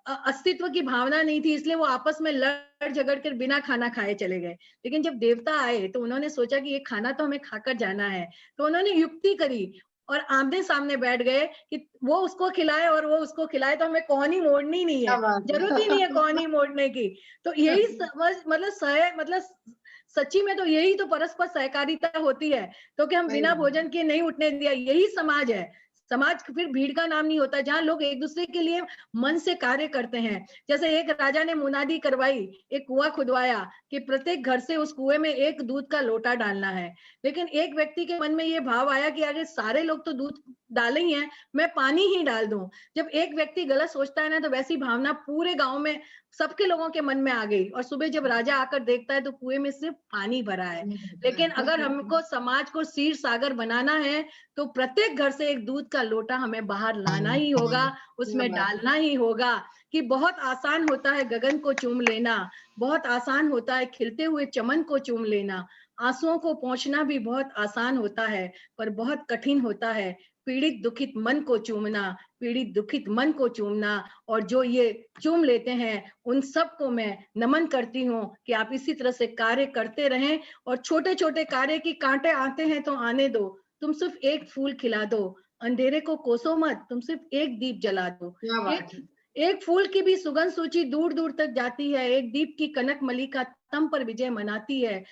Speaker 2: अस्तित्व की भावना नहीं थी, इसलिए वो आपस में लड़ झगड़ कर बिना खाना खाए चले गए। लेकिन जब देवता आए, तो उन्होंने सोचा कि ये खाना तो हमें खाकर जाना है, तो उन्होंने युक्ति करी और आमने-सामने बैठ गए कि वो उसको खिलाए और वो उसको खिलाए, तो हमें कौहनी मोड़नी नहीं
Speaker 1: क्या
Speaker 2: है,
Speaker 1: बात
Speaker 2: जरूरत ही नहीं है
Speaker 1: है!
Speaker 2: कौहनी मोड़ने की। तो यही समझ मतलब सच्ची में तो यही तो परस्पर सहकारिता होती है। तो कि हम
Speaker 1: सही
Speaker 2: बिना
Speaker 1: बात है।
Speaker 2: भोजन के नहीं उठने दिया, यही समाज है। समाज फिर भीड़ का नाम नहीं होता, जहाँ लोग एक-दूसरे के लिए मन से कार्य करते हैं। जैसे एक राजा ने मुनादी करवाई, एक कुआँ खुदवाया कि प्रत्येक घर से उस कुएँ में 1 दूध का लोटा डालना है। लेकिन एक व्यक्ति के मन में ये भाव आया कि अरे सारे लोग तो दूध डाले ही हैं, मैं पानी ही डाल दूँ। जब एक व्यक्ति गलत सोचता है ना, तो वैसी भावना पूरे गाँव में सबके लोगों के मन में आ गई और सुबह जब राजा आकर देखता है तो कुएँ में सिर्फ पानी भरा है। लेकिन अगर हमको समाज को क्षीर सागर बनाना है, तो प्रत्येक घर से एक दूध का लोटा हमें बाहर लाना ही होगा,
Speaker 1: क्या
Speaker 2: उसमें
Speaker 1: बात है!
Speaker 2: डालना ही होगा कि बहुत आसान होता है गगन को चूम लेना, बहुत आसान होता है खिलते हुए चमन को चूम लेना, आँसुओं को पोंछना भी बहुत आसान होता है, पर बहुत कठिन होता है पीड़ित दुखित मन को चूमना, पीड़ित दुखित मन को चूमना और जो ये चूम लेते हैं, उन सबको मैं नमन करती हूँ कि आप इसी तरह से कार्य करते रहें और छोटे-छोटे कार्य की कांटे आते हैं तो आने दो। तुम सिर्फ एक फूल खिला दो, अंधेरे को कोसो मत, तुम सिर्फ एक दीप जला दो।
Speaker 1: क्या
Speaker 2: एक
Speaker 1: बात है!
Speaker 2: एक फूल की भी सुगंध सूची दूर-दूर तक जाती है, एक दीप की कनक मलिका तम पर विजय मनाती है।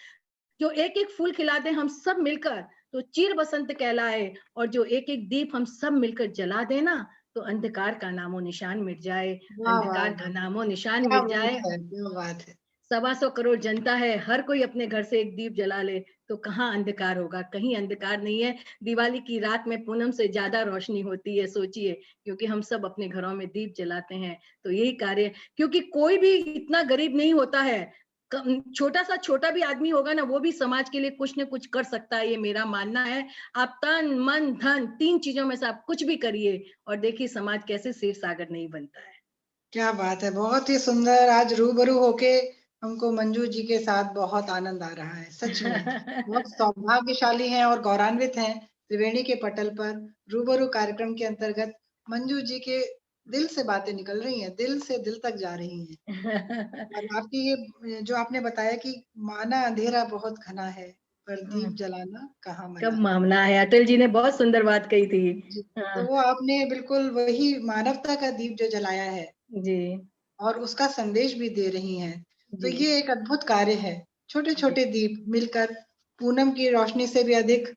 Speaker 2: जो एक-एक फूल खिलाते हैं हम सब मिलकर, तो चिर बसंत कहलाए और जो एक-एक दीप हम सब मिलकर जला दें ना, तो अंधकार का नामो निशान मिट जाए,
Speaker 1: वाह, वाह,
Speaker 2: अंधकार का
Speaker 1: वाह!
Speaker 2: नामो निशान
Speaker 1: क्या
Speaker 2: मिट
Speaker 1: बात
Speaker 2: जाए।
Speaker 1: है! क्या बात है!
Speaker 2: 125 करोड़ जनता है, हर कोई अपने घर से एक दीप जला ले तो कहाँ अंधकार होगा? कहीं अंधकार नहीं है। दिवाली की रात में पूनम से ज्यादा रोशनी होती है, सोचिए, क्योंकि हम सब अपने घरों में दीप जलाते हैं। तो यही कार्य, क्योंकि कोई भी इतना गरीब नहीं होता है, छोटा भी आदमी होगा ना, वो भी समाज के लिए कुछ न कुछ कर सकता है, ये मेरा मानना है। आप तन मन धन 3 चीजों में से आप कुछ भी करिए और देखिए समाज कैसे क्षीर सागर नहीं बनता है।
Speaker 1: क्या बात है, बहुत ही सुंदर। आज रूबरू होके हमको मंजू जी के साथ बहुत आनंद आ रहा है, सच में बहुत सौभाग्यशाली हैं और गौरवान्वित हैं त्रिवेणी के पटल पर रूबरू कार्यक्रम के अंतर्गत मंजू जी के दिल से बातें निकल रही हैं, दिल से दिल तक जा रही हैं। और आपकी ये जो आपने बताया कि माना अंधेरा बहुत घना है, पर दीप जलाना कहाँ
Speaker 2: कब
Speaker 1: मना।
Speaker 2: मामला है, अटल जी ने बहुत सुंदर बात कही थी।
Speaker 1: जी, तो
Speaker 2: हाँ,
Speaker 1: वो आपने बिल्कुल वही मानवता का दीप जो जलाया है
Speaker 2: जी
Speaker 1: और उसका संदेश भी दे रही हैं। तो
Speaker 2: जी
Speaker 1: ये एक अद्भुत कार्य है।
Speaker 2: जी
Speaker 1: छोटे-छोटे दीप मिलकर पूनम की रोशनी से भी अधिक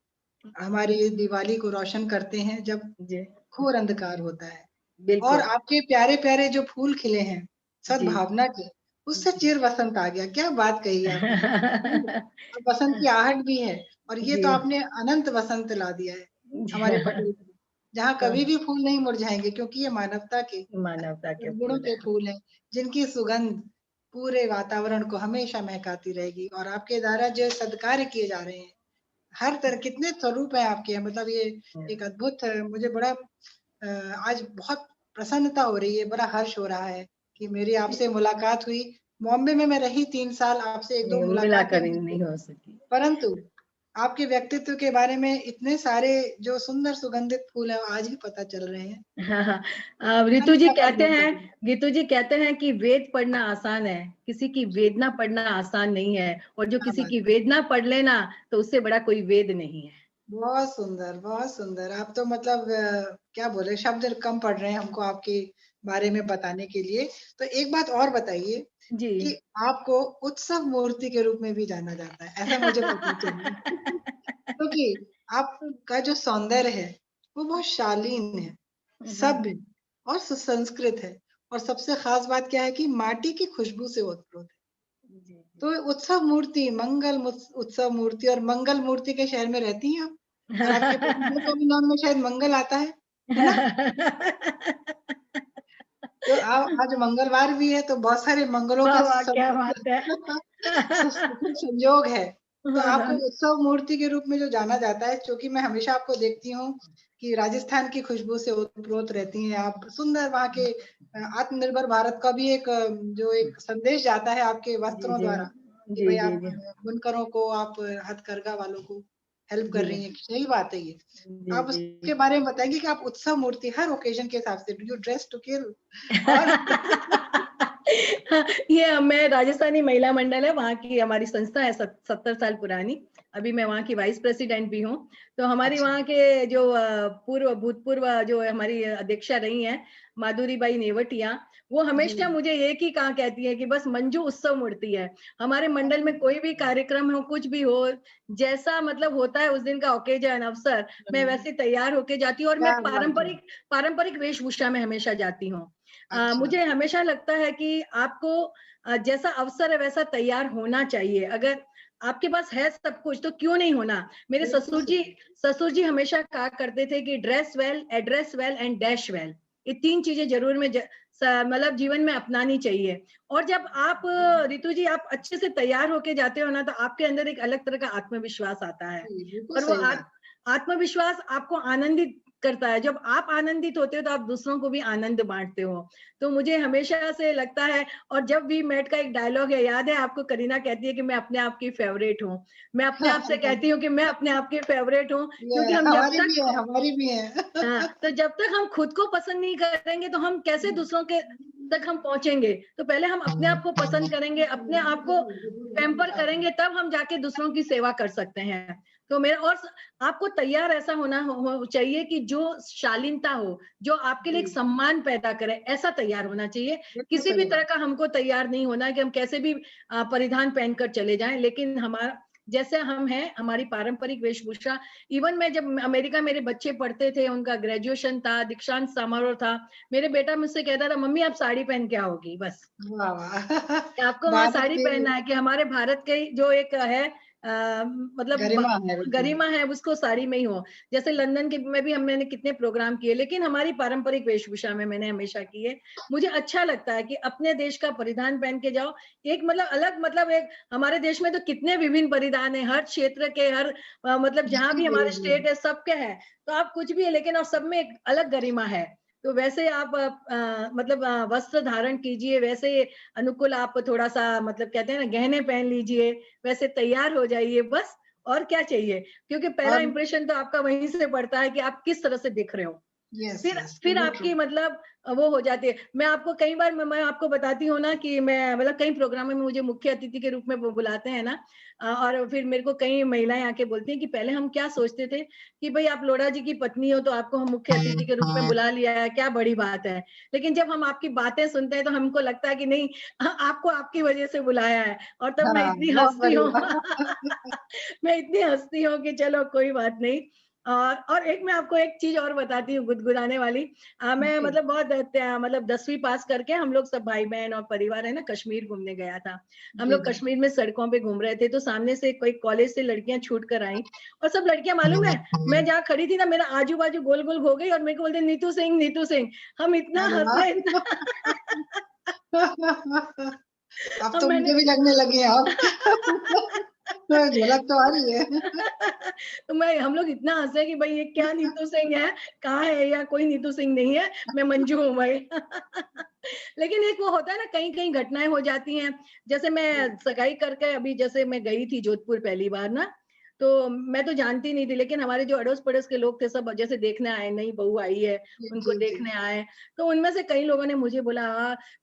Speaker 1: हमारी दिवाली को रोशन करते हैं जब
Speaker 2: जी
Speaker 1: घोर अंधकार होता है। और
Speaker 2: बिल्कुल।
Speaker 1: आपके प्यारे-प्यारे जो फूल खिले हैं,
Speaker 2: जी
Speaker 1: सद्भावना के, उससे
Speaker 2: जी
Speaker 1: चिर वसंत आ गया। क्या बात कही है आपने। और बसंत की आहट भी है और ये
Speaker 2: जी
Speaker 1: तो आपने अनंत वसंत ला दिया है हमारे पटल पे, जहाँ कभी भी फूल नहीं मुरझाएँगे क्योंकि ये मानवता के
Speaker 2: मानवता के
Speaker 1: सद्गुणों
Speaker 2: फूल
Speaker 1: के
Speaker 2: है।
Speaker 1: फूल हैं, जिनकी सुगंध पूरे वातावरण को हमेशा महकाती रहेगी। और आपके द्वारा जो सद्कार्य किए जा रहे हैं, हर तरह कितने स्वरूप हैं आपके, मतलब ये एक अद्भुत मुझे बड़ा आज बहुत प्रसन्नता हो रही है, बड़ा हर्ष हो रहा है कि मेरी आपसे मुलाकात हुई। बॉम्बे में मैं रही 3 साल, आपसे 1-2 मुलाकातें
Speaker 2: मिलाकर
Speaker 1: हुई थी,
Speaker 2: नहीं हो सकी।
Speaker 1: परंतु आपके व्यक्तित्व के बारे में इतने सारे जो सुंदर सुगंधित फूल हैं, आज ही पता चल रहे हैं।
Speaker 2: हाँ, हाँ। ऋतु जी
Speaker 1: प्रसन्नता का
Speaker 2: कहते
Speaker 1: अनुभव कर
Speaker 2: हैं,
Speaker 1: रही हूँ।
Speaker 2: ऋतु जी कहते हैं कि वेद पढ़ना आसान है, किसी की वेदना पढ़ना आसान नहीं है, और जो
Speaker 1: क्या
Speaker 2: किसी
Speaker 1: बात
Speaker 2: की
Speaker 1: है।
Speaker 2: वेदना पढ़ लेना तो उससे बड़ा कोई वेद नहीं है।
Speaker 1: बहुत सुंदर, बहुत सुंदर। आप तो मतलब क्या बोले, शब्द कम पड़ रहे हैं हमको आपके बारे में बताने के लिए। तो एक बात और बताइए
Speaker 2: जी।
Speaker 1: कि आपको उत्सव मूर्ति के रूप में भी जाना जाता है, ऐसा मुझे पता चला। क्योंकि आपका जो सौंदर्य है, वो बहुत शालीन है, सभ्य और सुसंस्कृत है और सबसे खास बात क्या है कि माटी की खुशबू से ओतप्रोत है।
Speaker 2: जी, जी।
Speaker 1: तो उत्सव मूर्ति, उत्सव मूर्ति और मंगल मूर्ति के शहर में रहती हैं आप? और आपके पतिदेव का भी नाम में शायद मंगल आता है ना? तो आज मंगलवार भी है तो बहुत सारे मंगलों
Speaker 2: वाह
Speaker 1: का
Speaker 2: वाह, क्या बात है।
Speaker 1: सुखद संयोग है। तो आपको उत्सव मूर्ति के रूप में जो जाना जाता है, क्योंकि मैं हमेशा आपको देखती हूँ कि राजस्थान की खुशबू से ओतप्रोत रहती हैं आप। सुंदर वहाँ के आत्मनिर्भर भारत का भी एक जो एक संदेश जाता है आपके
Speaker 2: जी
Speaker 1: वस्त्रों
Speaker 2: जी
Speaker 1: द्वारा कि
Speaker 2: जी
Speaker 1: भाई
Speaker 2: जी
Speaker 1: आप
Speaker 2: जी
Speaker 1: बुनकरों को, आप हथकरघा वालों को हेल्प कर
Speaker 2: जी
Speaker 1: रही हैं। सही बात है ये।
Speaker 2: जी
Speaker 1: आप
Speaker 2: जी।
Speaker 1: उसके बारे में बताएँगे कि आप उत्सव मूर्ति हर ओकेज़न के हिसाब से, do you dress to kill और
Speaker 2: हाँ, ये मैं राजस्थानी महिला मंडल है, वहाँ की हमारी संस्था है, 70 साल पुरानी। अभी मैं वहाँ की वाइस प्रेसिडेंट भी हूँ। तो हमारी
Speaker 1: अच्छा।
Speaker 2: वहाँ के जो भूतपूर्व जो हमारी अध्यक्षा रही हैं, माधुरी बाई नेवटिया, वो
Speaker 1: जी,
Speaker 2: हमेशा मुझे एक ही कहा करती है कि बस मंजू उत्सव मूर्ति है। हमारे मंडल में कोई भी कार्यक्रम हो, कुछ भी हो, जैसा मतलब होता है उस दिन का ओकेजन, अवसर, मैं
Speaker 1: हुँ,
Speaker 2: वैसे तैयार होके जाती हूँ और मैं
Speaker 1: क्या बात है!
Speaker 2: पारंपरिक वेशभूषा में हमेशा जाती हूँ।
Speaker 1: अच्छा,
Speaker 2: मुझे हमेशा लगता है कि आपको जैसा अवसर है वैसा तैयार होना चाहिए। अगर आपके पास है सब कुछ तो क्यों नहीं होना? मेरे
Speaker 1: बिल्कुल सही।
Speaker 2: ससुर जी हमेशा कहा करते थे कि dress well, address well and dash well. ये 3 चीज़ें ज़रूर में मतलब जीवन में अपनानी चाहिए। और जब आप रितु जी आप अच्छे से तैयार होके जाते हो ना तो आपके अंदर एक अलग तरह का आत्मविश्वास आता है।
Speaker 1: जी, बिल्कुल
Speaker 2: और वो
Speaker 1: सही बात।
Speaker 2: आत्मविश्वास आपको आनंदित करता है। जब आप आनंदित होते हो तो आप दूसरों को भी आनंद बाँटते हो। तो मुझे हमेशा से लगता है, और जब वी मेट का एक डायलॉग है, याद है आपको, करीना कहती है कि मैं अपने आप की फेवरेट हूँ। मैं अपने आप से कहती हूँ कि मैं अपने आप की फेवरेट हूँ,
Speaker 1: ये
Speaker 2: क्योंकि हम जब
Speaker 1: हमारी
Speaker 2: तक
Speaker 1: भी है, हमारी भी है।
Speaker 2: हाँ, तो जब तक हम खुद को पसंद नहीं करेंगे तो हम कैसे दूसरों के तक हम पहुँचेंगे? तो पहले हम अपने आप को पसंद करेंगे, अपने आप को पैम्पर करेंगे, तब हम जाके दूसरों की सेवा कर सकते हैं। तो मेरा और आपको तैयार ऐसा होना हो चाहिए कि जो शालीनता हो, जो आपके लिए एक
Speaker 1: जी,
Speaker 2: सम्मान पैदा करे, ऐसा तैयार होना चाहिए।
Speaker 1: बिल्कुल
Speaker 2: किसी भी
Speaker 1: सही
Speaker 2: तरह
Speaker 1: बात।
Speaker 2: का हमको तैयार नहीं होना है कि हम कैसे भी परिधान पहनकर चले जाएँ, लेकिन हमारा जैसे हम हैं, हमारी पारंपरिक वेशभूषा। इवन मैं जब अमेरिका मेरे बच्चे पढ़ते थे, उनका ग्रेजुएशन था, दीक्षांत समारोह था, मेरे बेटा मुझसे कहता था, मम्मी आप साड़ी पहन के आओगी बस।
Speaker 1: वाह वाह
Speaker 2: कि आपको वहाँ
Speaker 1: भारत
Speaker 2: साड़ी
Speaker 1: की
Speaker 2: पहनना है, कि हमारे भारत के जो एक है मतलब
Speaker 1: गरिमा है बिल्कुल।
Speaker 2: गरिमा है, उसको साड़ी में ही हो। जैसे लंदन के में भी मैंने कितने प्रोग्राम किए, लेकिन हमारी पारंपरिक वेशभूषा में मैंने हमेशा की है। मुझे अच्छा लगता है कि अपने देश का परिधान पहन के जाओ। एक मतलब अलग, मतलब एक हमारे देश में तो कितने विभिन्न परिधान है, हर क्षेत्र के, हर मतलब जहाँ
Speaker 1: जी
Speaker 2: भी
Speaker 1: जी
Speaker 2: हमारे
Speaker 1: जी।
Speaker 2: स्टेट है सबके है। तो आप कुछ भी है, लेकिन और सब में एक अलग गरिमा है। तो वैसे आप मतलब वस्त्र धारण कीजिए, वैसे अनुकूल आप थोड़ा-सा मतलब कहते हैं ना गहने पहन लीजिए, वैसे तैयार हो जाइए बस, और क्या चाहिए? क्योंकि पहला
Speaker 1: और
Speaker 2: इंप्रेशन तो आपका वहीं से पड़ता है कि आप किस तरह से दिख रहे हो।
Speaker 1: यस
Speaker 2: फिर
Speaker 1: यस
Speaker 2: फिर
Speaker 1: वेरी ट्रू।
Speaker 2: आपकी मतलब वो हो जाती है। मैं आपको कई बार मैं आपको बताती हूँ ना कि मैं मतलब कई प्रोग्रामों में मुझे मुख्य अतिथि के रूप में वो बुलाते हैं ना, और फिर मेरे को कई महिलाएँ आके बोलती हैं कि पहले हम क्या सोचते थे कि भई आप लोढ़ा जी की पत्नी हो तो आपको हम मुख्य अतिथि के रूप में बुला लिया है, क्या बड़ी बात है। लेकिन जब हम आपकी बातें सुनते हैं तो हमको लगता है कि नहीं, आपको आपकी वजह से बुलाया है, और तब मैं
Speaker 1: हाँ
Speaker 2: इतनी
Speaker 1: बहुत
Speaker 2: हँसती
Speaker 1: बड़ी
Speaker 2: हूँ।
Speaker 1: बात।
Speaker 2: मैं इतनी हँसती हूँ कि चलो कोई बात नहीं। और एक मैं आपको एक चीज़ और बताती हूँ गुदगुदाने वाली। मैं
Speaker 1: जी
Speaker 2: मतलब बहुत मतलब 10वीं पास करके हम लोग सब भाई-बहन और परिवार है ना कश्मीर घूमने गया था। हम
Speaker 1: जी
Speaker 2: लोग
Speaker 1: जी।
Speaker 2: कश्मीर में सड़कों पे घूम रहे थे, तो सामने से कोई कॉलेज से लड़कियाँ छूट कर आईं, और सब लड़कियाँ मालूम है, मैं जहाँ खड़ी थी ना मेरा आजू-बाजू गोल-गोल हो गई और मेरे को बोलते हैं नीतू सिंह, नीतू सिंह। हम इतना
Speaker 1: अरे वाह।
Speaker 2: हँसे इतना।
Speaker 1: अब
Speaker 2: अब
Speaker 1: तो
Speaker 2: मैंने
Speaker 1: मुझे भी लगने लगे हैं अब। झलक तो आ रही है।
Speaker 2: तो मैं हम लोग इतना हँसे कि भई ये क्या नीतू सिंह है? कहाँ है? या कोई नीतू सिंह नहीं है, मैं मंजू हूँ भाई। लेकिन एक वो होता है ना, कहीं-कहीं घटनाएँ हो जाती हैं। जैसे मैं सगाई करके अभी जैसे मैं गई थी जोधपुर पहली बार ना, तो मैं तो जानती नहीं थी, लेकिन हमारे जो अड़ोस-पड़ोस के लोग थे सब जैसे देखने आए, नई बहू आई है,
Speaker 1: जी
Speaker 2: उनको
Speaker 1: जी जी।
Speaker 2: देखने आए। तो उनमें से कई लोगों ने मुझे बोला,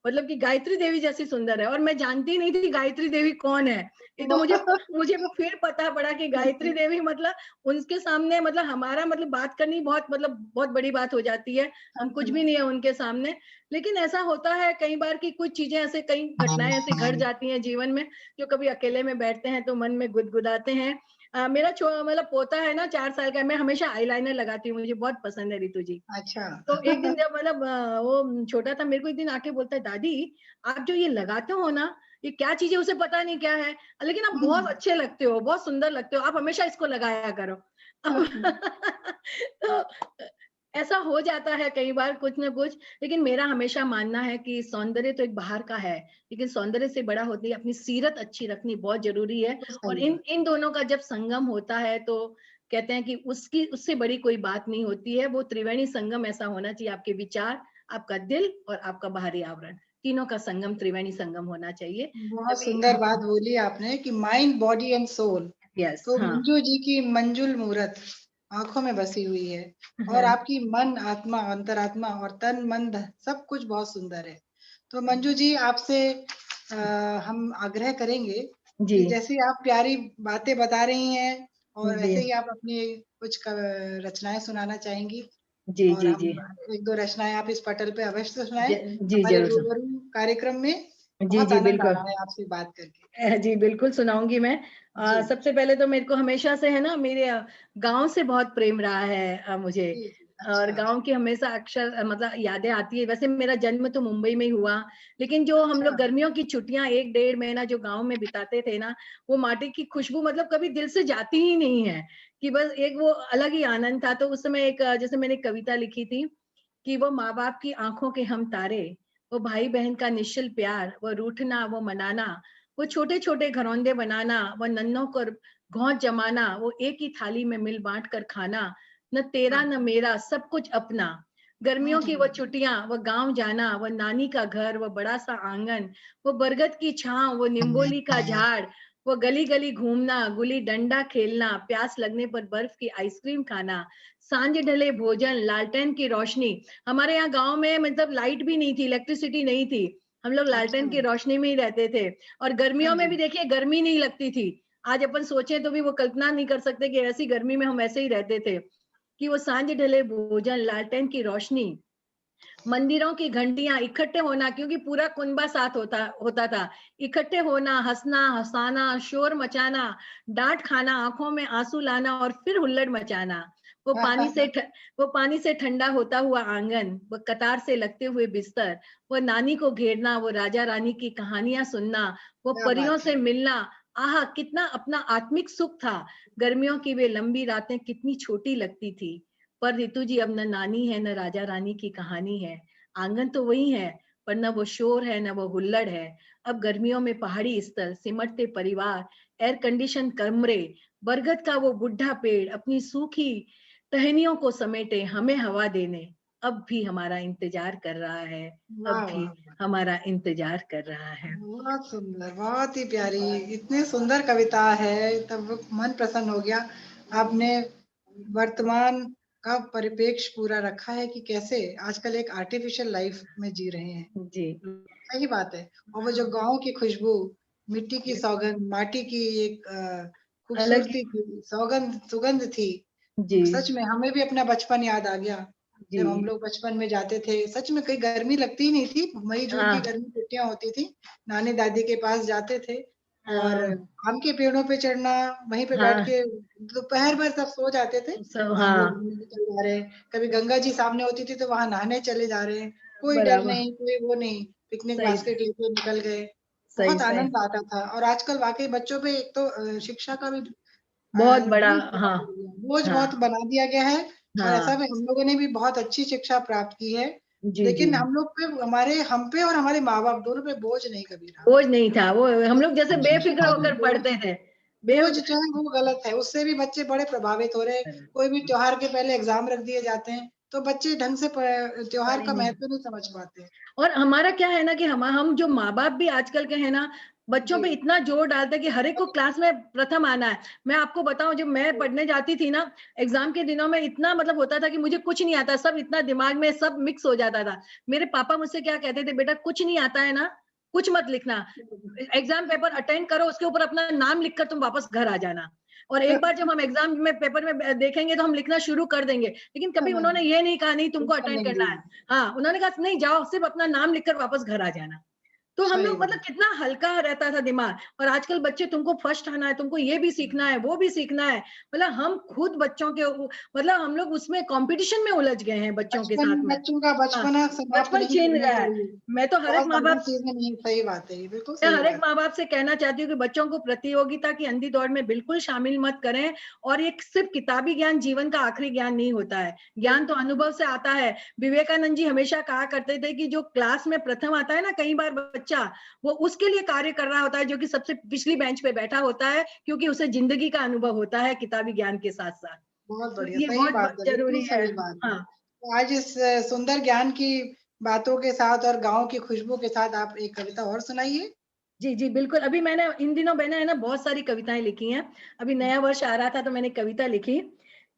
Speaker 2: मतलब कि गायत्री देवी जैसी सुंदर है, और मैं जानती नहीं थी गायत्री देवी कौन है। ये तो मुझे मुझे फिर पता पड़ा कि गायत्री देवी मतलब उनके सामने मतलब हमारा मतलब बात करनी बहुत मतलब बहुत बड़ी बात हो जाती है। हम कुछ भी नहीं है उनके सामने। लेकिन ऐसा होता है कई बार कि कुछ चीज़ें ऐसे, कई घटनाएँ ऐसी घट जाती हैं जीवन में, जो कभी अकेले में बैठते हैं तो मन में गुदगुदाते हैं। मेरा मतलब पोता है ना 4 साल का है, मैं हमेशा आईलाइनर लगाती हूँ, मुझे बहुत पसंद है ऋतु जी।
Speaker 1: अच्छा।
Speaker 2: तो एक दिन जब मतलब वो छोटा था, मेरे को एक दिन आके बोलता है, दादी आप जो ये लगाते हो ना, ये क्या चीज़ है, उसे पता नहीं क्या है, लेकिन आप बहुत अच्छे लगते हो, बहुत सुंदर लगते हो, आप हमेशा इसको लगाया करो। अब तो ऐसा हो जाता है कई बार कुछ ना कुछ, लेकिन मेरा हमेशा मानना है कि सौंदर्य तो एक बाहर का है, लेकिन सौंदर्य से बड़ा होती है अपनी सीरत अच्छी रखनी बहुत ज़रूरी है।
Speaker 1: बिल्कुल
Speaker 2: और
Speaker 1: सही
Speaker 2: इन
Speaker 1: बात।
Speaker 2: इन दोनों का जब संगम होता है तो कहते हैं कि उसकी उससे बड़ी कोई बात नहीं होती है। वो त्रिवेणी संगम ऐसा होना चाहिए, आपके विचार, आपका दिल और आपका बाहरी आवरण, तीनों का संगम त्रिवेणी संगम होना चाहिए।
Speaker 1: बहुत
Speaker 2: तभी
Speaker 1: सुंदर
Speaker 2: हाँ,
Speaker 1: बात बोली आपने कि mind body and soul.
Speaker 2: Yes
Speaker 1: तो
Speaker 2: हाँ,
Speaker 1: मंजू जी की मंजुल मूरत आंखों में बसी हुई है, और
Speaker 2: हाँ,
Speaker 1: आपकी मन आत्मा अंतरात्मा और तन मन सब कुछ बहुत सुंदर है। तो मंजू जी आपसे हम आग्रह करेंगे
Speaker 2: जी,
Speaker 1: कि जैसे आप प्यारी बातें बता रही हैं और
Speaker 2: जी,
Speaker 1: ऐसे ही आप अपनी कुछ रचनाएं सुनाना चाहेंगी,
Speaker 2: जी,
Speaker 1: और
Speaker 2: जी,
Speaker 1: हम
Speaker 2: जी,
Speaker 1: एक दो रचनाएं आप इस पटल पे अवश्य सुनाएं।
Speaker 2: जी,
Speaker 1: हमारे
Speaker 2: ज़रूर।
Speaker 1: रूबरू कार्यक्रम में
Speaker 2: जी,
Speaker 1: बहुत
Speaker 2: जी,
Speaker 1: आनंद आ
Speaker 2: बिल्कुल।
Speaker 1: रहा है आपसे बात करके।
Speaker 2: जी, बिल्कुल सुनाऊँगी मैं।
Speaker 1: जी
Speaker 2: सबसे पहले तो मेरे को हमेशा से है ना मेरे गाँव से बहुत प्रेम रहा है मुझे,
Speaker 1: जी जी।
Speaker 2: और
Speaker 1: अच्छा
Speaker 2: गाँव की हमेशा अक्सर मतलब यादें आती है। वैसे मेरा जन्म तो मुंबई में ही हुआ, लेकिन जो हम
Speaker 1: अच्छा।
Speaker 2: लोग गर्मियों की छुट्टियाँ 1 डेढ़ महीना जो गाँव में बिताते थे ना, वो माटी की खुशबू मतलब कभी दिल से जाती ही नहीं है, कि बस एक वो अलग ही आनंद था। तो उस समय एक जैसे मैंने कविता लिखी थी कि वो माँ-बाप की आँखों के हम तारे, वो भाई-बहन का निश्चल प्यार, वो रूठना, वो मनाना, वो छोटे-छोटे घरौंदे बनाना, वो नन्हों को घौंट जमाना, वो एक ही थाली में मिल बाँट कर खाना, न तेरा
Speaker 1: हाँ।
Speaker 2: न मेरा सब कुछ अपना। गर्मियों की वो छुट्टियाँ, वो गाँव जाना, वो नानी का घर, वो बड़ा-सा आँगन, वो बरगद की छाँव, वो निम्बोली का झाड़, वो गली-गली घूमना, गुल्ली-डंडा खेलना, प्यास लगने पर बर्फ की आइसक्रीम खाना, सांझ ढले भोजन, लालटेन की रोशनी। हमारे यहाँ गाँव में मतलब लाइट भी नहीं थी, इलेक्ट्रिसिटी नहीं थी। हम लोग
Speaker 1: अच्छा।
Speaker 2: लालटेन की रोशनी में ही रहते थे, और
Speaker 1: हाँ
Speaker 2: गर्मियों में
Speaker 1: जी।
Speaker 2: भी देखिए गर्मी नहीं लगती थी। आज अपन सोचे तो भी वो कल्पना नहीं कर सकते कि ऐसी गर्मी में हम ऐसे ही रहते थे, कि वो सांझ ढले भोजन, लालटेन की रोशनी, मंदिरों की घंटियां, इकट्ठे होना, क्योंकि पूरा कुनबा साथ होता था। इकट्ठे होना, हंसना, हंसाना, शोर मचाना, डांट खाना, आंखों में आंसू लाना और फिर हुल्लड़ मचाना। वो पानी से वो पानी से ठंडा होता हुआ आंगन, वो कतार से लगते हुए बिस्तर, वो नानी को घेरना, वो राजा रानी की कहानियां सुनना, वो
Speaker 1: क्या
Speaker 2: परियों
Speaker 1: बात
Speaker 2: से
Speaker 1: है।
Speaker 2: मिलना। आहा, कितना अपना आत्मिक सुख था। गर्मियों की वे लंबी रातें कितनी छोटी लगती थी। पर रितु जी, अब न नानी है न राजा रानी की कहानी है। आंगन तो वही है, पर न वो शोर है न वो हुल्लड़ है। अब गर्मियों में पहाड़ी स्तर, सिमटते परिवार, एयर कंडीशन कमरे, बरगद का वो बुढ़ा पेड़ अपनी सूखी टहनियों को समेटे हमें हवा देने अब भी हमारा इंतजार कर रहा है। अब
Speaker 1: वाह
Speaker 2: भी
Speaker 1: वाह वाह।
Speaker 2: हमारा इंतजार कर रहा है।
Speaker 1: बहुत सुंदर, बहुत ही प्यारी, इतनी सुंदर कविता है, तब मन प्रसन्न हो गया। आपने वर्तमान का परिप्रेक्ष्य पूरा रखा है कि कैसे आजकल एक आर्टिफिशियल लाइफ में जी रहे हैं।
Speaker 2: जी।
Speaker 1: सही बात है। और वो जो गाँव की खुशबू, मिट्टी की सौगंध, माटी की एक
Speaker 2: अलग।
Speaker 1: खूबसूरती थी, सुगंध थी।
Speaker 2: जी।
Speaker 1: सच में हमें भी अपना बचपन याद आ गया।
Speaker 2: जी।
Speaker 1: जब हम लोग बचपन में जाते थे, सच में कहीं गर्मी लगती ही नहीं थी। मई-जून की
Speaker 2: हाँ।
Speaker 1: गर्मी छुट्टियाँ होती थी। नानी-दादी के पास जाते थे और
Speaker 2: हाँ।
Speaker 1: आम के पेड़ों पे चढ़ना, वहीं पे बैठ
Speaker 2: हाँ।
Speaker 1: के दोपहर भर सब सो जाते थे।
Speaker 2: सब।
Speaker 1: हम लोग
Speaker 2: हाँ।
Speaker 1: घूमने चले जा रहे हैं। कभी गंगा जी सामने होती थी तो वहाँ नहाने चले जा रहे हैं। कोई डर
Speaker 2: बराबर।
Speaker 1: नहीं, कोई वो नहीं। पिकनिक
Speaker 2: सही।
Speaker 1: बास्केट लेके निकल गए।
Speaker 2: सही
Speaker 1: बहुत
Speaker 2: सही।
Speaker 1: आनंद आता था और आजकल वाक़ई बच्चों पे एक तो शिक्षा का भी
Speaker 2: बहुत बड़ा।
Speaker 1: बोझ बहुत
Speaker 2: हाँ।
Speaker 1: हो गया, बोझ
Speaker 2: हाँ।
Speaker 1: बहुत बना दिया गया है। और ऐसा
Speaker 2: हाँ।
Speaker 1: भी हम लोगों ने भी बहुत अच्छी शिक्षा प्राप्त की है।
Speaker 2: जी। जी।
Speaker 1: लेकिन हम लोग पे हम पे और हमारे माँ-बाप दोनों पे बोझ नहीं कभी रहा।
Speaker 2: बोझ नहीं था वो, हम लोग जैसे बेफिक्र
Speaker 1: हाँ,
Speaker 2: होकर
Speaker 1: बोझ
Speaker 2: पढ़ते थे। बे
Speaker 1: बोझ जो है वो गलत है, उससे भी बच्चे बड़े प्रभावित हो रहे हैं। कोई भी त्योहार के पहले एग्ज़ाम रख दिए जाते हैं, तो बच्चे ढंग से त्योहार
Speaker 2: पढ़े
Speaker 1: का
Speaker 2: नहीं।
Speaker 1: महत्व नहीं समझ पाते।
Speaker 2: और हमारा क्या है ना कि हम जो माँ-बाप भी आजकल के हैं ना, बच्चों
Speaker 1: जी,
Speaker 2: पे इतना जोर डालते हैं कि हर एक को क्लास में प्रथम आना है। मैं आपको बताऊँ, जब मैं पढ़ने जाती थी ना, एग्ज़ाम के दिनों में इतना मतलब होता था कि मुझे कुछ नहीं आता, सब इतना दिमाग में सब मिक्स हो जाता था। मेरे पापा मुझसे क्या कहते थे, "बेटा कुछ नहीं आता है ना, कुछ मत लिखना। एग्ज़ाम पेपर अटेंड करो, उसके ऊपर अपना नाम लिखकर तुम वापस घर आ जाना। और एक बार जब हम एग्ज़ाम में पेपर में देखेंगे तो हम लिखना शुरू कर देंगे।" लेकिन कभी उन्होंने ये नहीं कहा, नहीं तुमको
Speaker 1: बिल्कुल
Speaker 2: अटेंड
Speaker 1: नहीं
Speaker 2: करना
Speaker 1: जी,
Speaker 2: है। हाँ, उन्होंने कहा नहीं जाओ, सिर्फ अपना नाम लिखकर वापस घर आ जाना। तो हम
Speaker 1: सही
Speaker 2: लोग मतलब
Speaker 1: बात।
Speaker 2: कितना हल्का रहता था दिमाग। और आजकल बच्चे, तुमको फर्स्ट आना है, तुमको ये भी सीखना है, वो भी सीखना है। मतलब हम खुद बच्चों के मतलब हम लोग उसमें कॉम्पिटिशन में उलझ गए हैं बच्चों के साथ में।
Speaker 1: बच्चों का
Speaker 2: हाँ,
Speaker 1: बचपना समाप्त
Speaker 2: बचपन
Speaker 1: नहीं
Speaker 2: छीन
Speaker 1: करना
Speaker 2: रहा है।
Speaker 1: चाहिए।
Speaker 2: मैं तो हर एक
Speaker 1: बहुत बड़ी
Speaker 2: माँ-बाप
Speaker 1: चीज़ नहीं, सही बात है ये, बिल्कुल
Speaker 2: मैं
Speaker 1: सही
Speaker 2: हर एक
Speaker 1: बात।
Speaker 2: माँ-बाप से कहना चाहती हूँ कि बच्चों को प्रतियोगिता की अंधी दौड़ में बिल्कुल शामिल मत करें। और एक सिर्फ किताबी ज्ञान जीवन का आखिरी ज्ञान नहीं होता है। ज्ञान तो अनुभव से आता है। विवेकानंद जी हमेशा कहा करते थे कि जो क्लास में प्रथम आता है ना, कई बार बच्चा, वो उसके लिए कार्य कर रहा होता है जो कि सबसे पिछली बेंच पे बैठा होता है, क्योंकि उसे ज़िंदगी का अनुभव होता है किताबी ज्ञान के साथ-साथ।
Speaker 1: बहुत
Speaker 2: तो
Speaker 1: बढ़िया,
Speaker 2: ये
Speaker 1: सही
Speaker 2: बहुत
Speaker 1: बात है, बिल्कुल
Speaker 2: ज़रूरी है।
Speaker 1: सही बात है।
Speaker 2: हाँ।
Speaker 1: तो आज इस सुंदर ज्ञान की बातों के साथ और गाँव की खुशबू के साथ आप एक कविता और सुनाइए।
Speaker 2: जी, जी, बिल्कुल। अभी मैंने इन दिनों मैंने है ना बहुत सारी कविताएँ लिखी हैं। अभी नया वर्ष आ रहा था तो मैंने कविता लिखी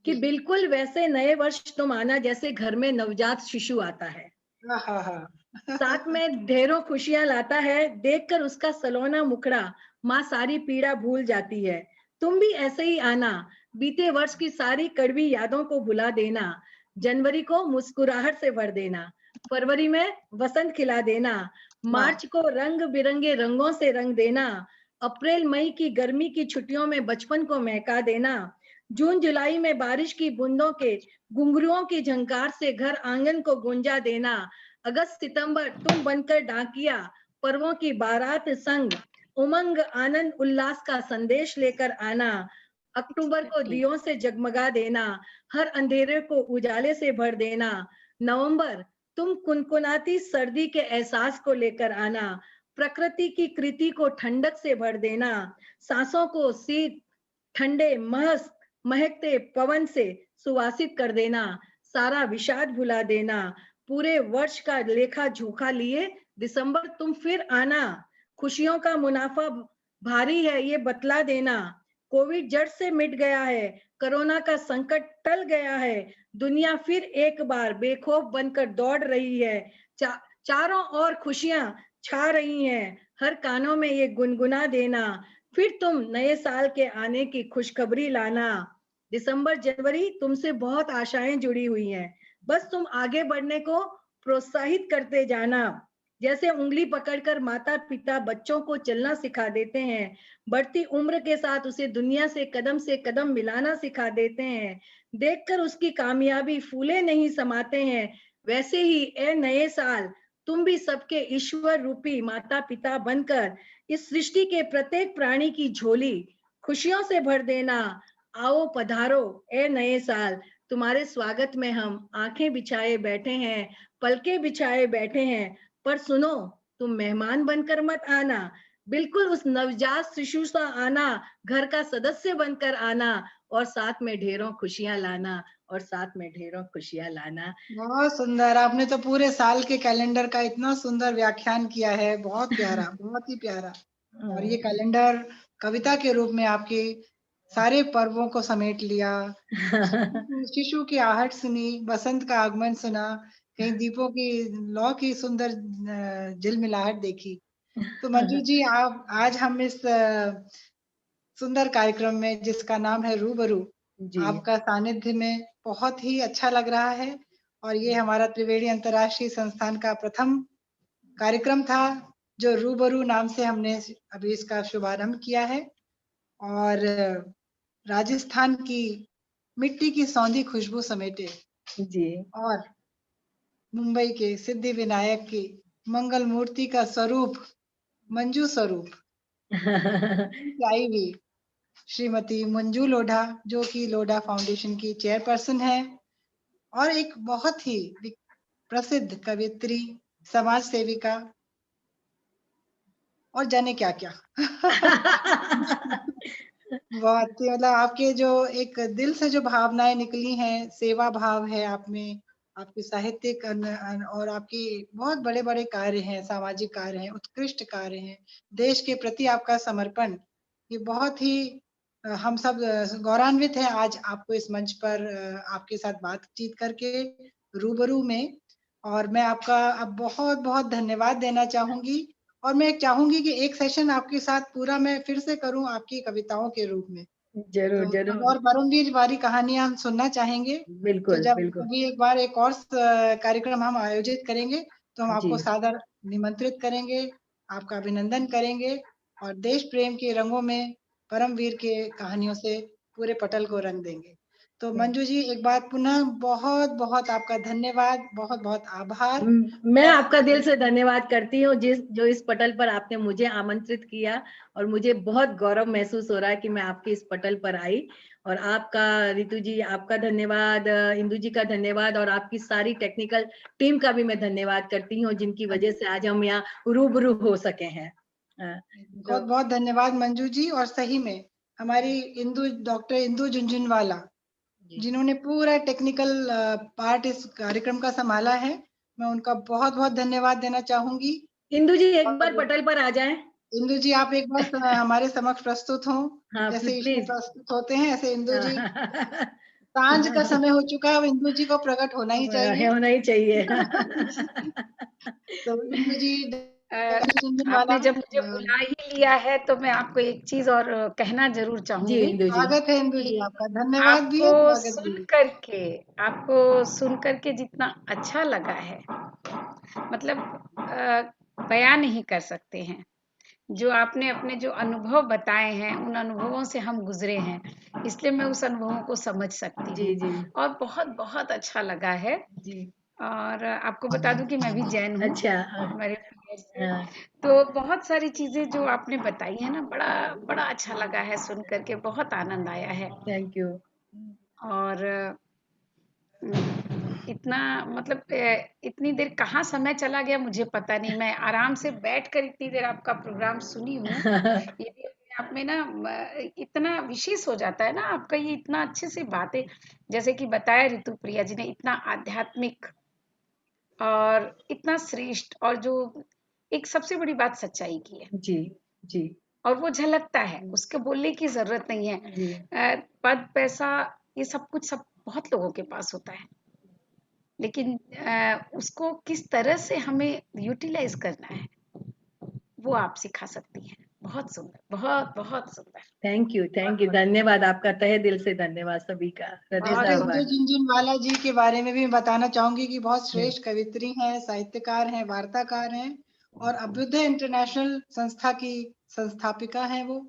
Speaker 2: कि
Speaker 1: जी।
Speaker 2: बिल्कुल वैसे नए वर्ष तुम आना जैसे घर में नवजात शिशु आता है।
Speaker 1: आहाहा!
Speaker 2: साथ में ढेरों खुशियाँ लाता है, देखकर उसका सलोना मुखड़ा माँ सारी पीड़ा भूल जाती है। तुम भी ऐसे ही आना, बीते वर्ष की सारी कड़वी यादों को भुला देना। जनवरी को मुस्कुराहट से भर देना, फरवरी में वसंत खिला देना,
Speaker 1: वाह!
Speaker 2: मार्च को रंग-बिरंगे रंगों से रंग देना, अप्रैल मई की गर्मी की छुट्टियों में बचपन को महका देना, जून जुलाई में बारिश की बूंदों के घुंघरुओं की झंकार से घर आंगन को गूंजा देना, अगस्त सितंबर तुम बनकर डाकिया, पर्वों की बारात संग उमंग आनंद उल्लास का संदेश लेकर आना, अक्टूबर को दियों से जगमगा देना, हर अंधेरे को उजाले से भर देना, नवंबर तुम कुनकुनाती सर्दी के एहसास को लेकर आना, प्रकृति की कृति को ठंडक से भर देना, सांसों को शीत ठंडे महकते पवन से सुवासित कर देना, सारा विषाद भुला देना, पूरे वर्ष का लेखा जोखा लिए दिसंबर तुम फिर आना, खुशियों का मुनाफा भारी है ये बतला देना, कोविड जड़ से मिट गया है, कोरोना का संकट टल गया है, दुनिया फिर एक बार बेखौफ बनकर दौड़ रही है, चारों ओर खुशियां छा रही हैं, हर कानों में ये गुनगुना देना, फिर तुम नए साल के आने की खुशखबरी लाना। दिसंबर जनवरी तुमसे बहुत आशाएं जुड़ी हुई हैं, बस तुम आगे बढ़ने को प्रोत्साहित करते जाना। जैसे उंगली पकड़कर माता पिता बच्चों को चलना सिखा देते हैं, बढ़ती उम्र के साथ उसे दुनिया से कदम मिलाना सिखा देते हैं, देखकर उसकी कामयाबी फूले नहीं समाते हैं, वैसे ही ए नए साल तुम भी सबके ईश्वर रूपी माता पिता बनकर इस सृष्टि के प्रत्येक प्राणी की झोली खुशियों से भर देना। आओ पधारो ए नए साल, तुम्हारे स्वागत में हम आंखें बिछाए बैठे हैं, पलके बिछाए बैठे हैं, पर सुनो, तुम मेहमान बनकर मत आना, बिल्कुल उस नवजात शिशु सा आना, घर का सदस्य बनकर आना और साथ में ढेरों खुशियां लाना, और साथ में ढेरों खुशियां लाना।
Speaker 1: बहुत सुंदर, आपने तो पूरे साल के कैलेंडर का इतना सुंदर व्याख्यान किया है, बहुत प्यारा, बहुत ही प्यारा। और ये कैलेंडर कविता के रूप में आपके सारे पर्वों को समेट लिया। शिशु की आहट सुनी, बसंत का आगमन सुना, कहीं दीपों की लौ की सुंदर झिलमिलाहट देखी। तो मंजू जी, आप आज हम इस सुंदर कार्यक्रम में जिसका नाम है रूबरू,
Speaker 2: जी
Speaker 1: आपका सानिध्य में बहुत ही अच्छा लग रहा है। और ये हमारा त्रिवेणी अंतर्राष्ट्रीय संस्थान का प्रथम कार्यक्रम था जो रूबरू नाम से हमने अभी इसका शुभारंभ किया है। और राजस्थान की मिट्टी की सौंधी खुशबू समेटे
Speaker 2: जी
Speaker 1: और मुंबई के सिद्धि विनायक की मंगल मूर्ति का स्वरूप, मंजू स्वरूप आई हुई श्रीमती मंजू लोढ़ा, जो कि लोढ़ा फाउंडेशन की चेयरपर्सन है और एक बहुत ही प्रसिद्ध कवियत्री, समाज सेविका और जाने क्या क्या। बहुत ही मतलब आपके जो एक दिल से जो भावनाएं निकली हैं, सेवा भाव है आप में, आपके साहित्यिक और आपकी बहुत बड़े-बड़े कार्य हैं, सामाजिक कार्य हैं, उत्कृष्ट कार्य हैं, देश के प्रति आपका समर्पण, ये बहुत ही हम सब गौरवान्वित हैं आज आपको इस मंच पर आपके साथ बातचीत करके रूबरू में। और मैं आपका अब बहुत-बहुत धन्यवाद देना चाहूंगी। और मैं चाहूंगी कि एक सेशन आपके साथ पूरा मैं फिर से करूं आपकी कविताओं के रूप में।
Speaker 2: जरूर
Speaker 1: तो
Speaker 2: जरूर,
Speaker 1: और परमवीर वाली कहानियां हम सुनना चाहेंगे। तो
Speaker 2: बिल्कुल
Speaker 1: जब
Speaker 2: बिल्कुल।
Speaker 1: कभी एक बार एक और कार्यक्रम हम आयोजित करेंगे तो हम
Speaker 2: जी
Speaker 1: आपको सादर निमंत्रित करेंगे, आपका अभिनंदन करेंगे और देश प्रेम के रंगों में परमवीर के कहानियों से पूरे पटल को रंग देंगे। तो मंजू जी, एक बार पुनः बहुत-बहुत आपका धन्यवाद, बहुत-बहुत आभार।
Speaker 2: मैं
Speaker 1: और
Speaker 2: आपका दिल से धन्यवाद करती हूँ जो इस पटल पर आपने मुझे आमंत्रित किया, और मुझे बहुत गौरव महसूस हो रहा है कि मैं आपके इस पटल पर आई। और आपका, रितु जी, आपका धन्यवाद, इंदु जी का धन्यवाद, और आपकी सारी टेक्निकल टीम का भी मैं धन्यवाद करती हूँ, जिनकी वजह से आज हम यहाँ रूबरू हो सके हैं। तो
Speaker 1: बहुत-बहुत धन्यवाद मंजू जी। और सही में हमारी डॉक्टर इंदु झुनझुनवाला,
Speaker 2: जी
Speaker 1: जिन्होंने पूरा टेक्निकल पार्ट इस कार्यक्रम का संभाला है, मैं उनका बहुत-बहुत धन्यवाद देना चाहूंगी।
Speaker 2: इंदु जी एक बार
Speaker 1: और
Speaker 2: पटल पर आ जाएं।
Speaker 1: इंदु जी, आप एक बार हमारे समक्ष प्रस्तुत हों।
Speaker 2: हाँ
Speaker 1: जैसे ईश्वर
Speaker 2: प्लीज।
Speaker 1: प्रस्तुत होते हैं, ऐसे इंदु जी, सांझ का समय हो चुका है, अब इंदु जी को प्रकट होना ही चाहिए।
Speaker 2: होना ही चाहिए।
Speaker 1: तो इंदु जी,
Speaker 3: आपने
Speaker 1: झुनझुनवाला,
Speaker 3: जब मुझे बुला ही लिया है तो मैं आपको एक चीज और कहना जरूर
Speaker 2: जी
Speaker 3: चाहूंगी
Speaker 2: इंदु जी।
Speaker 1: स्वागत है इंदु जी,
Speaker 3: कि
Speaker 1: आपका धन्यवाद भी
Speaker 3: आपको
Speaker 1: है, स्वागत भी
Speaker 3: सुन
Speaker 1: है।
Speaker 3: करके आपको सुन करके जितना अच्छा लगा है, मतलब बयान नहीं कर सकते हैं। जो आपने अपने जो अनुभव बताए हैं, उन अनुभवों से हम गुजरे हैं, इसलिए मैं उस अनुभवों को समझ सकती
Speaker 2: जी
Speaker 3: हूँ
Speaker 2: जी
Speaker 3: और बहुत बहुत अच्छा लगा है।
Speaker 2: जी।
Speaker 3: और आपको बता दूं कि मैं भी जैन हूँ,
Speaker 2: अच्छा
Speaker 3: हमारे परिवार से। तो बहुत सारी चीजें जो आपने बताई है ना, बड़ा बड़ा अच्छा लगा है सुन करके, बहुत आनंद आया है।
Speaker 2: Thank you.
Speaker 3: और इतना मतलब इतनी देर कहाँ समय चला गया मुझे पता नहीं। मैं आराम से बैठकर इतनी देर आपका प्रोग्राम सुनी हूँ। ये भी अपने आप में ना इतना विशेष हो जाता है ना आपका, ये इतना अच्छे से बातें, जैसे कि बताया रितु प्रिया जी ने, इतना आध्यात्मिक और इतना श्रेष्ठ, और जो एक सबसे बड़ी बात सच्चाई की है,
Speaker 2: जी जी
Speaker 3: और वो झलकता है, उसके बोलने की जरूरत नहीं है।
Speaker 2: जी
Speaker 3: पद पैसा ये सब कुछ सब बहुत लोगों के पास होता है, लेकिन उसको किस तरह से हमें यूटिलाइज करना है वो आप सिखा सकती हैं। बहुत सुंदर, बहुत बहुत सुंदर।
Speaker 2: थैंक यू, धन्यवाद, आपका तहे दिल से धन्यवाद सभी का, हृदय
Speaker 3: बहुत
Speaker 2: से
Speaker 1: इंदु
Speaker 2: आभार।
Speaker 1: झुनझुनवाला जी के बारे में भी मैं बताना चाहूंगी कि बहुत
Speaker 2: जी।
Speaker 1: श्रेष्ठ कवित्री हैं, साहित्यकार हैं, वार्ताकार हैं और अभ्युदय इंटरनेशनल संस्था की संस्थापिका हैं वो।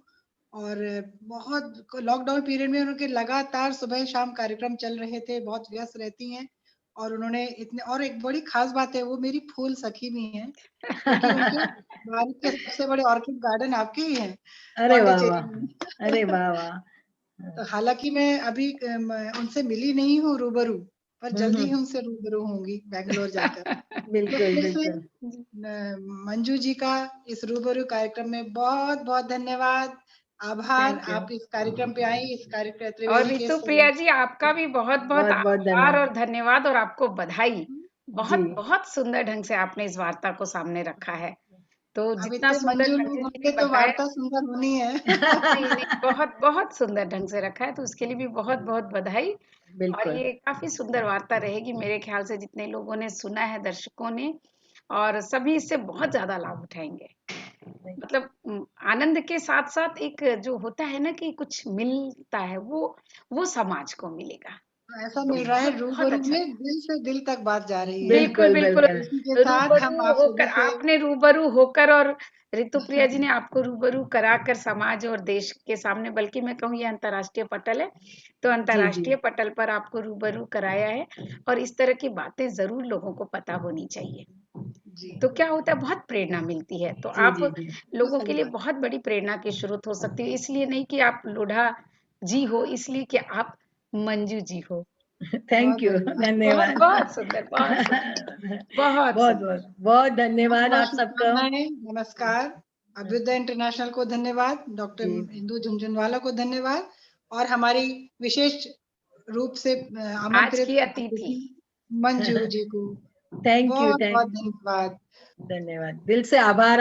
Speaker 1: और बहुत लॉकडाउन पीरियड में उनके लगातार सुबह शाम कार्यक्रम चल रहे थे, बहुत व्यस्त रहती हैं और उन्होंने इतने, और एक बड़ी खास बात है, वो मेरी फूल सखी भी हैं क्योंकि उनके भारत के सबसे बड़े ऑर्किड गार्डन आपके ही हैं
Speaker 2: अरे वाह
Speaker 1: पौंडीचेरी
Speaker 2: वाह,
Speaker 1: में।
Speaker 2: अरे वाह वाह।
Speaker 1: तो हालांकि मैं अभी उनसे मिली नहीं हूँ रूबरू, पर जल्दी ही उनसे रूबरू होंगी बैंगलोर जाकर। तो
Speaker 2: बिल्कुल
Speaker 1: फिर से
Speaker 2: बिल्कुल।
Speaker 1: मंजू जी का इस रूबरू कार्यक्रम में बहुत बहुत धन्यवाद, आभार।
Speaker 2: Thank you.
Speaker 1: आप इस कार्यक्रम पे आई, इस कार्यक्रम
Speaker 3: और
Speaker 1: त्रिवेणी के
Speaker 3: रितु प्रिया जी, आपका भी बहुत बहुत
Speaker 2: बहुत बहुत
Speaker 3: आभार और
Speaker 2: धन्यवाद
Speaker 3: धन्यवाद और आपको बधाई।
Speaker 2: जी।
Speaker 3: बहुत बहुत सुंदर ढंग से आपने इस वार्ता को सामने रखा है। तो
Speaker 1: अब
Speaker 3: जितना
Speaker 1: इतने
Speaker 3: सुंदर
Speaker 1: मंजू
Speaker 3: मंजू
Speaker 1: लोग
Speaker 3: जी ने
Speaker 1: होंगे तो
Speaker 3: बताया,
Speaker 1: वार्ता सुंदर होनी है।
Speaker 3: नहीं नहीं, बहुत बहुत सुंदर ढंग से रखा है, तो उसके लिए भी बहुत बहुत बधाई। और
Speaker 2: बिल्कुल।
Speaker 3: ये काफी सुंदर वार्ता रहेगी मेरे ख्याल से, जितने लोगों ने सुना है, दर्शकों ने, और सभी इससे बहुत ज्यादा लाभ उठाएंगे। मतलब आनंद के साथ साथ एक जो होता है ना कि कुछ मिलता है, वो समाज को मिलेगा।
Speaker 1: ऐसा
Speaker 3: तो
Speaker 1: मिल रहा है,
Speaker 3: बहुत बहुत
Speaker 1: रूबरू
Speaker 3: अच्छा।
Speaker 1: में दिल से दिल तक बात जा रही है।
Speaker 3: बिल्कुल
Speaker 2: बिल्कुल
Speaker 3: बिल्कुल।
Speaker 2: बिल्कुल।
Speaker 1: इसी के साथ हम
Speaker 3: रूबरू
Speaker 1: आप
Speaker 3: होकर,
Speaker 1: सभी से
Speaker 3: आपने रूबरू होकर और रितु प्रिया जी ने आपको रूबरू कराकर समाज और देश के सामने, बल्कि मैं कहूँ ये अंतर्राष्ट्रीय पटल है, तो
Speaker 2: जी जी
Speaker 3: अंतर्राष्ट्रीय पटल पर आपको रूबरू कराया है। और इस तरह की बातें जरूर लोगों को पता होनी चाहिए।
Speaker 1: जी
Speaker 3: तो क्या होता है, बहुत प्रेरणा मिलती है। तो
Speaker 2: जी
Speaker 3: आप
Speaker 2: जी जी।
Speaker 1: तो
Speaker 3: लोगों के
Speaker 1: सही
Speaker 3: लिए
Speaker 1: बात।
Speaker 3: बहुत बड़ी प्रेरणा की स्रोत हो सकती है। इसलिए नहीं कि आप लोढ़ा जी हो, इसलिए कि आप मंजू जी हो।
Speaker 2: थैंक
Speaker 1: बहुत
Speaker 2: यू,
Speaker 1: धन्यवाद।
Speaker 3: बहुत
Speaker 2: धन्यवाद।
Speaker 3: बहुत सुंदर, बहुत सुंदर, बहुत
Speaker 2: बहुत
Speaker 3: सुंदर।
Speaker 2: बहुत बहुत
Speaker 1: बहुत
Speaker 2: धन्यवाद
Speaker 1: बहुत
Speaker 2: आप सबका।
Speaker 1: शुभकामनाएं, नमस्कार। अभ्युदय इंटरनेशनल को धन्यवाद, डॉक्टर
Speaker 2: जी
Speaker 1: इंदु झुनझुनवाला को धन्यवाद और हमारी विशेष रूप से
Speaker 3: आज की
Speaker 1: आमंत्रित
Speaker 3: अतिथि।
Speaker 1: अतिथि मंजू जी को
Speaker 2: थैंक यू,
Speaker 1: बहुत बहुत धन्यवाद।
Speaker 2: धन्यवाद, दिल से आभार।